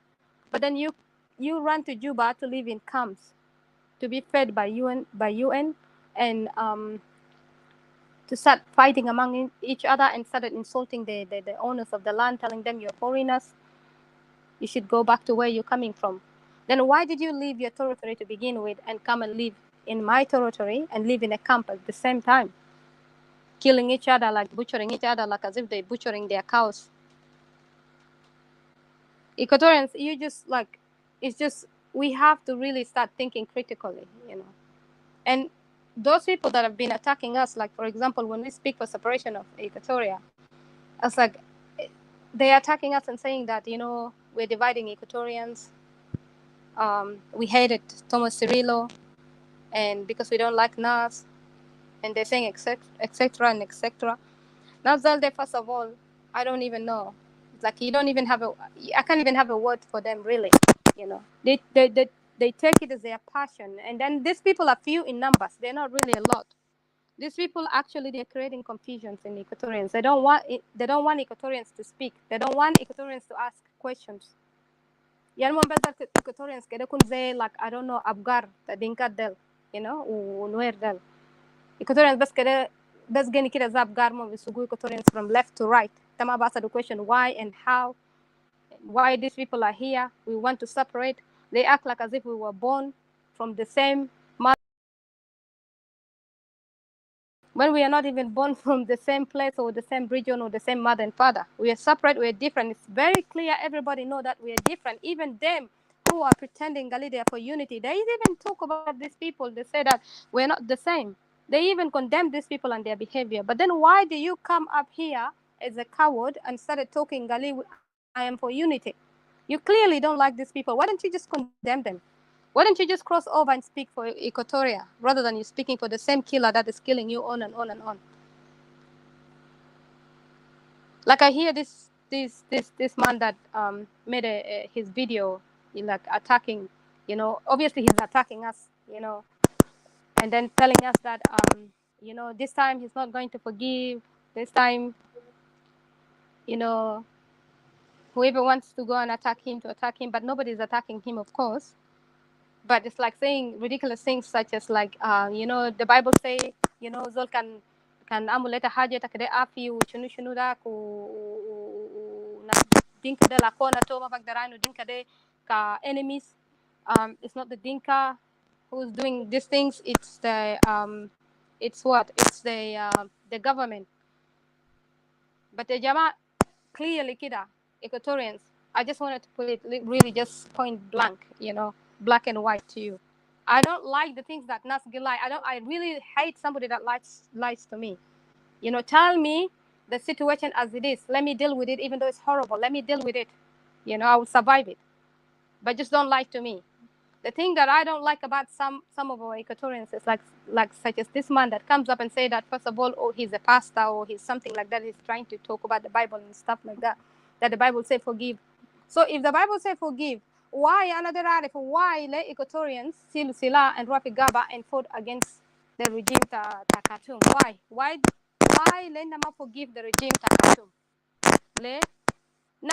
but then you run to Juba to live in camps, to be fed by UN and to start fighting among each other and started insulting the owners of the land, telling them you're foreigners, you should go back to where you're coming from. Then why did you leave your territory to begin with and come and live in my territory and live in a camp at the same time? Killing each other, like butchering each other, like as if they're butchering their cows. Equatorians, it's just, we have to really start thinking critically, And those people that have been attacking us, like, for example, when we speak for separation of Equatoria, it's like they're attacking us and saying that, we're dividing Equatorians. We hated Thomas Cirillo, and because we don't like Nas, and they're saying etc. and etc. Now, Zalde, first of all, I don't even know. It's like I can't even have a word for them, really. They take it as their passion. And then these people are few in numbers. They're not really a lot. These people actually, they're creating confusions in Equatorians. They don't want Equatorians to speak. They don't want Equatorians to ask questions. Yan Equatorians like, I don't know, Abgar, the Dinka del, Nuer del. Equatorians bas gani kida zab garmo bisugu Equatorians from left to right. Tama basa the question why and how, why these people are here. We want to separate. They act like as if we were born from the same mother, when we are not even born from the same place or the same region or the same mother and father. We are separate, we are different. It's very clear, everybody know that we are different. Even them who are pretending Galilee for unity, they even talk about these people. They say that we're not the same. They even condemn these people and their behavior. But then why do you come up here as a coward and started talking Galilee, I am for unity? You clearly don't like these people. Why don't you just condemn them? Why don't you just cross over and speak for Equatoria rather than you speaking for the same killer that is killing you on and on and on? Like I hear this man that made his video, like attacking, obviously he's attacking us, and then telling us that this time he's not going to forgive. This time, whoever wants to go and attack him to attack him, but nobody's attacking him, of course. But it's like saying ridiculous things such as like, the Bible say, Zol can amuleta haja takde afi u shunu dak u na dinka de la kona to mapagdarano dinka de ka enemies. It's not the Dinka who's doing these things. It's the it's the government. But the Jama clearly kida Equatorians. I just wanted to put it really just point blank, black and white to you. I don't like the things that Nas lie. I really hate somebody that lies to me. Tell me the situation as it is. Let me deal with it, even though it's horrible. Let me deal with it. I will survive it. But just don't lie to me. The thing that I don't like about some of our Equatorians is like such as this man that comes up and say that first of all, oh, he's a pastor or he's something like that. He's trying to talk about the Bible and stuff like that. That the Bible say forgive. So if the Bible say forgive, why another article? Why let Equatorians Silu Sila and Rafi Gaba and fought against the regime ta Khartoum? Why let them forgive the regime ta Khartoum?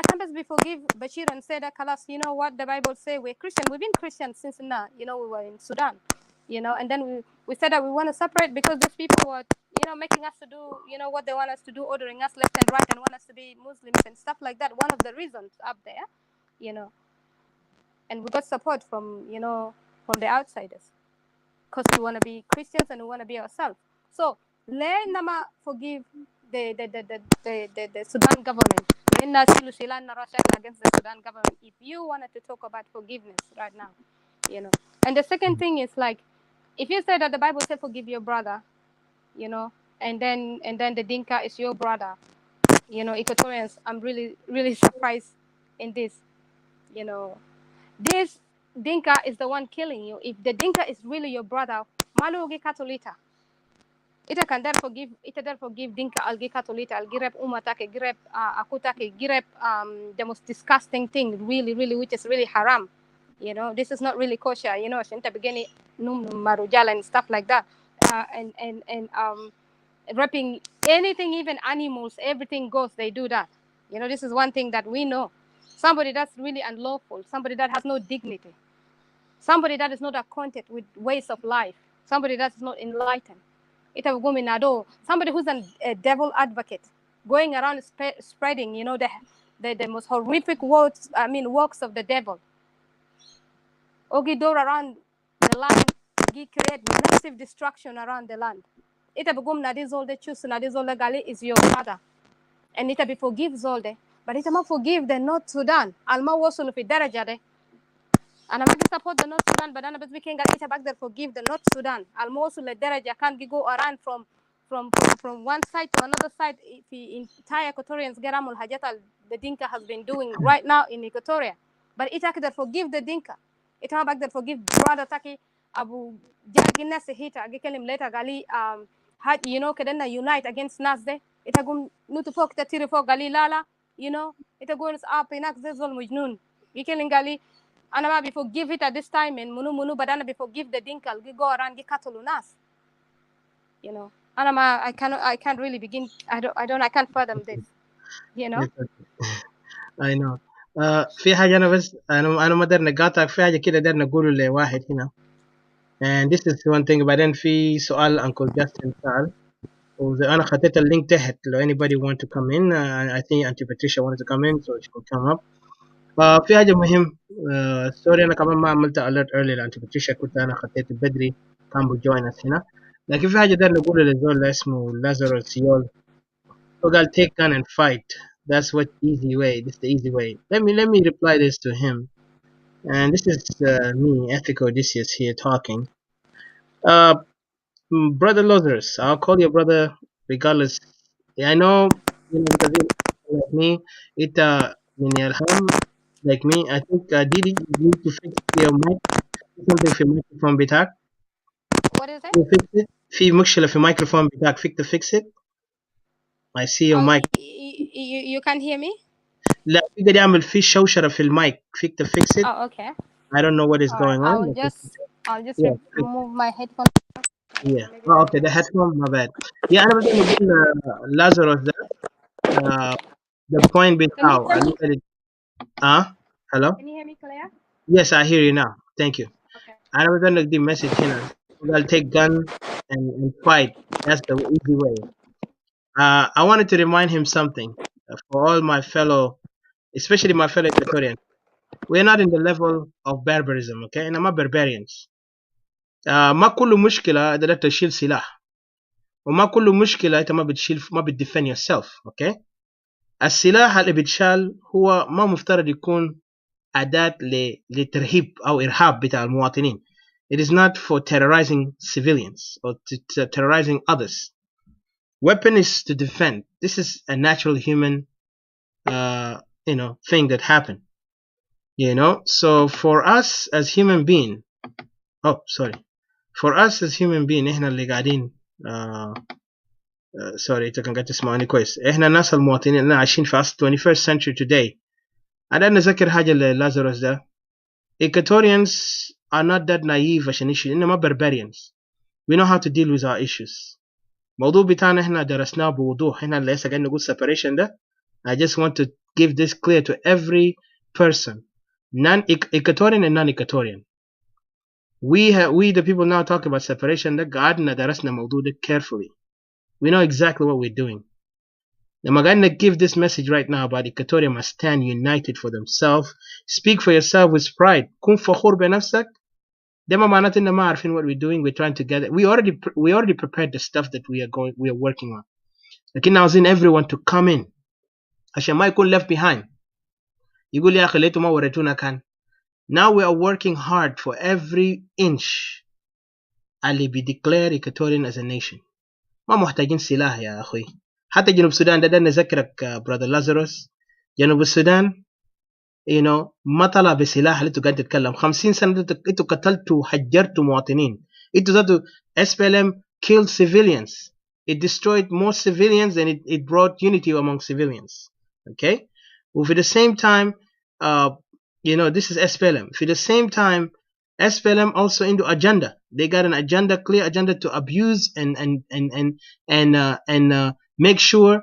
Sometimes we forgive Bashir and say that, Kalas, you know what the Bible say, we're Christian. We've been Christian since now, we were in Sudan, and then we said that we want to separate because those people were, making us to do, what they want us to do, ordering us left and right and want us to be Muslims and stuff like that. One of the reasons up there, and we got support from, from the outsiders because we want to be Christians and we want to be ourselves. So, let Nama forgive the Sudan government. Against the Sudan government, if you wanted to talk about forgiveness right now, And the second thing is like, if you say that the Bible says forgive your brother, and then the Dinka is your brother, Equatorians, I'm really, really surprised in this, This Dinka is the one killing you. If the Dinka is really your brother, Malugi Katolita. Ita can therefore give Dinka algi Katolita, algirep umatake, girep akutake, girep the most disgusting thing, really, really, which is really haram. This is not really kosher, Shinta beginning num marujala and stuff like that. And raping anything, even animals, everything goes, they do that. This is one thing that we know. Somebody that's really unlawful, somebody that has no dignity, somebody that is not acquainted with ways of life, somebody that is not enlightened. Somebody who's a devil advocate, going around spreading, the most horrific works of the devil. Ogi door around the land, create massive destruction around the land. All the choose all the gali is your father. And it be forgives all the, but it not forgive the North Sudan. Alma wasul fi daraja de. And I'm going to support the North Sudan, but I'm not making it back there forgive the North Sudan. Alma wasul the daraja can't go around from one side to another side. If the entire Equatorians get amul hajat the Dinka has been doing right now in Equatoria, but it can forgive the Dinka. It not back there forgive brother Taki Abu Jagina Sehita. Gikelim later gali kadena unite against Nasde. Itagum nutufok tatirifok gali lala, it goes up in Axel Mujnun. Gikeling gali anama be forgive it at this time and munu badana be forgive the Dinkal, go around Gikatulunas. Anama I can't really begin I can't fathom this. I know. في حاجة أنا بس أنا ما داير نقاطعك في حاجة كده داير نقوله لواحد هنا. And this is one thing. بعدين في سؤال Uncle Justin سأل. وأنا خطيت اللينك تحت لو anybody want to come in. I think Auntie Patricia wanted to come in so she could come up. في حاجة مهم. sorry أنا كمان ما عملت alert earlier لأنتي Patricia كنت أنا خطيت بدري كان join us هنا. لكن في حاجة داير نقوله لزول اسمه لازاروس سيول. وقال take gun and fight. That's what easy way. This is the easy way. Let me reply this to him. And this is me, Ethical Odysseus here talking. Brother Lazarus, I'll call you brother regardless. I know, because like me, it like me. I think Didi, you need to fix your mic. Something في الميكروفون بتاعك. What is it? Fix it. في مشكلة في الميكروفون بتاعك. Fix it. I see your mic. You can't hear me? لا يقدر يعمل فيه شوشرة في المايك. fix it. Oh, okay. I don't know what is going on. I'll just yeah. remove my headphones. Yeah. Oh, okay. The headphone. My bad. Yeah. أنا بدي نقول Lazarus ده. The point being how I look at it. Hello. Can you hear me, Claire? Yes, I hear you now. Thank you. Okay. أنا بدي نقول message هنا. I'll take gun and fight. That's the easy way. I wanted to remind him something for all my fellow, especially my fellow Equatorians. We're not in the level of barbarism, okay? And I'm not barbarians. ما كل مشكلة قدرت تشيل سلاح وما كل مشكلة أنت ما بتدefend yourself, okay? السلاح اللي بيتشال هو ما مفترض يكون أداة لترهيب أو إرهاب بتاع المواطنين. It is not for terrorizing civilians or terrorizing others. Weapon is to defend. This is a natural human thing that happened. So for us as human being, إحنا اللي قاعدين sorry إنت كان قاعد تسمعني كويس. إحنا الناس المواطنين اللي عايشين في عصر 21st century today. أنا نذكر حاجة للازاروس ده. Equatorians are not that naive عشان issue إنما barbarians. We know how to deal with our issues. موضوع بتاعنا إحنا درسناه بوضوح. إحنا اللي لسه قاعدين نقول separation ده. I just want to give this clear to every person, non-Equatorian and non-Equatorian. We the people now talk about separation ده قعدنا درسنا موضوع ده carefully. We know exactly what we're doing. لما قاعدين give this message right now about Equatoria must stand united for themselves. Speak for yourself with pride. كن فخور بنفسك. ده ما معناته إن ما عارفين what we're doing. We're trying to get it. We already prepared the stuff that we are working on. لكن عاوزين everyone to come in عشان ما يكون left behind. يقول يا أخي ليتوا ما وريتونا كان. Now we are working hard for every inch اللي declare Equatorian as a nation. ما محتاجين سلاح يا أخوي. حتى جنوب السودان ده نذكرك brother Lazarus. جنوب السودان ما طلع بسلاح اللي انتوا قاعدين تتكلم. 50 سنة انتوا قتلتوا وحجرتوا مواطنين. انتوا ذاتوا SPLM killed civilians. It destroyed more civilians and it brought unity among civilians. Okay? For the same time, this is SPLM. For the same time, SPLM also into agenda. They got an agenda, clear agenda to abuse and make sure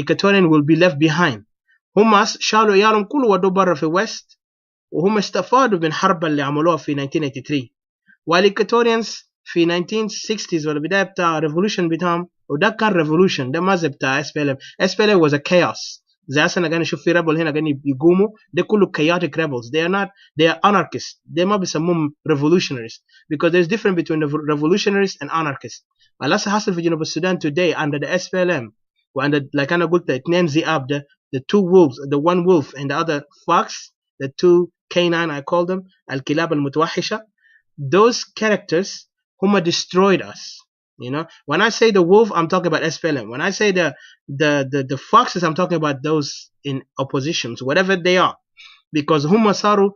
Equatorian will be left behind. هم شالوا عيالهم كله ودوا برا في ويست وهم استفادوا من الحرب اللي عملوها في 1983. والإيكواتوريانز في 1960s ولا بداية بتاع revolution بتاعهم وده كان revolution. ده ما زي بتاع SPLM. SPLM was a chaos. زي أصلا قاعد نشوف في rebel هنا قاعد يقوموا ده كله chaotic rebels. They are anarchists. ده ما بيسموهم revolutionaries because there's difference between the revolutionaries and anarchists. والأسا حصل في جنوب السودان today under the SPLM وعند like أنا قلت اثنين ذئاب ده the two wolves, the one wolf and the other fox, the two canine I call them, الكلاب المتوحشة. Those characters whom destroyed us. When I say the wolf, I'm talking about SPLM. When I say the foxes, I'm talking about those in oppositions, whatever they are, because هم صاروا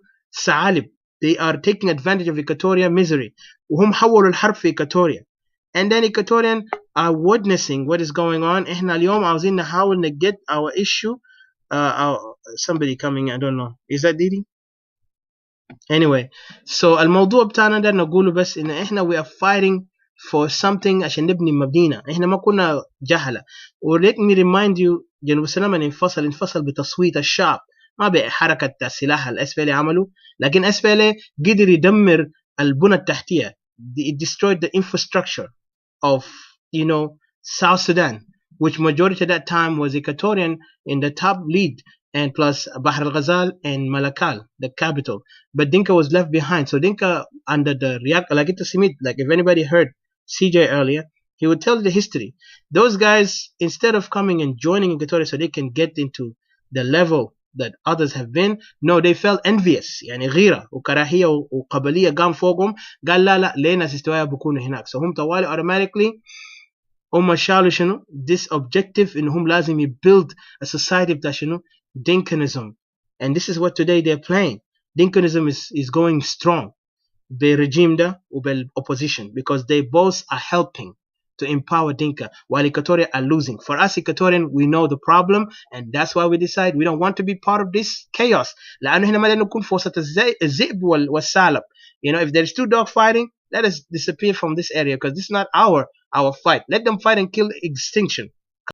ثعالب. They are taking advantage of Equatoria misery. وهم حولوا الحرب في Equatoria. And then Equatorian are witnessing what is going on. إحنا اليوم عاوزين نحاول get our issue. Somebody coming, I don't know. Is that Didi? Anyway, so الموضوع بتاعنا ده نقوله بس إن إحنا we are fighting for something عشان نبني مدينة. إحنا ما كنا جهلة. Let me remind you جنوب السودان انفصل بتصويت الشعب. ما بحركة السلاح الSPLA عملوا. لكن SPLA قدر يدمر البنى التحتية. It destroyed the infrastructure of South Sudan, which majority at that time was Equatorian in the top lead, and plus Bahr al-Ghazal and Malakal, the capital. But Dinka was left behind. So Dinka under the like if anybody heard CJ earlier, he would tell the history. Those guys, instead of coming and joining Equatoria so they can get into the level that others have been, no, they felt envious. يعني غيرة وكراهية وقبلية قام فوقهم قال لا ليه ناس استوائية بيكونوا هناك. So هم طوالي automatically هم شالوا شنو this objective إنهم لازم يbuild a society بتاع شنو Dinkanism. And this is what today they're playing. Dinkanism is going strong بالرجيم ده وبالopposition because they both are helping to empower Dinka while Equatoria are losing. For us Equatorian, we know the problem and that's why we decide we don't want to be part of this chaos. لأنه هنا ما نكون فرصة الذئب والثعلب. If there's two dogs fighting, let us disappear from this area because this is not our fight. Let them fight and kill extinction.